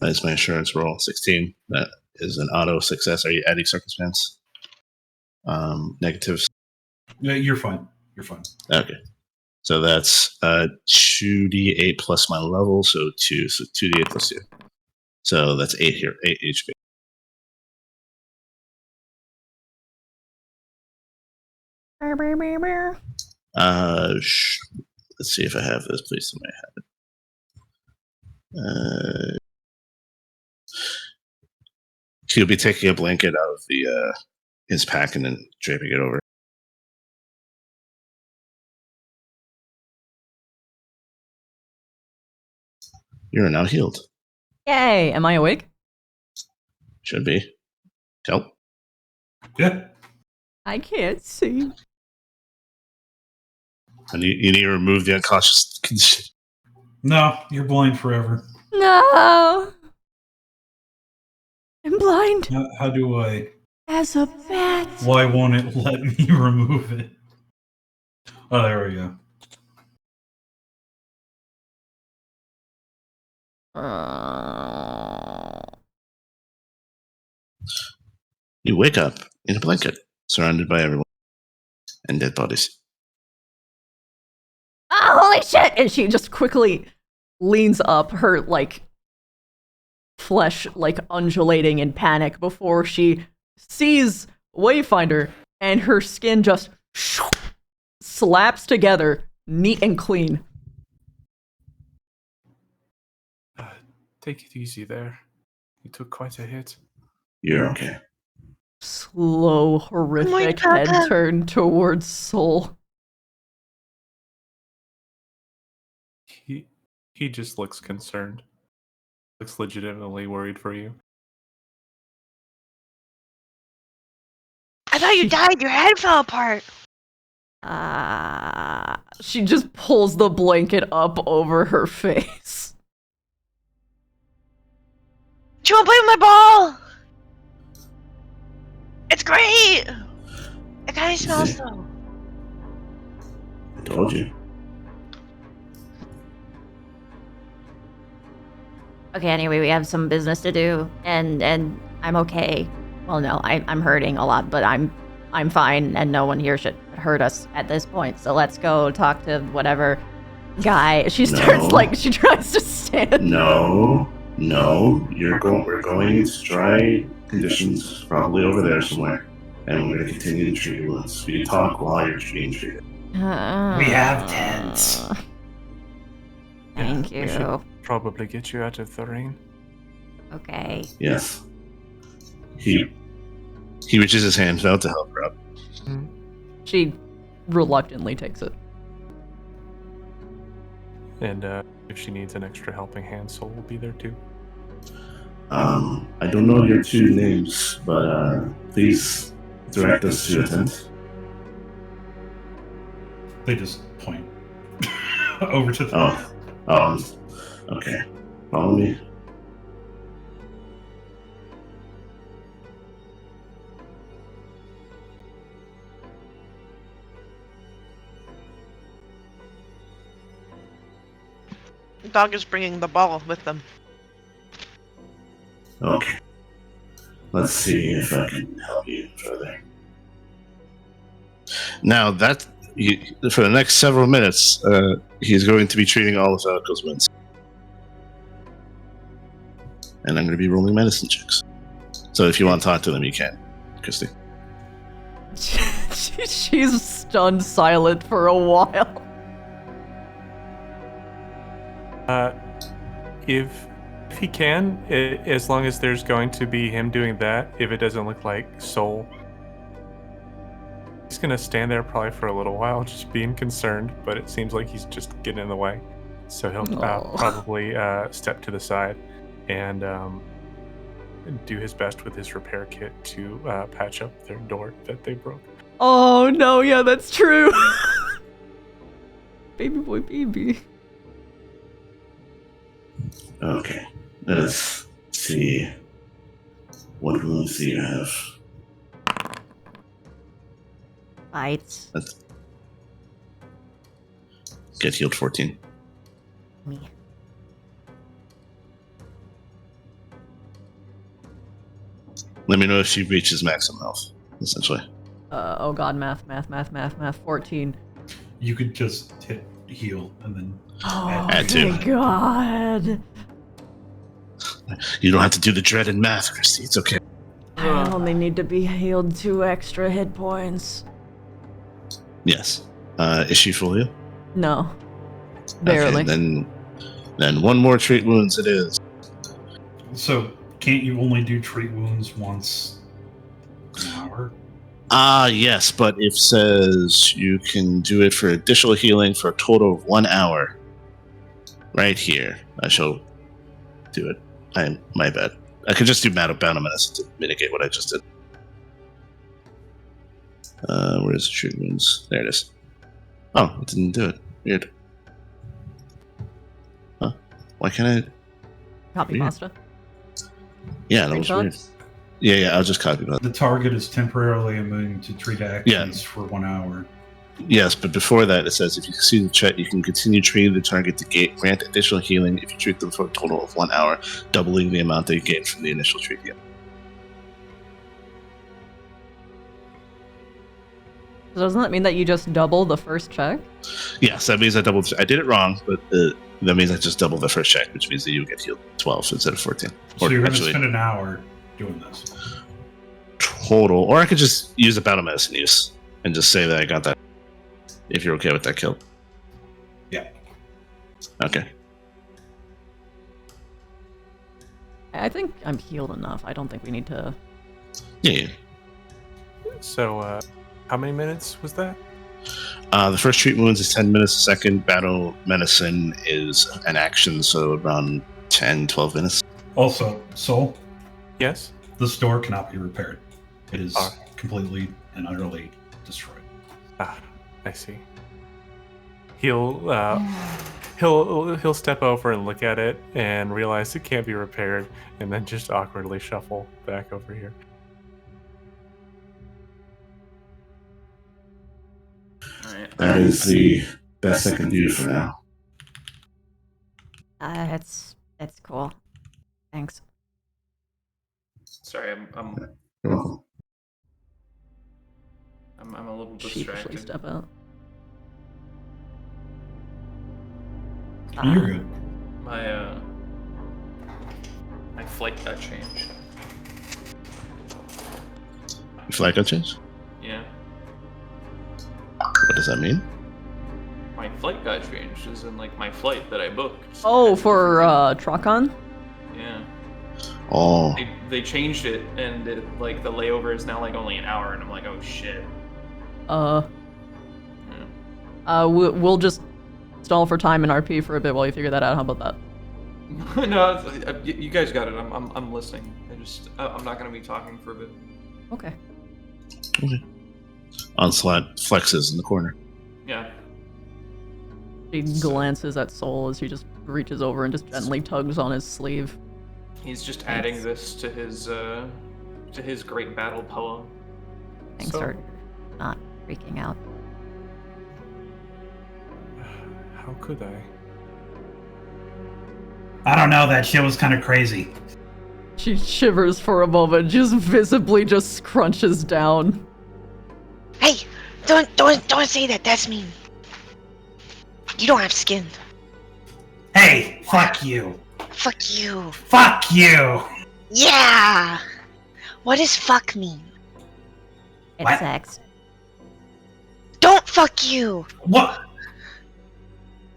That is my assurance roll. 16. That is an auto success. Are you adding circumstance? Negatives. Yeah, you're fine. You're fine. Okay. So that's 2d8 plus my level, so 2. So 2d8 plus 2. So that's 8 here. 8 HP. Let's see if I have this. Please tell me I have it. He'll be taking a blanket out of his pack and then draping it over. You're now healed. Yay! Am I awake? Should be. Help. Yeah. I can't see. And you need to remove the unconscious condition. No, you're blind forever. No! I'm blind How do I? as a bat. Why won't it let me remove it? Oh, there we go. You wake up in a blanket, surrounded by everyone, and dead bodies. Oh, holy shit! And she just quickly leans up, her, like, flesh, like, undulating in panic before she sees Wayfinder, and her skin just slaps together, neat and clean. Take it easy there. You took quite a hit. You're okay. Slow, horrific God. head turn towards Soul. He just looks concerned. Looks legitimately worried for you. I thought you died. Your head fell apart. She just pulls the blanket up over her face. Do you want to play with my ball? It's great. It kind of smells though. I told you. Okay, anyway, we have some business to do, and I'm okay. Well, no, I'm hurting a lot, but I'm fine, and no one here should hurt us at this point. So let's go talk to whatever guy. She starts she tries to stand. No. We're going to try conditions probably over there somewhere, and we're going to continue to treat you once. We talk while you're being treated. We have tents. Thank We should you. probably get you out of the rain. Okay. Yes. He reaches his hands out to help her up. She reluctantly takes it. And if she needs an extra helping hand, Soul will be there too. I don't know your two names, but please direct us to your tent. They just point over to the. Okay. Follow me. Dog is bringing the ball with them. Okay. Let's see if I can help you further. Now that for the next several minutes, he's going to be treating all of Falco's wounds, and I'm going to be rolling medicine checks. So if you want to talk to them, you can, Christy. She's stunned silent for a while. If he can, as long as there's going to be him doing that, if it doesn't look like Soul, he's gonna stand there probably for a little while, just being concerned. But it seems like he's just getting in the way, so he'll probably step to the side and do his best with his repair kit to patch up their door that they broke. Oh no, yeah, that's true. Baby boy, baby. Okay. Let's see. What wounds do you have? Bites. Get healed 14. Me. Let me know if she reaches maximum health, essentially. Oh god, math. 14. You could just hit heal and then Oh Add two. my god. You don't have to do the dreaded math, Christy. It's okay. I only need to be healed 2 extra hit points. Yes. Is she full heal? No. Barely. Okay, then one more treat wounds it is. So can't you only do treat wounds once an hour? Yes, but it says you can do it for additional healing for a total of 1 hour. Right here. I shall do it. My bad. I could just do Bound of Medicine to mitigate what I just did. Where's the treat wounds? There it is. Oh, it didn't do it. Weird. Huh? Why can't I? Copy Weird. pasta. Yeah, that was weird. Screenshots? Yeah, I'll just copy that. The target is temporarily immune to treat actions for 1 hour. Yes, but before that, it says if you succeed the check, you can continue treating the target to grant additional healing if you treat them for a total of 1 hour, doubling the amount they gain from the initial treatment. Doesn't that mean that you just double the first check? Yes, that means I doubled. I did it wrong, but that means I just doubled the first check, which means that you get healed 12 instead of 14. So you're going to actually, spend an hour doing this. total, or I could just use a Bound of Medicine use and just say that I got that. If you're okay with that kill. Yeah. Okay. I think I'm healed enough. I don't think we need to... Yeah. So, how many minutes was that? The first treat wounds is 10 minutes. The second Battle Medicine is an action, so around 10, 12 minutes. Also, Soul, Yes. this door cannot be repaired. It is Ah. completely and utterly destroyed. I see. He'll step over and look at it and realize it can't be repaired, and then just awkwardly shuffle back over here. Alright. That is the best I can do for now. That's cool. Thanks. Sorry, I'm You're welcome. a little sheepishly distracted. step out. You're good. My flight got changed. Your flag got changed? Yeah. What does that mean? my flight got changed, as in like my flight that I booked. Oh, had a for different Trakon? yeah. Oh, They changed it, and like the layover is now like only an hour, and I'm like, oh shit. Uh, Yeah. we'll just stall for time in RP for a bit while you figure that out. How about that? No, you guys got it. I'm listening. I'm not gonna be talking for a bit. Okay. Onslaught flexes in the corner. Yeah. She glances at Soul as he just reaches over and just gently tugs on his sleeve. He's just adding this to his great battle poem. Thanks for not freaking out. How could I? I don't know. That shit was kind of crazy. She shivers for a moment, just visibly just scrunches down. Hey, don't say that. That's mean. You don't have skin. Hey, fuck you. Fuck you. Fuck you. Yeah. What does fuck mean? It's What? sex. Don't fuck you. What?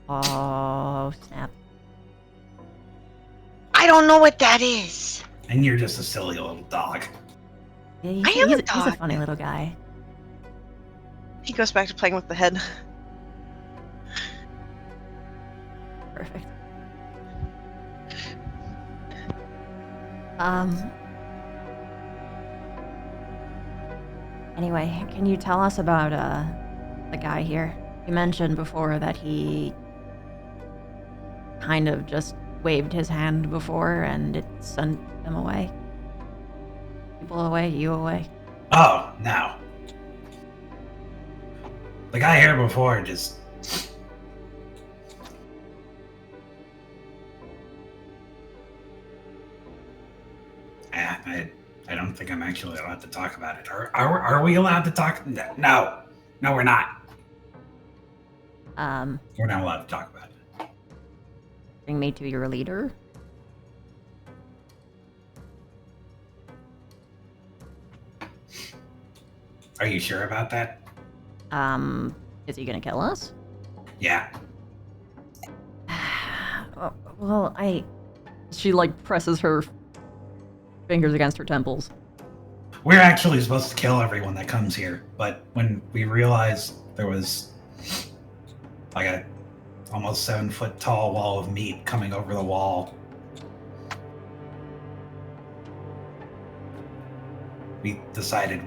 Oh, snap. I don't know what that is. And you're just a silly little dog. Yeah, I am a he's a dog. funny little guy. He goes back to playing with the head. Perfect. Anyway, can you tell us about the guy here? You mentioned before that he kind of just waved his hand before and it sent them away. People away, you away. Oh, no. The guy here before just... I don't think I'm actually allowed to talk about it. Are we allowed to talk? No. No, we're not. We're not allowed to talk about it. Bring me to your leader. Are you sure about that? Is he gonna kill us? Yeah. Well, She like presses her fingers against her temples. We're actually supposed to kill everyone that comes here, but when we realized there was like a almost 7-foot tall wall of meat coming over the wall, we decided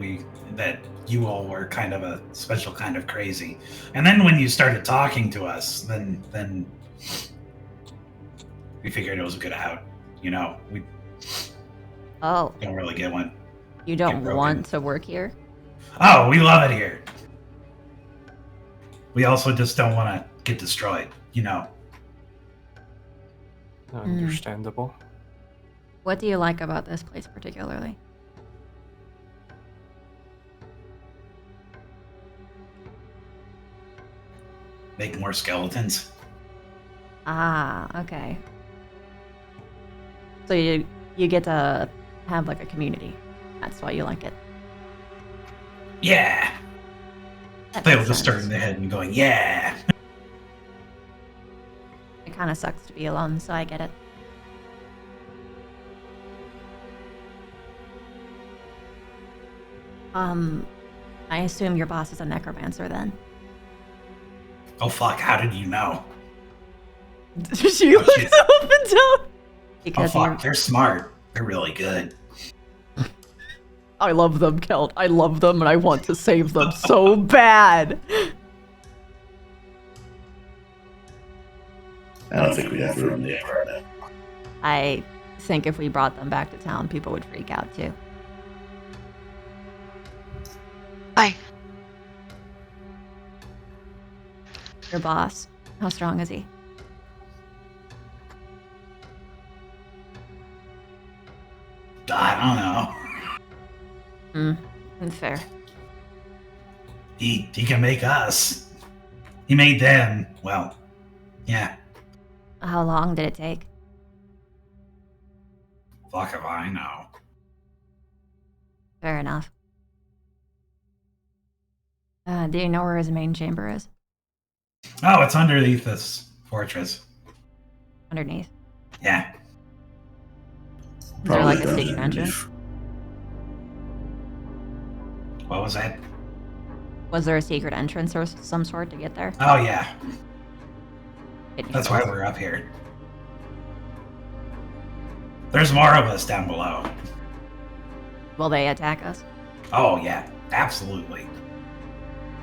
that you all were kind of a special kind of crazy. And then when you started talking to us, then we figured it was a good out. You know, we oh, don't really get one. you don't Get broken. want to work here? Oh, we love it here. We also just don't want to get destroyed, you know. Understandable. What do you like about this place particularly? Make more skeletons. Ah, okay. So you get to have like a community. That's why you like it. Yeah. That They'll makes just start in sense. their head and going, yeah. It kind of sucks to be alone, so I get it. I assume your boss is a necromancer then. Oh, fuck. How did you know? She looks shit. up and down. Oh, Because fuck. They're smart. They're really good. I love them, Kelt. I love them, and I want to save them so bad. I don't think we have room in the Empire. I think if we brought them back to town, people would freak out too. Bye. Your boss, how strong is he? I don't know. Fair. He can make us. He made them. Well, yeah. How long did it take? Fuck if I know. Fair enough. Do you know where his main chamber is? Oh, it's underneath this fortress. Underneath. Yeah. Is there like a Probably secret underneath. entrance? What was that? Was there a secret entrance or some sort to get there? Oh, yeah. Can you That's show why us? we're up here. There's more of us down below. Will they attack us? Oh, yeah. Absolutely.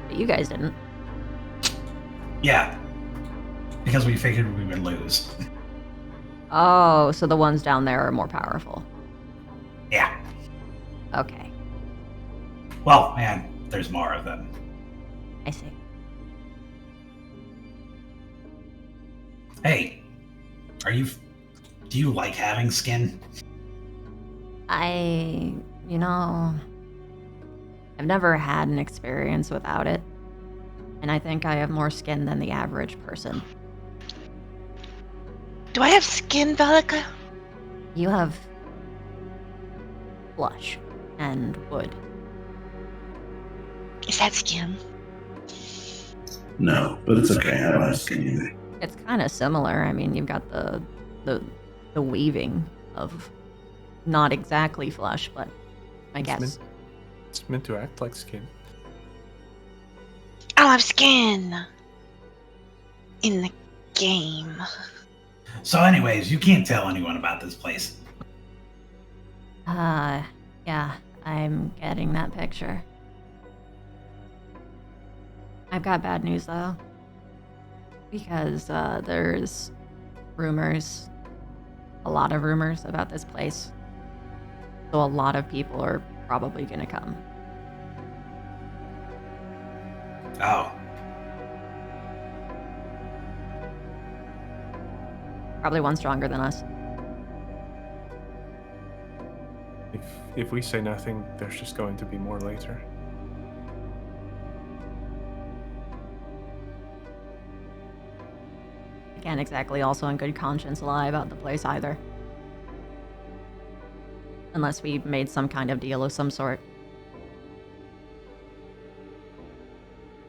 But you guys didn't. Yeah. Because we figured we would lose. Oh, so the ones down there are more powerful. Yeah. Okay, Well, man, there's more of them. I see. Hey, do you like having skin? I've never had an experience without it. And I think I have more skin than the average person. Do I have skin, Velika? You have flesh and wood. Is that skin? No, but it's okay. I don't have skin either. It's kind of similar. I mean, you've got the weaving of not exactly flesh, but I It's guess. It's meant to act like skin. I don't have skin. In the game. So anyways, you can't tell anyone about this place. Yeah, I'm getting that picture. I've got bad news though. Because there's rumors, a lot of rumors about this place. So a lot of people are probably gonna come. Oh. Probably one stronger than us. If we say nothing, there's just going to be more later. I can't exactly also in good conscience lie about the place either. Unless we made some kind of deal of some sort.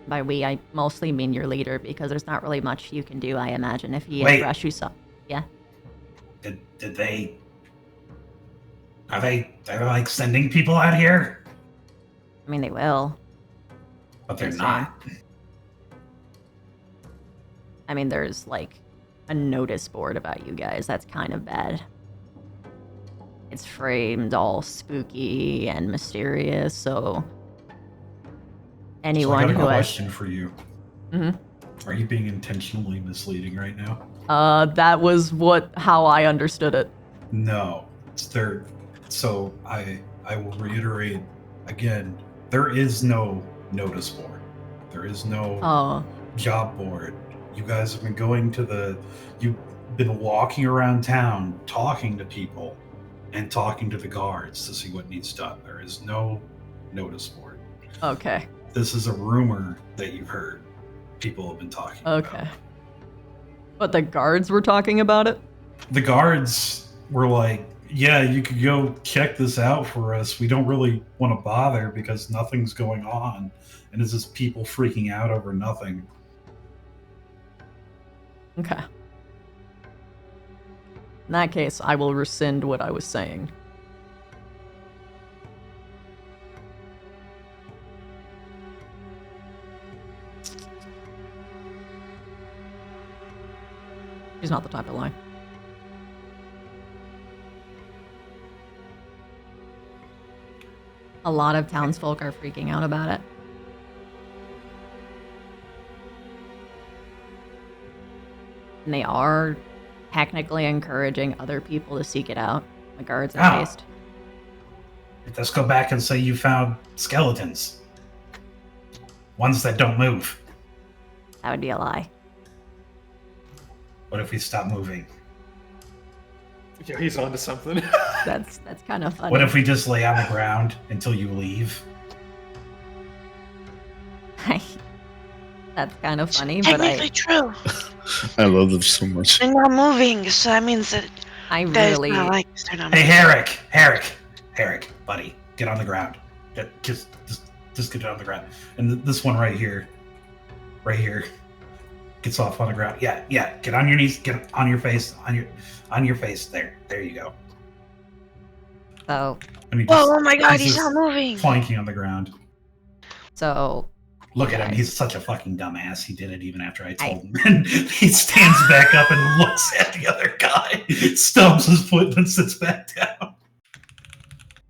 By we, I mostly mean your leader, because there's not really much you can do, I imagine, if he Wait. address you some. Yeah? Did they... Are they like sending people out here? I mean, they will. But they're Insane. not. I mean, there's like a notice board about you guys. That's kind of bad. It's framed all spooky and mysterious, so anyone so I got a who has question for you. Mhm. Are you being intentionally misleading right now? That was how I understood it. No. So I will reiterate again, there is no notice board. There is no Oh, job board. You guys have been you've been walking around town talking to people and talking to the guards to see what needs done. There is no notice board. okay. This is a rumor that you've heard. People have been talking about. Okay. But the guards were talking about it? The guards were like, yeah, you could go check this out for us. We don't really want to bother because nothing's going on. And it's just people freaking out over nothing. Okay. In that case, I will rescind what I was saying. She's not the type to lie. A lot of townsfolk are freaking out about it. And they are technically encouraging other people to seek it out. The guards at Oh. least. Let's go back and say you found skeletons. Ones that don't move. that would be a lie. What if we stop moving? Yeah, he's onto something. That's kind of funny. What if we just lay on the ground until you leave? That's kind of funny, but Technically true. I love them so much. They're not moving, so that means that I that is really not like they're not Hey, moving. Herrick, buddy, get on the ground. Just get on the ground. And this one right here, gets off on the ground. Yeah, get on your knees, get on your face, on your face. There you go. So, And he Whoa, oh my god, he's just not moving. planking on the ground. so Look at him. Right. He's such a fucking dumbass. He did it even after I told him. And he stands back up and looks at the other guy, stumps his foot, and sits back down.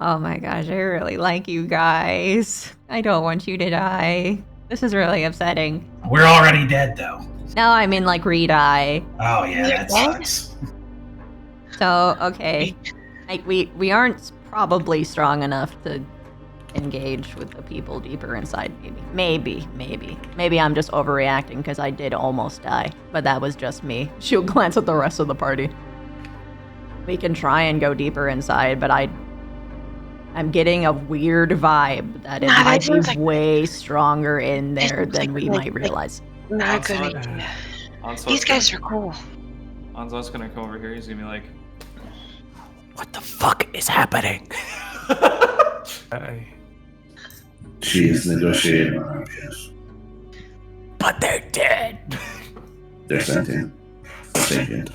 oh my gosh, I really like you guys. I don't want you to die. This is really upsetting. We're already dead, though. No, I mean like re-die. Oh, yeah, You're that dead? sucks. So, okay. Like, we aren't probably strong enough to engage with the people deeper inside, maybe. Maybe I'm just overreacting because I did almost die, but that was just me. She'll glance at the rest of the party. We can try and go deeper inside, but I'm getting a weird vibe that it Nah, that might seems be like- way stronger in That there seems than like- we like- might realize. Not a good Onslaught. idea. Onslaught's These guys gonna, are cool. Onslaught's gonna come over here. He's gonna be like, What the fuck is happening? She's negotiating on our behalf. But they're dead. They're sentient. Sapient.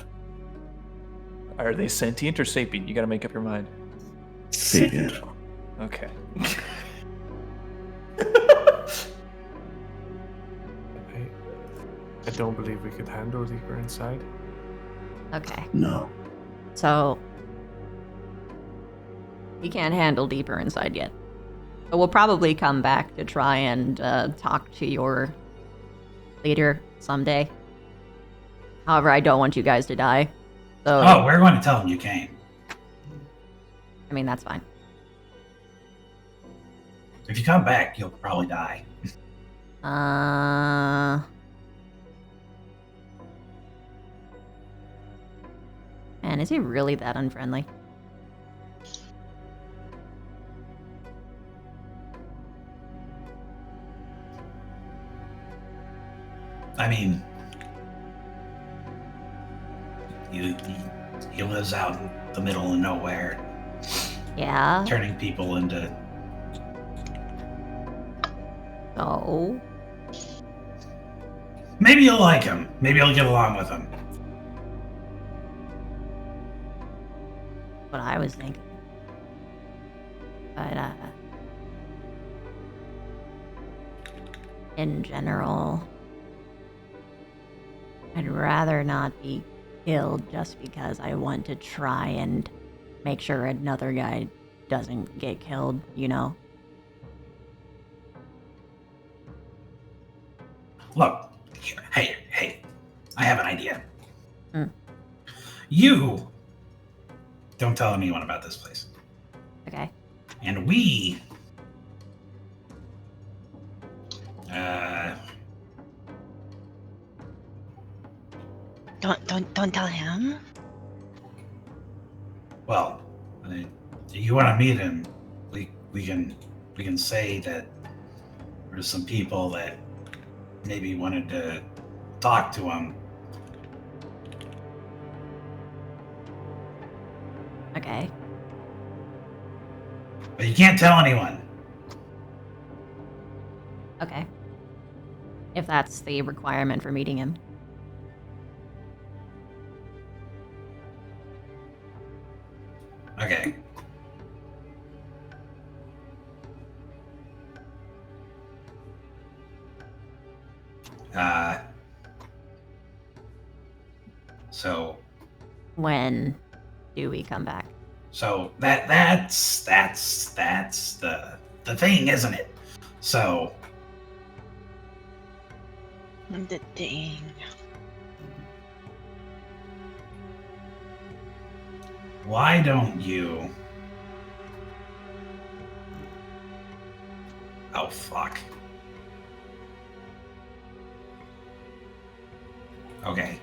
Are they sentient or sapient? You gotta make up your mind. Sapient. Okay. I don't believe we could handle deeper inside. Okay, No. so we can't handle deeper inside yet. But we'll probably come back to try and talk to your leader someday. However, I don't want you guys to die. So, Oh, we're going to tell him you came. I mean, that's fine. If you come back, you'll probably die. Man, is he really that unfriendly? I mean, he lives out in the middle of nowhere, Yeah. turning people into. So, Maybe you'll like him. Maybe you'll get along with him. what I was thinking. But, in general, I'd rather not be killed just because I want to try and make sure another guy doesn't get killed, you know? Look, hey, I have an idea. Hmm. You don't tell anyone about this place. Okay. And we Don't tell him. well, you want to meet him, we can say that there's some people that maybe wanted to talk to him. Okay. But you can't tell anyone. Okay. If that's the requirement for meeting him. Okay. So When do we come back? that's the thing, isn't it? So The thing. why don't you? Oh fuck. Okay.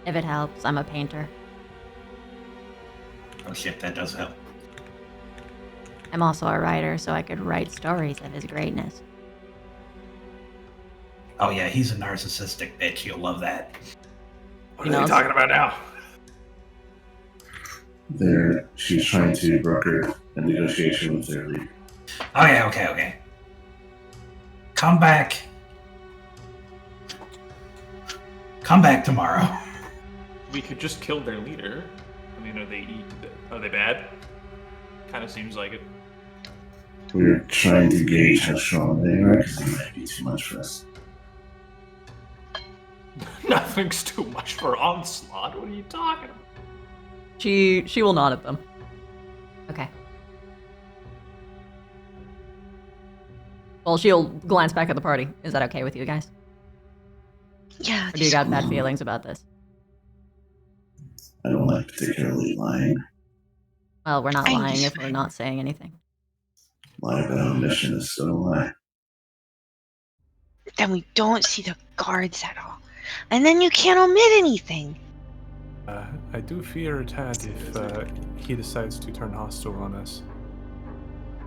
If it helps, I'm a painter. Oh shit, that does help. I'm also a writer, so I could write stories of his greatness. Oh yeah, he's a narcissistic bitch. You'll love that. what You are know, they talking about now? She's trying to broker a negotiation with their leader. Okay. Come back Come back tomorrow. We could just kill their leader. I mean, are they bad? Kind of seems like it. We're trying to gauge how strong they are because they might be too much for us. Nothing's too much for onslaught. What are you talking about? She will nod at them. Okay. Well, she'll glance back at the party. Is that okay with you guys? Yeah. Or do you got bad feelings about this? I don't like particularly lying. Well, we're not I'm lying just if we're not saying anything. Lie about omission is still a lie. Then we don't see the guards at all. And then you can't omit anything. I do fear a tad if he decides to turn hostile on us.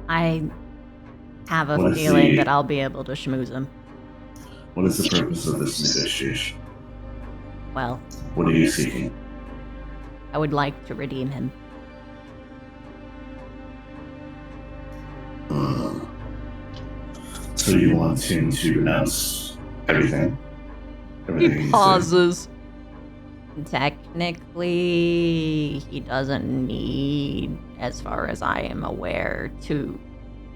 I have a What is feeling the- that I'll be able to schmooze him. What is the purpose of this negotiation? Well, What are you seeking? I would like to redeem him. So you want him to renounce everything? Everything He said? pauses. Technically, he doesn't need, as far as I am aware, to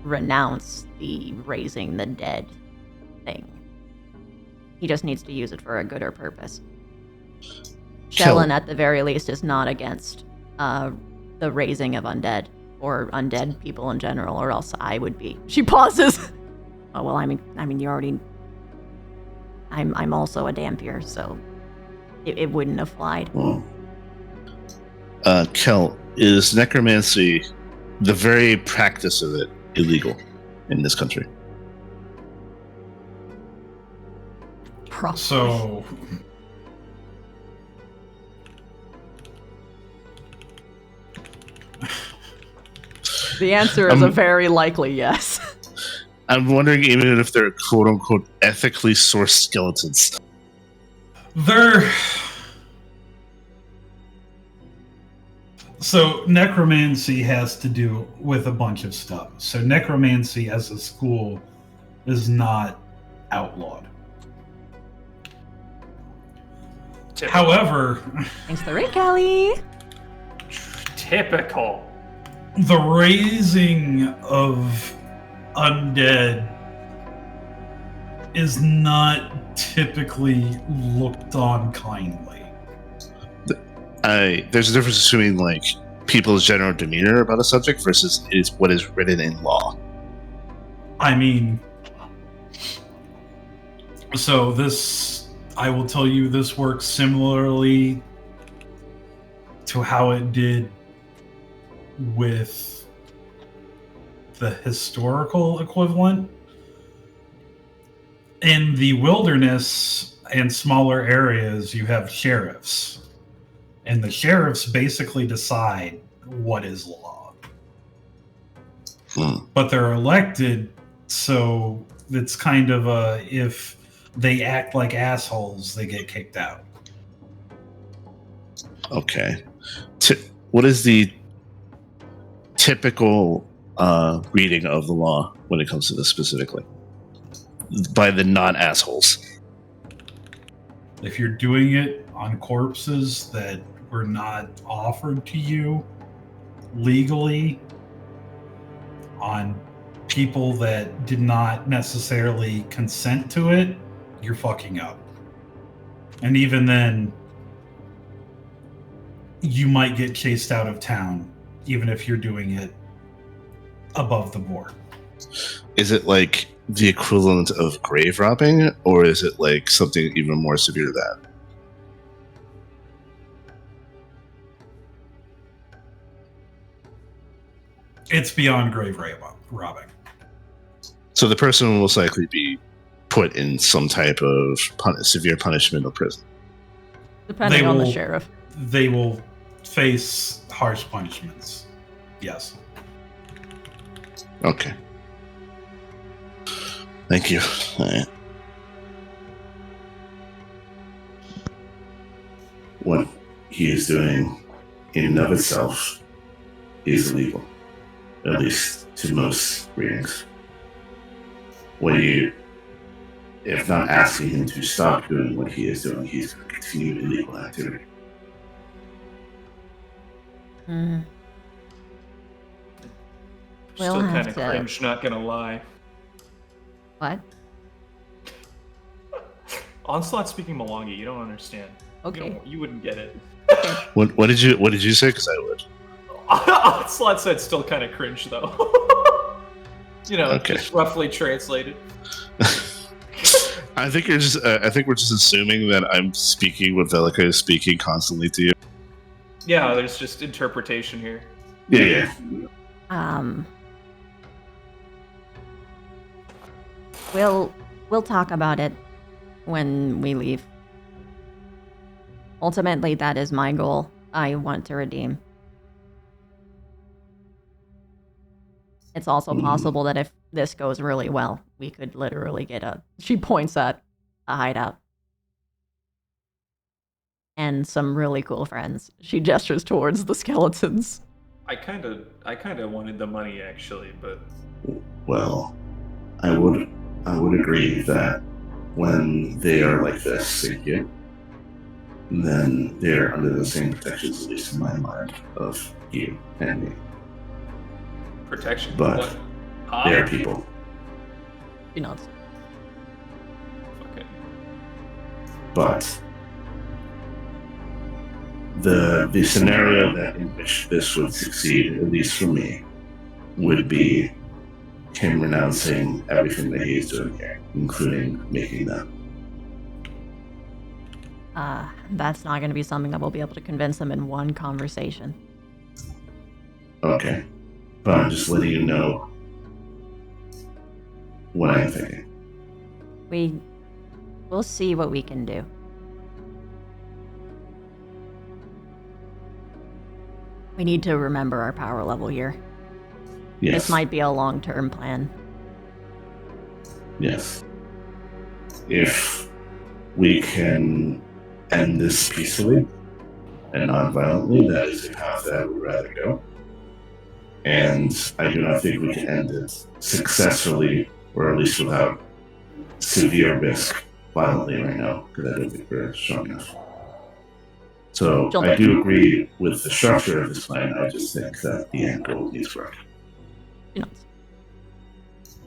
renounce the raising the dead thing. He just needs to use it for a gooder purpose. Shellen, at the very least, is not against the raising of undead or undead people in general, or else I would be. She pauses. Oh well, I mean, you already. I'm also a Dampier, so it wouldn't have flied. Well, Kel, is necromancy, the very practice of it, illegal in this country? Probably. So, The answer is a very likely yes. I'm wondering even if they're quote-unquote ethically sourced skeletons. So necromancy has to do with a bunch of stuff. So necromancy as a school is not outlawed. However, Thanks for the ring, Callie. Typical. the raising of undead is not typically looked on kindly. There's a difference between like people's general demeanor about a subject versus is what is written in law. I mean, so this, I will tell you, this works similarly to how it did with the historical equivalent. In the wilderness and smaller areas, you have sheriffs. And the sheriffs basically decide what is law. But they're elected, so it's kind of a, if they act like assholes, they get kicked out. Okay. What is the typical reading of the law when it comes to this specifically? By the non-assholes. If you're doing it on corpses that were not offered to you legally, on people that did not necessarily consent to it, you're fucking up. And even then, you might get chased out of town, even if you're doing it above the board. Is it like the equivalent of grave robbing, or is it like something even more severe than that? It's beyond grave robbing. So the person will most likely be put in some type of severe punishment or prison. Depending on the sheriff. They will face harsh punishments. Yes. Okay. Thank you. All right. What he is doing in and of itself is illegal, at least to most readings. What do you if not asking him to stop doing what he is doing, he's going to continue illegal activity. Hmm. We'll Still have kind of to- cringe, not gonna lie. What? Onslaught speaking Mwangi, you don't understand. Okay. You wouldn't get it. What did you say? Because I would. Onslaught said still kind of cringe though. Okay. Just roughly translated. I think we're just assuming that I'm speaking what Velika is speaking constantly to you. Yeah, there's just interpretation here. Yeah. We'll talk about it when we leave. Ultimately, that is my goal. I want to redeem. It's also possible that if this goes really well, we could literally get a... She points at a hideout. and some really cool friends. She gestures towards the skeletons. I kind of wanted the money actually, but Well, I would agree that when they are like this, thank you, then they're under the same protections, at least in my mind, of you and me. protection. But What? they are people. She nods. Okay. But the scenario that in which this would succeed, at least for me, would be him renouncing everything that he's doing here, including making them. That's not going to be something that we'll be able to convince them in one conversation. Okay. But I'm just letting you know what I'm thinking. We'll see what we can do. We need to remember our power level here. Yes. This might be a long-term plan. Yes. If we can end this peacefully and non-violently, that is a path that I would rather go. And I do not think we can end it successfully, or at least without severe risk, violently right now, because I don't think we're strong enough. So I do agree with the structure of this plan. I just think that the end goal needs work. She nods.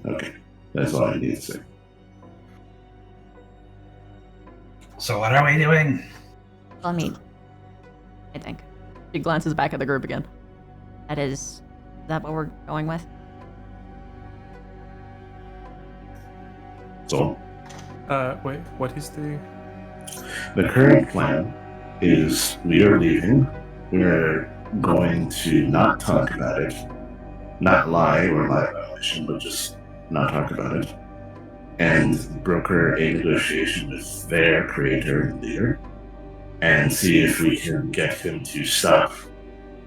Okay, that's all I need to say. So what are we doing? I think. She glances back at the group again. Is that what we're going with? So Wait, what is the... the current plan is we are leaving. We're going to not talk about it, not lie or lie about mission, but just not talk about it, and broker a negotiation with their creator and leader, and see if we can get him to stop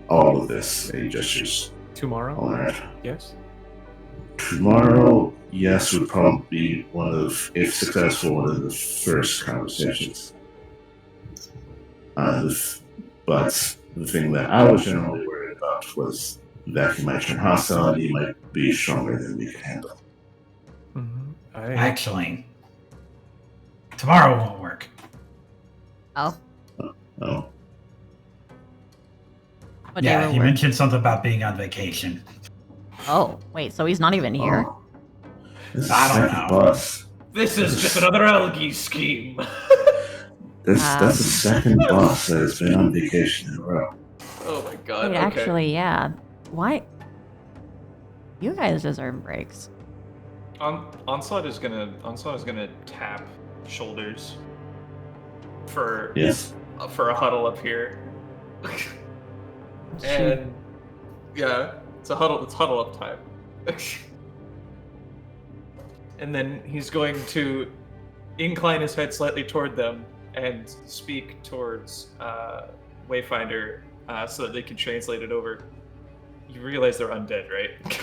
all of this. And he gestures Tomorrow? all right. Yes? Tomorrow, yes, would probably be one of, if successful, one of the first conversations. But the thing that I was generally worried about was that he might turn hostile and he might be stronger than we can handle. Mm-hmm. Actually, tomorrow won't work. Oh, Oh, what day Yeah, will he work? mentioned something about being on vacation. Oh, wait, so he's not even here? oh. This is I don't second know. boss. This is just another algae scheme. That's the second boss that has been on vacation in a row. Oh my god. Wait, okay. actually, yeah. Why? You guys deserve breaks. Onslaught is gonna tap shoulders for Yes. for a huddle up here. And yeah, it's huddle up time. And then he's going to incline his head slightly toward them and speak towards Wayfinder so that they can translate it over. You realize they're undead, right?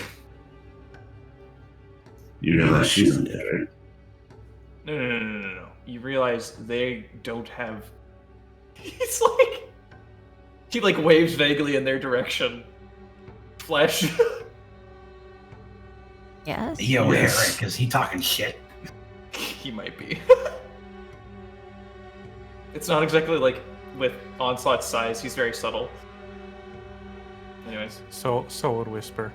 You realize she's undead, right? No. You realize they don't have. He's like. He like waves vaguely in their direction. Flesh. Yes? Yo, Yes. Eric, is he talking shit? he might be. It's not exactly like with Onslaught's size, he's very subtle. Anyways. So would Whisper.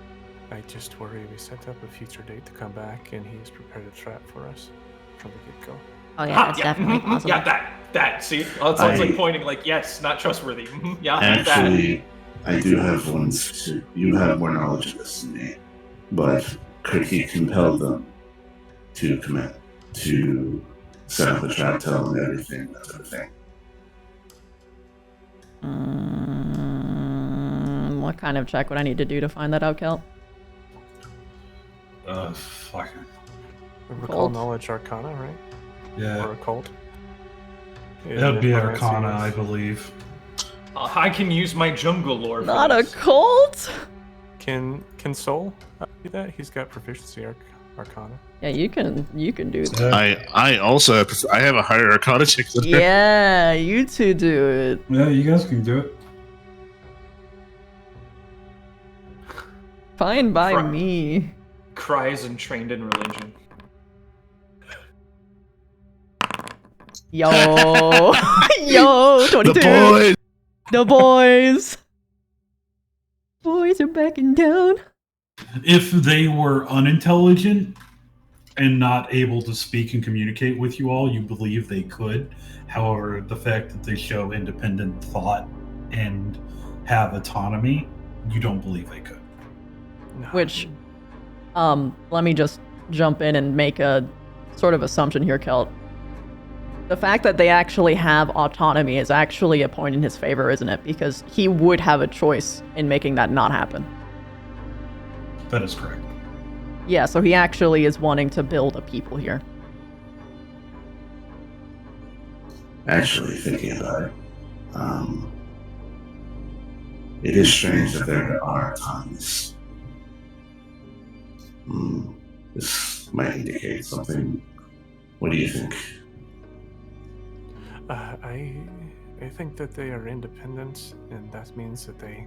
I just worry we set up a future date to come back and he's prepared a trap for us from the get-go. Oh yeah, Ah, that's yeah, definitely mhm, possible. Yeah, that. See, Onslaught's like pointing, like yes, not trustworthy. Yeah, Actually, I do have one. You have more knowledge of this than me, but could he compel them to commit to set up a trap, tell them everything, that sort of thing? What kind of check would I need to do to find that out, Kel? Fucking. Recall Occult? knowledge arcana, right? Yeah. Or occult? That would be Yeah, Arcana, yes. I believe. I can use my jungle lore. For Not a this. cult? Can Soul do that? He's got proficiency arcana. Yeah, you can do that. I also have a higher Arcana check than her. Yeah, you two do it. Yeah, you guys can do it. Fine by Cry- me. Cries and trained in religion. Yo. Yo, 22. The boys. The boys. Boys are backing down. If they were unintelligent and not able to speak and communicate with you all, you believe they could. However, the fact that they show independent thought and have autonomy, you don't believe they could. No. Which, let me just jump in and make a sort of assumption here, Kelt. The fact that they actually have autonomy is actually a point in his favor, isn't it? Because he would have a choice in making that not happen. That is correct. Yeah, so he actually is wanting to build a people here. Actually, thinking about it, it is strange that there are autonomous. This might indicate something. What do you think? I think that they are independent, and that means that they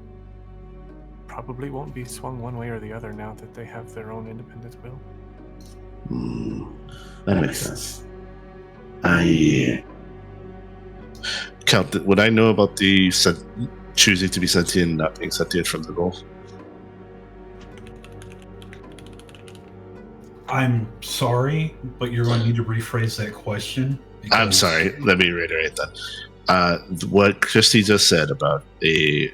probably won't be swung one way or the other now that they have their own independent will. That makes sense. Count. Would I know about the choosing to be sentient and not being sentient from the roll? I'm sorry, but you're going to need to rephrase that question. I'm sorry. Let me reiterate that. What Christy just said about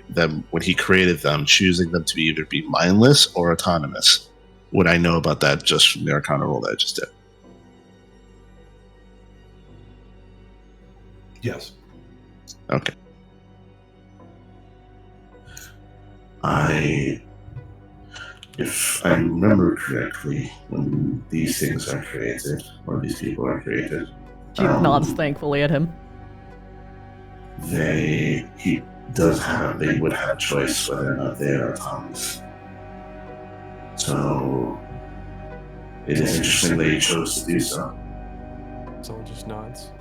them when he created them, choosing them to either be mindless or autonomous. Would I know about that just from the Arcana roll that I just did? Yes. Okay. If I remember correctly, when these things are created, or these people are created, She nods thankfully at him. they would have a choice whether or not they are autonomous. So it is interesting that he chose to do so. Soul just nods.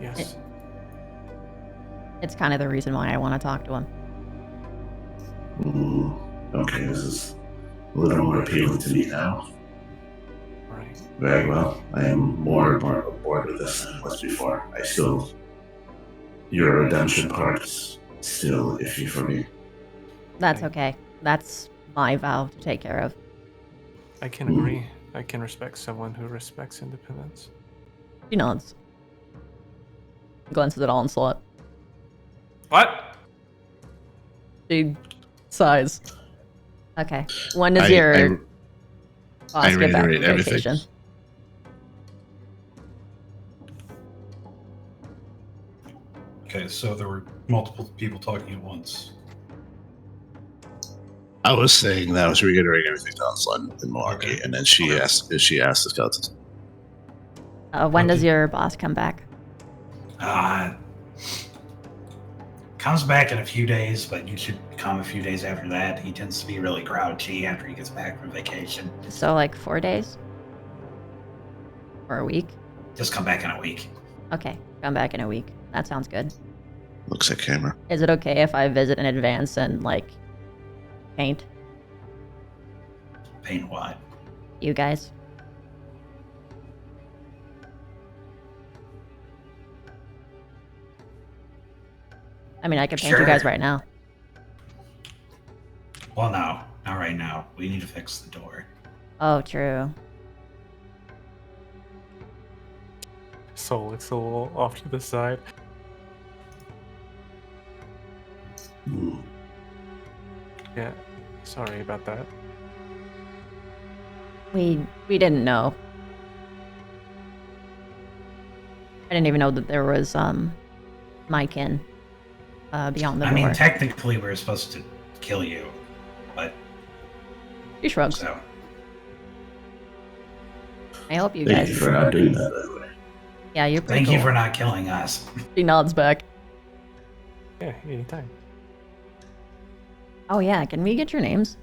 Yes. It's kind of the reason why I want to talk to him. Okay, this is a little more appealing to me now. Right. Very well. I am more and more bored with this than I was before. Your redemption part is still iffy for me. That's okay. That's my vow to take care of. I can agree. I can respect someone who respects independence. She nods. Glances at Onslaught. What? She sighs. Okay. When does your boss I get back reiterate from everything. vacation? Okay, so there were multiple people talking at once. I was saying that I was reiterating everything to Onslaught in Milwaukee, Okay. and then she asked the skeletons. When does Okay. your boss come back? Comes back in a few days, but you should come a few days after that. He tends to be really grouchy after he gets back from vacation. So like 4 days? Or a week? Just come back in a week. Okay. Come back in a week. That sounds good. Looks at camera. Is it okay if I visit in advance and like paint Paint what? you guys? I mean, I can paint Sure. you guys right now. Well, no, not right now. We need to fix the door. Oh, true. So looks a little off to the side. Yeah, sorry about that. We didn't know. I didn't even know that there was my kin beyond the I door. mean, technically, we were supposed to kill you, but He shrugs. so I hope you Thank guys. you for not doing that, by the way. Yeah, you're pretty thank cool. you for not killing us. He nods back. Yeah, anytime. Oh yeah, can we get your names?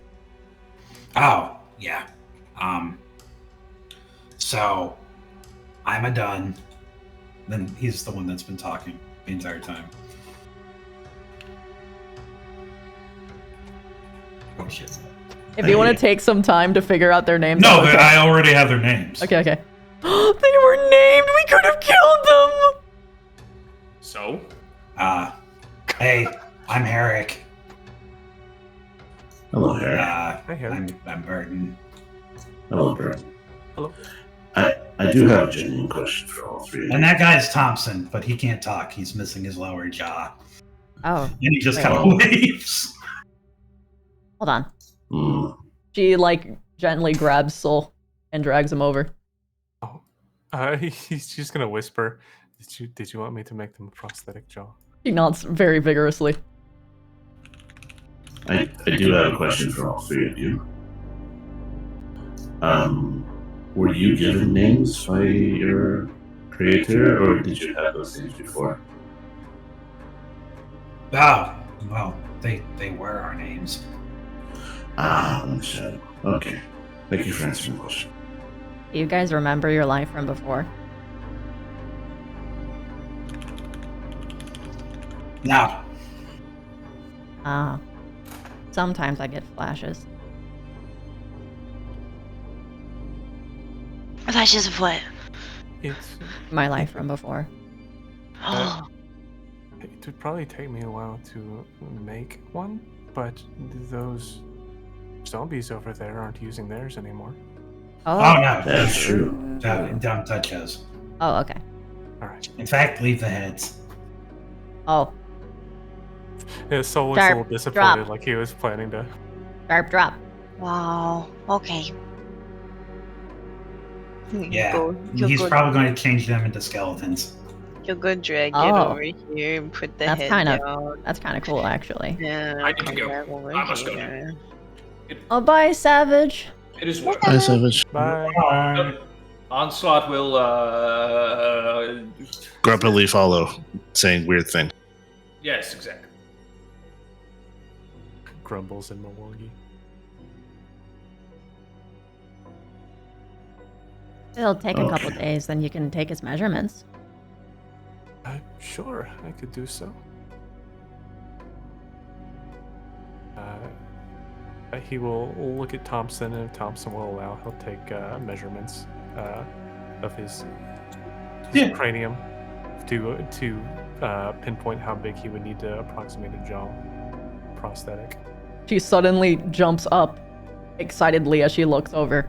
Oh, yeah. So I'm a done. Then he's the one that's been talking the entire time. Oh shit. If you want to take some time to figure out their names. No, that's but okay. I already have their names. Okay. They were named. We could have killed them. So? Hey, I'm Herrick. Hello, Harry. Hi, Herrick. I'm Burton. Hello, Brett. Hello. I do have a genuine question for all three of And you. that guy's Thompson, but he can't talk. He's missing his lower jaw. Oh, And he just Wait. kind of waves. hold on. Hmm. She like gently grabs Soul and drags him over. Oh, he's just gonna whisper. Did you want me to make them a prosthetic jaw? He nods very vigorously. I do have a question for all three of you. Were you given names by your creator, or did you have those names before? Oh, well, they were our names. Understood. Okay. Thank you for answering the question. Do you guys remember your life from before? No. Ah. Sometimes I get flashes. Flashes of what? It's My life from before. Oh, it would probably take me a while to make one, but those zombies over there aren't using theirs anymore. Oh, Oh. no. That's true. Don't touch us. Oh, okay. All right. In fact, leave the heads. Oh, Yeah, Soul was a Sharp little disappointed, drop. like he was planning to. sharp drop. wow. Okay. Yeah. He's probably going to change them into skeletons. You'll go drag it Oh. over here and put the That's head kind of down. that's kind of cool, actually. Yeah, I need to come go. back over I must go here. Oh, bye, Savage. It is work. Hi, Savage. Bye. Onslaught will Grumpily follow, saying weird thing. yes, exactly. Grumbles in Milwaukee. It'll take a couple Okay. days, then you can take his measurements. Sure, I could do so. He will look at Thompson, and if Thompson will allow, he'll take measurements of his Yeah. cranium to pinpoint how big he would need to approximate a jaw prosthetic. She suddenly jumps up excitedly as she looks over.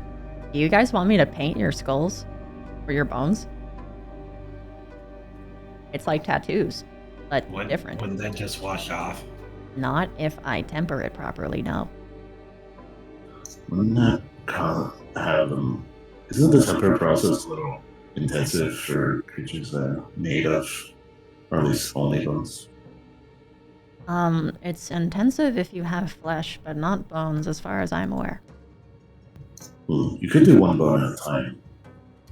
Do you guys want me to paint your skulls? Or your bones? It's like tattoos, but different. Wouldn't that just wash off? Not if I temper it properly, no. Wouldn't that have isn't the temper process a little intensive for creatures that are made of, or at least only bones? It's intensive if you have flesh, but not bones as far as I'm aware. You could do one bone at a time,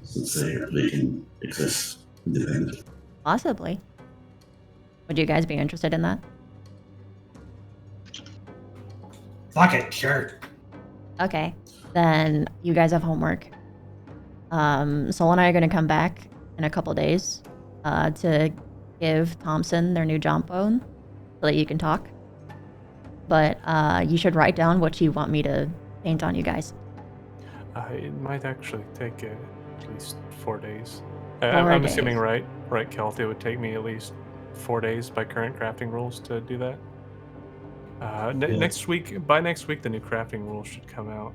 since they can exist independently. Possibly. Would you guys be interested in that? Fuck it, sure. Okay. Then you guys have homework. Sol and I are gonna come back in a couple days to give Thompson their new jump bone so that you can talk. But you should write down what you want me to paint on you guys. It might actually take at least 4 days. 4 I'm days. assuming, right, Kelt? It would take me at least 4 days by current crafting rules to do that. Yeah. Next week, by next week, the new crafting rules should come out.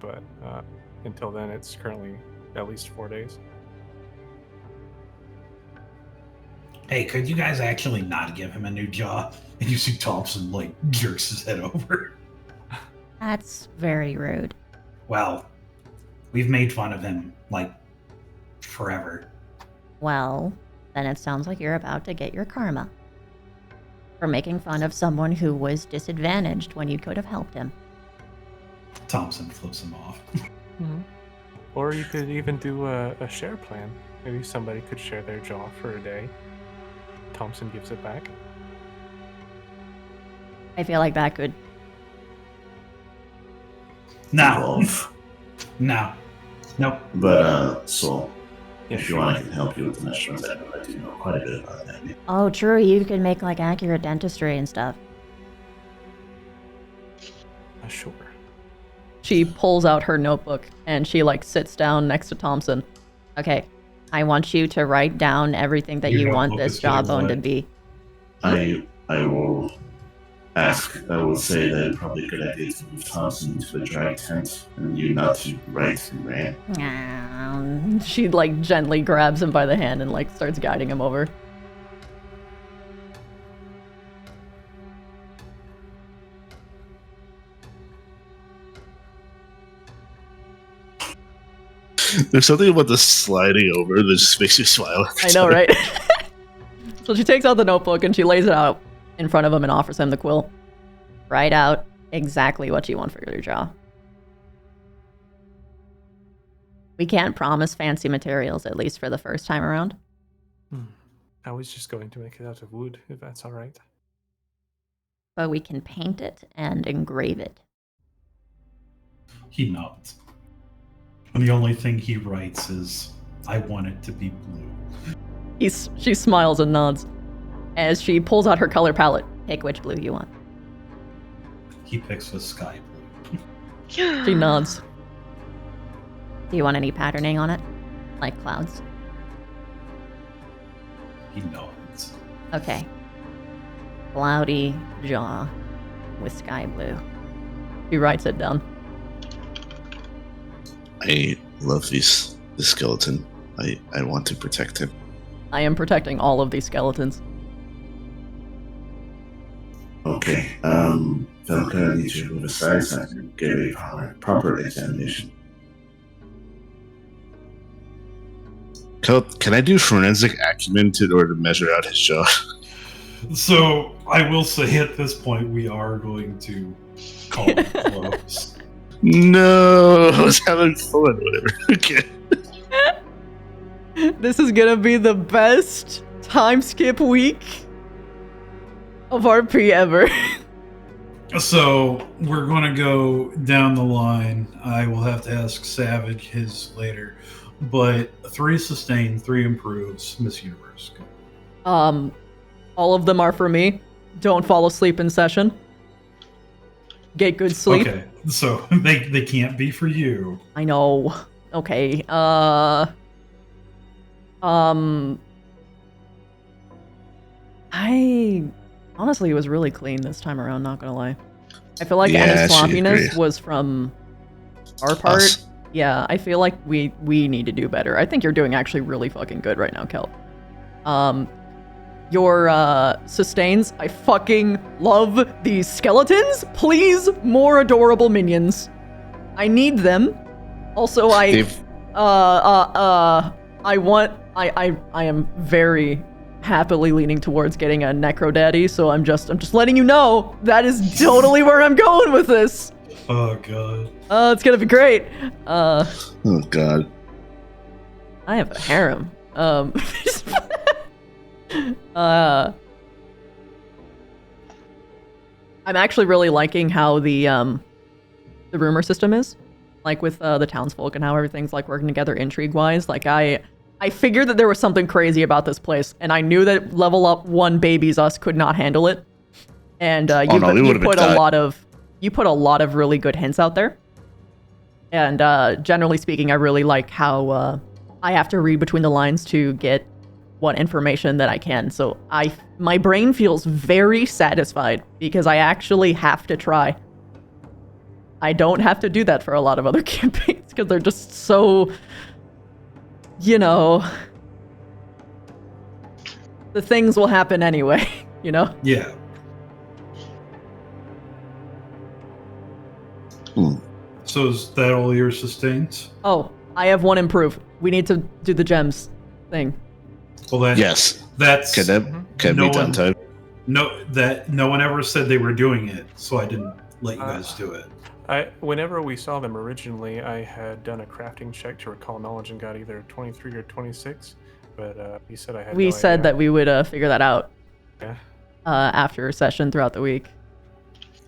But until then, it's currently at least 4 days. Hey, could you guys actually not give him a new jaw? And you see Thompson, like, jerks his head over. That's very rude. Well, we've made fun of him, like, forever. Well, then it sounds like you're about to get your karma. For making fun of someone who was disadvantaged when you could have helped him. Thompson flips him off. Mm-hmm. Or you could even do a share plan. Maybe somebody could share their jaw for a day. Thompson gives it back. I feel like that could... No. Evolve. No. Nope. But, so, if you want, I can help you with the measurements. I do know quite a bit about that. Oh, true, you could make, like, accurate dentistry and stuff. Sure. She pulls out her notebook and she like sits down next to Thompson. Okay, I want you to write down everything that Your you want notebook this is getting jawbone to wet. be. I will ask. I will say that it's probably a good idea to move Thompson to the dry tent and you not to write and rant. She like gently grabs him by the hand and like starts guiding him over. There's something about the sliding over that just makes me smile. I know, right? So she takes out the notebook and she lays it out in front of him and offers him the quill. Write out exactly what you want for your jaw. We can't promise fancy materials, at least for the first time around. I was just going to make it out of wood, if that's all right. But we can paint it and engrave it. He nods. And the only thing he writes is, I want it to be blue. She smiles and nods as she pulls out her color palette. Pick which blue you want. He picks a sky blue. She nods. Do you want any patterning on it? Like clouds? He nods. Okay. Cloudy jaw with sky blue. She writes it down. I love this skeleton. I want to protect him. I am protecting all of these skeletons. Okay. Velka, I need you to move aside so I can get a proper examination. Can I do forensic acumen in order to measure out his jaw? So, I will say at this point, we are going to call it close. No, I was having fun. Whatever. Okay. This is gonna be the best time skip week of RP ever. So, we're going to go down the line. I will have to ask Savage his later. But 3 sustain, 3 improves, Miss Universe. Go. All of them are for me. Don't fall asleep in session. Get good sleep. Okay, so they can't be for you. I know. Okay. I honestly was really clean this time around, not gonna lie. I feel like any sloppiness was from our part. Us. Yeah, I feel like we need to do better. I think you're doing actually really fucking good right now, Kelp. Your sustains, I fucking love these skeletons. Please, more adorable minions. I need them. Also, I am very happily leaning towards getting a necro daddy, so I'm just letting you know that is totally where I'm going with this. Oh god. It's gonna be great. Oh god. I have a harem. I'm actually really liking how the rumor system is, like with the townsfolk and how everything's like working together intrigue-wise. Like I figured that there was something crazy about this place, and I knew that level up 1 babies us could not handle it. And you put a lot of really good hints out there. And generally speaking, I really like how I have to read between the lines to get what information that I can. So my brain feels very satisfied because I actually have to try. I don't have to do that for a lot of other campaigns because they're just so, you know, the things will happen anyway, you know? Yeah. So is that all your sustains? Oh, I have one improve. We need to do the gems thing. Well, then, Yes. that's Can no be done, one- Toad. no one ever said they were doing it, so I didn't let you guys do it. Whenever we saw them originally, I had done a crafting check to recall knowledge and got either 23 or 26. But you said I had. We no said idea. that we would figure that out. Yeah. After a session throughout the week.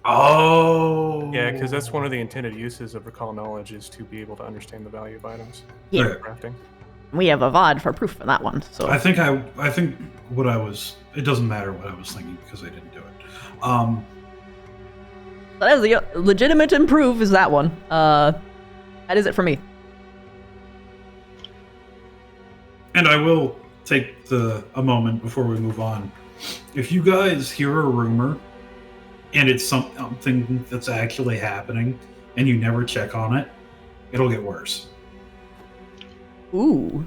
Oh. Yeah, because that's one of the intended uses of recall knowledge is to be able to understand the value of items. Yeah. Okay. Crafting. We have a VOD for proof for that one. So I think what I was. It doesn't matter what I was thinking because I didn't do it. that is the legitimate improve is that one. That is it for me. And I will take a moment before we move on. If you guys hear a rumor and it's something that's actually happening and you never check on it, it'll get worse. Ooh.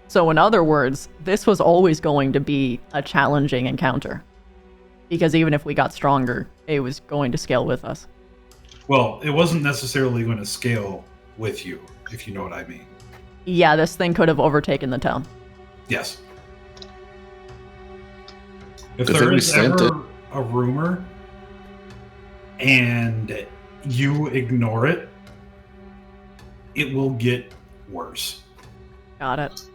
So in other words, this was always going to be a challenging encounter. Because even if we got stronger, it was going to scale with us. Well, it wasn't necessarily going to scale with you, if you know what I mean. Yeah, this thing could have overtaken the town. Yes. If To there the is extent ever a rumor and you ignore it, it will get worse. Got it.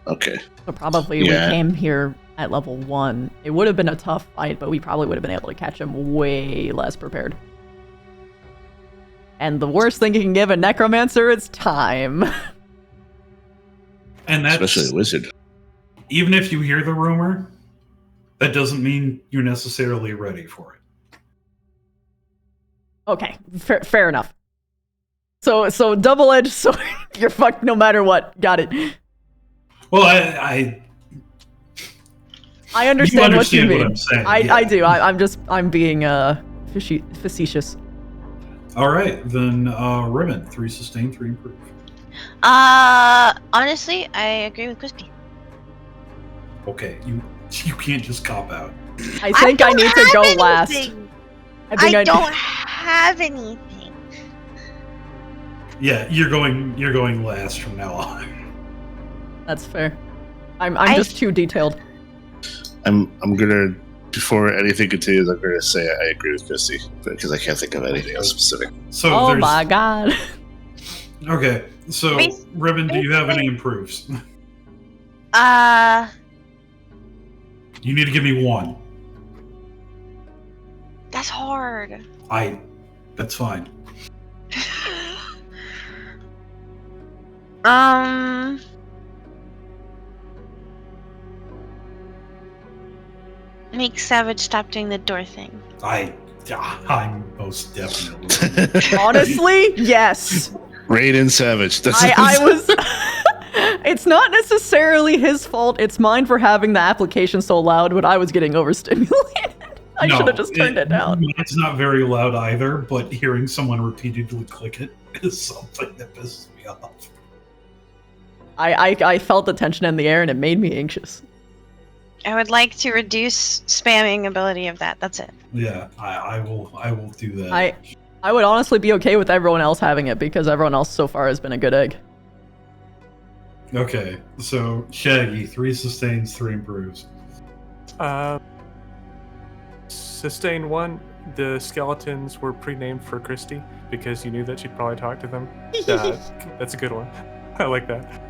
Okay. So probably Yeah. we came here at level 1. It would have been a tough fight, but we probably would have been able to catch him way less prepared. And the worst thing you can give a necromancer is time. And that's Especially a wizard. even if you hear the rumor, that doesn't mean you're necessarily ready for it. Okay, fair enough. So double-edged sword, you're fucked no matter what. Got it. Well, I understand what you understand mean. what I'm saying, I yeah. do. I'm being facetious. All right, then Ribbon, 3 sustain, 3 improve. Honestly, I agree with Crispy. Okay, you can't just cop out. I think I don't need to have go anything. last. I don't have anything. Yeah, you're going last from now on. That's fair. I'm just too detailed. I'm gonna, before anything continues, I'm gonna say I agree with Christy because I can't think of anything else specific. So Oh there's, my god. Okay, so Wait, Ribbon, do you have any improves? You need to give me 1. That's hard. That's fine. Make Savage stop doing the door thing. I'm most definitely. Honestly, yes. Raiden Savage. That's I was. It's not necessarily his fault. It's mine for having the application so loud when I was getting overstimulated. I should have just turned it down. It's not very loud either, but hearing someone repeatedly click it is something that pisses me off. I felt the tension in the air and it made me anxious. I would like to reduce spamming ability of that. That's it. Yeah, I will do that. I would honestly be okay with everyone else having it because everyone else so far has been a good egg. Okay, so Shaggy, 3 sustains, 3 improves. Sustain 1. The skeletons were pre-named for Christy because you knew that she'd probably talk to them. That's a good one. I like that.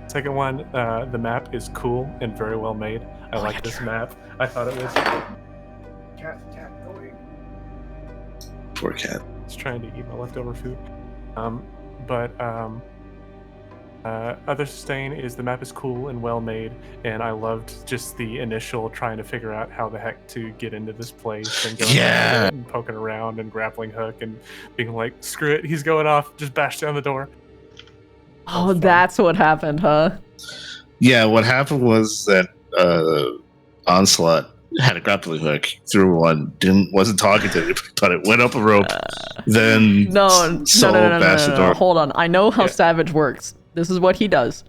Second one, the map is cool and very well made. I like this map. I thought it was. Cat going. Poor cat. It's trying to eat my leftover food. Other sustain is the map is cool and well made, and I loved just the initial trying to figure out how the heck to get into this place and going around it and poking around and grappling hook and being like, screw it, he's going off, just bash down the door. Oh, that's what happened, huh? Yeah, what happened was that Onslaught had a grappling hook, threw one, wasn't talking to it, but it went up a rope, then No. Hold on. I know how Savage works. This is what he does.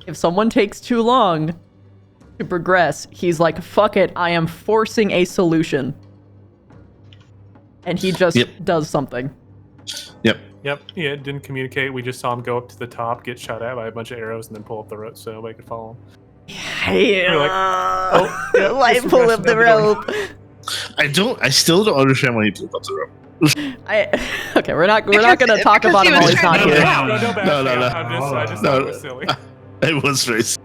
If someone takes too long to progress, he's like, fuck it, I am forcing a solution. And he just does something. Yep. Yeah, didn't communicate. We just saw him go up to the top, get shot at by a bunch of arrows, and then pull up the rope so nobody could follow him. Yeah. We were like, oh, yeah, why pull up the rope? I still don't understand why he pulled up the rope. Okay, we're not gonna talk about him while he's not here. No. I just thought it was silly. It was racist.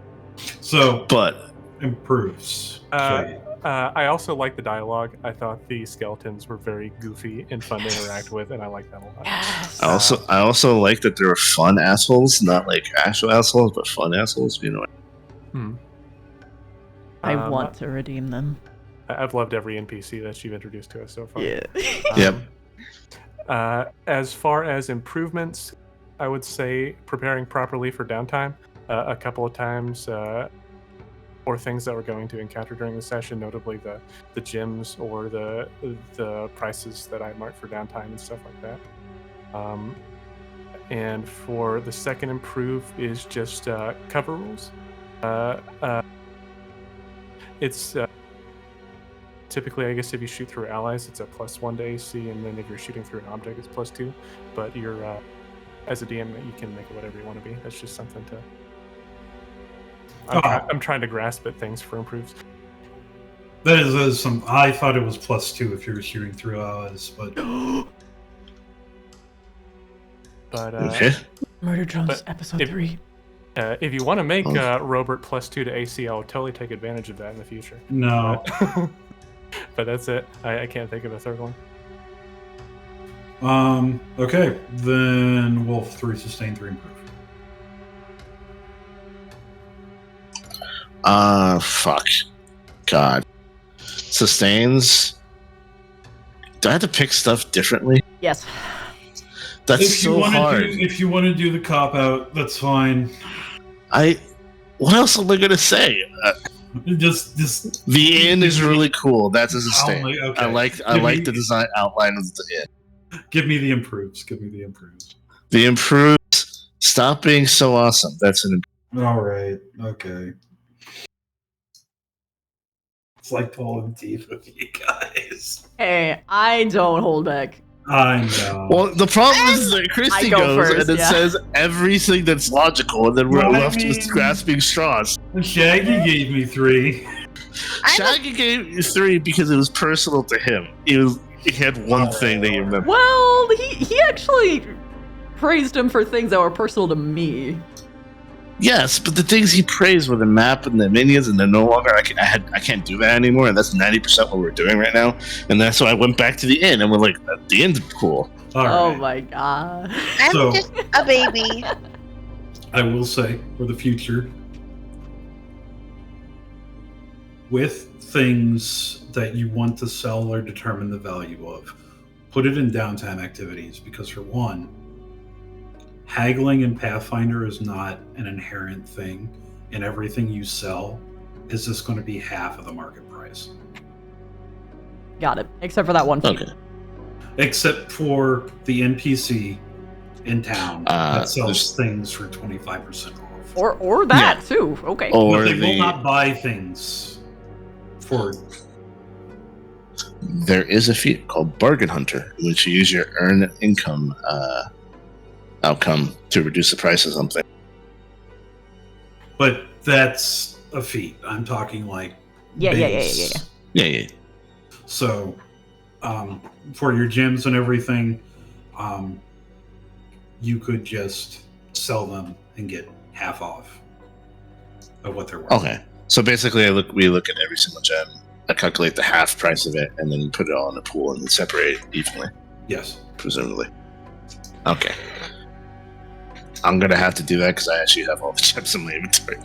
So, but improves. I also like the dialogue. I thought the skeletons were very goofy and fun to interact with, and I like that a lot. Yes. I also like that they were fun assholes, not like actual assholes, but fun assholes. You know. I want to redeem them. I've loved every NPC that you've introduced to us so far. Yeah. Yep. As far as improvements, I would say preparing properly for downtime. A couple of times, or things that we're going to encounter during the session, notably the gyms or the prices that I marked for downtime and stuff like that. And for the second improve is just cover rules. It's typically, I guess, if you shoot through allies, it's a +1 to AC, and then if you're shooting through an object, it's +2. But you're as a DM, you can make it whatever you want to be. That's just something to. I'm trying to grasp at things for improves. That is some. I thought it was +2 if you were shooting through allies, but. Okay. Murder Drones episode 3. If you want to make Robert +2 to AC, I'll totally take advantage of that in the future. No. But that's it. I can't think of a third one. Okay, then Wolf 3 sustain 3 improve. Fuck. God. Sustains. Do I have to pick stuff differently? Yes. That's so hard. If you want to do the cop out, that's fine. What else am I gonna say? Just the inn is really cool. That's a sustain. Okay. I like the design outline of the inn. Give me the improves. The improves. Stop being so awesome. That's an improve. All right. Okay. It's like pulling teeth with you guys. Hey, I don't hold back. I know. Well, the problem is that Christy goes first, and it says everything that's logical, and then we're left with grasping straws. Shaggy gave me 3. Shaggy gave you 3 because it was personal to him. He had one thing that you remember. Well, he actually praised him for things that were personal to me. Yes, but the things he praised were the map and the minions, and they're no longer. I can't do that anymore, and that's 90% what we're doing right now. And that's why I went back to the inn, and we're like, the inn's cool. Oh my god! I'm just a baby. I will say for the future, with things that you want to sell or determine the value of, put it in downtime activities, because for one, haggling in Pathfinder is not an inherent thing, and everything you sell is just going to be half of the market price. Got it. Except for that one feat. Okay. Except for the NPC in town that sells things for 25% off. Or that too. Okay. Or they will not buy things for. There is a feat called Bargain Hunter, in which you use your earned income outcome to reduce the price of something. But that's a feat. I'm talking like Yeah. So, for your gyms and everything, you could just sell them and get half off of what they're worth. Okay. So basically, we look at every single gem, I calculate the half price of it, and then you put it all in a pool and separate it evenly. Yes. Presumably. Okay. I'm gonna have to do that because I actually have all the gems in my inventory.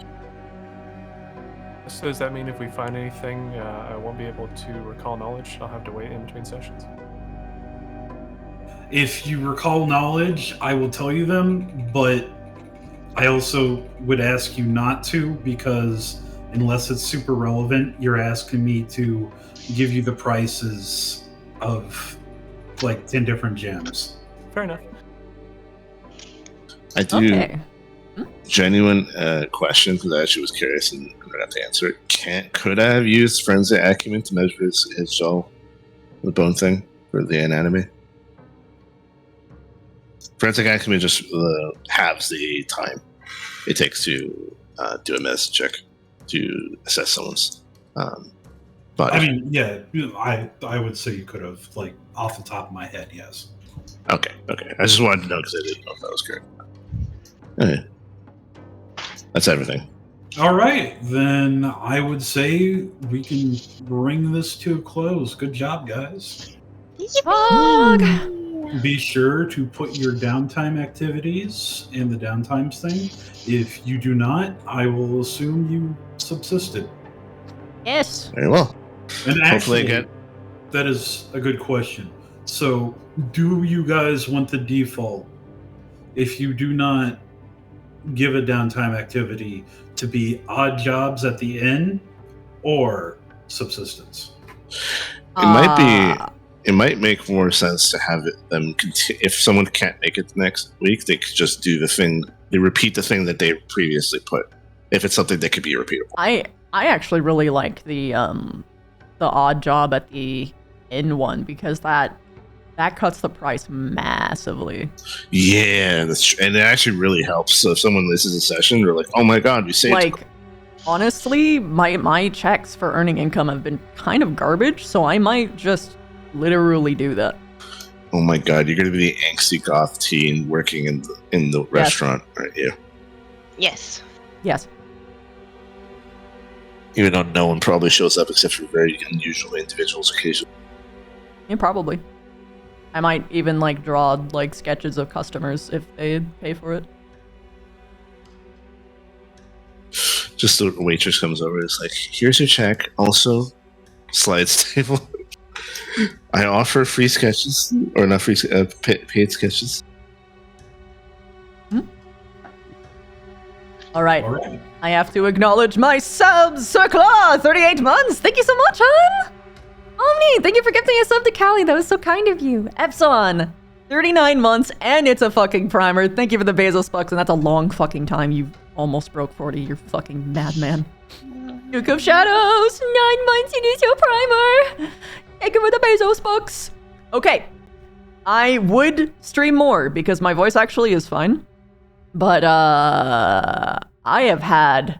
So does that mean if we find anything, I won't be able to recall knowledge? I'll have to wait in between sessions. If you recall knowledge, I will tell you them, but I also would ask you not to, because unless it's super relevant, you're asking me to give you the prices of like 10 different gems. Fair enough. I do Okay. genuine question because I actually was curious and forgot to answer it. Could I have used forensic acumen to measure his jaw, the bone thing for the anatomy? Forensic acumen just halves the time it takes to do a medicine check to assess someone's body. I mean, yeah, I would say you could have, like, off the top of my head, yes. Okay. I just wanted to know because I didn't know if that was correct. Okay. That's everything. All right, then I would say we can bring this to a close. Good job, guys. Fuck. Be sure to put your downtime activities in the downtimes thing. If you do not, I will assume you subsisted. Yes. Very well. And Hopefully actually, that is a good question. So, do you guys want the default, if you do not give a downtime activity, to be odd jobs at the end or subsistence? It might make more sense to have them if someone can't make it next week, they could just do the thing. They repeat the thing that they previously put. If it's something that could be repeatable. I actually really like the odd job at the end one, because that cuts the price massively. Yeah, and it actually really helps. So if someone misses a session, they're like, "Oh my god, we saved." Like, honestly, my checks for earning income have been kind of garbage, so I might just literally do that. Oh my god, you're gonna be the angsty goth teen working in the restaurant, aren't you? Yes. Yes. Even though no one probably shows up except for very unusual individuals occasionally. Yeah, probably. I might even like draw like sketches of customers if they pay for it. Just the waitress comes over. It's like, here's your check. Also, slides table. I offer free sketches, or not free, paid sketches. All right. I have to acknowledge my subs. Circlaw, 38 months. Thank you so much, hon. Omni, thank you for gifting a sub to Callie. That was so kind of you. Epsilon, 39 months, and it's a fucking primer. Thank you for the Bezos bucks, and that's a long fucking time. You almost broke 40. You're fucking madman. Duke of Shadows, 9 months, it is your primer. Thank you for the Bezos bucks. Okay. I would stream more because my voice actually is fine. But, I have had...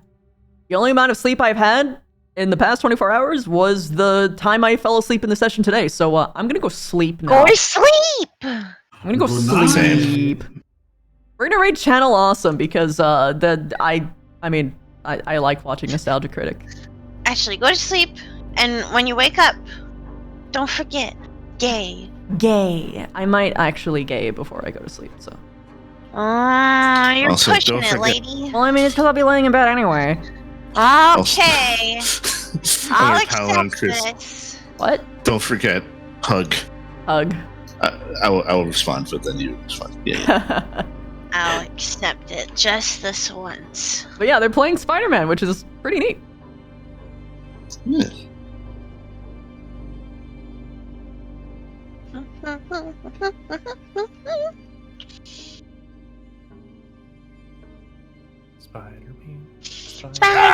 The only amount of sleep I've had in the past 24 hours was the time I fell asleep in the session today. So, I'm gonna go sleep now. Go to sleep! I'm gonna go Good night. sleep. We're gonna raid Channel Awesome because, I like watching Nostalgia Critic. Actually, go to sleep, and when you wake up, don't forget, gay. Gay. I might actually gay before I go to sleep, so. You're Also, pushing don't it, forget- lady. Well, I mean, it's because I'll be laying in bed anyway. Okay. I'll Paladin accept Chris. this. What? Don't forget, hug. Hug. I will respond, but then you respond. Yeah. I'll accept it just this once. But yeah, they're playing Spider-Man, which is pretty neat. Yeah. Spider-Man. Spider-Man.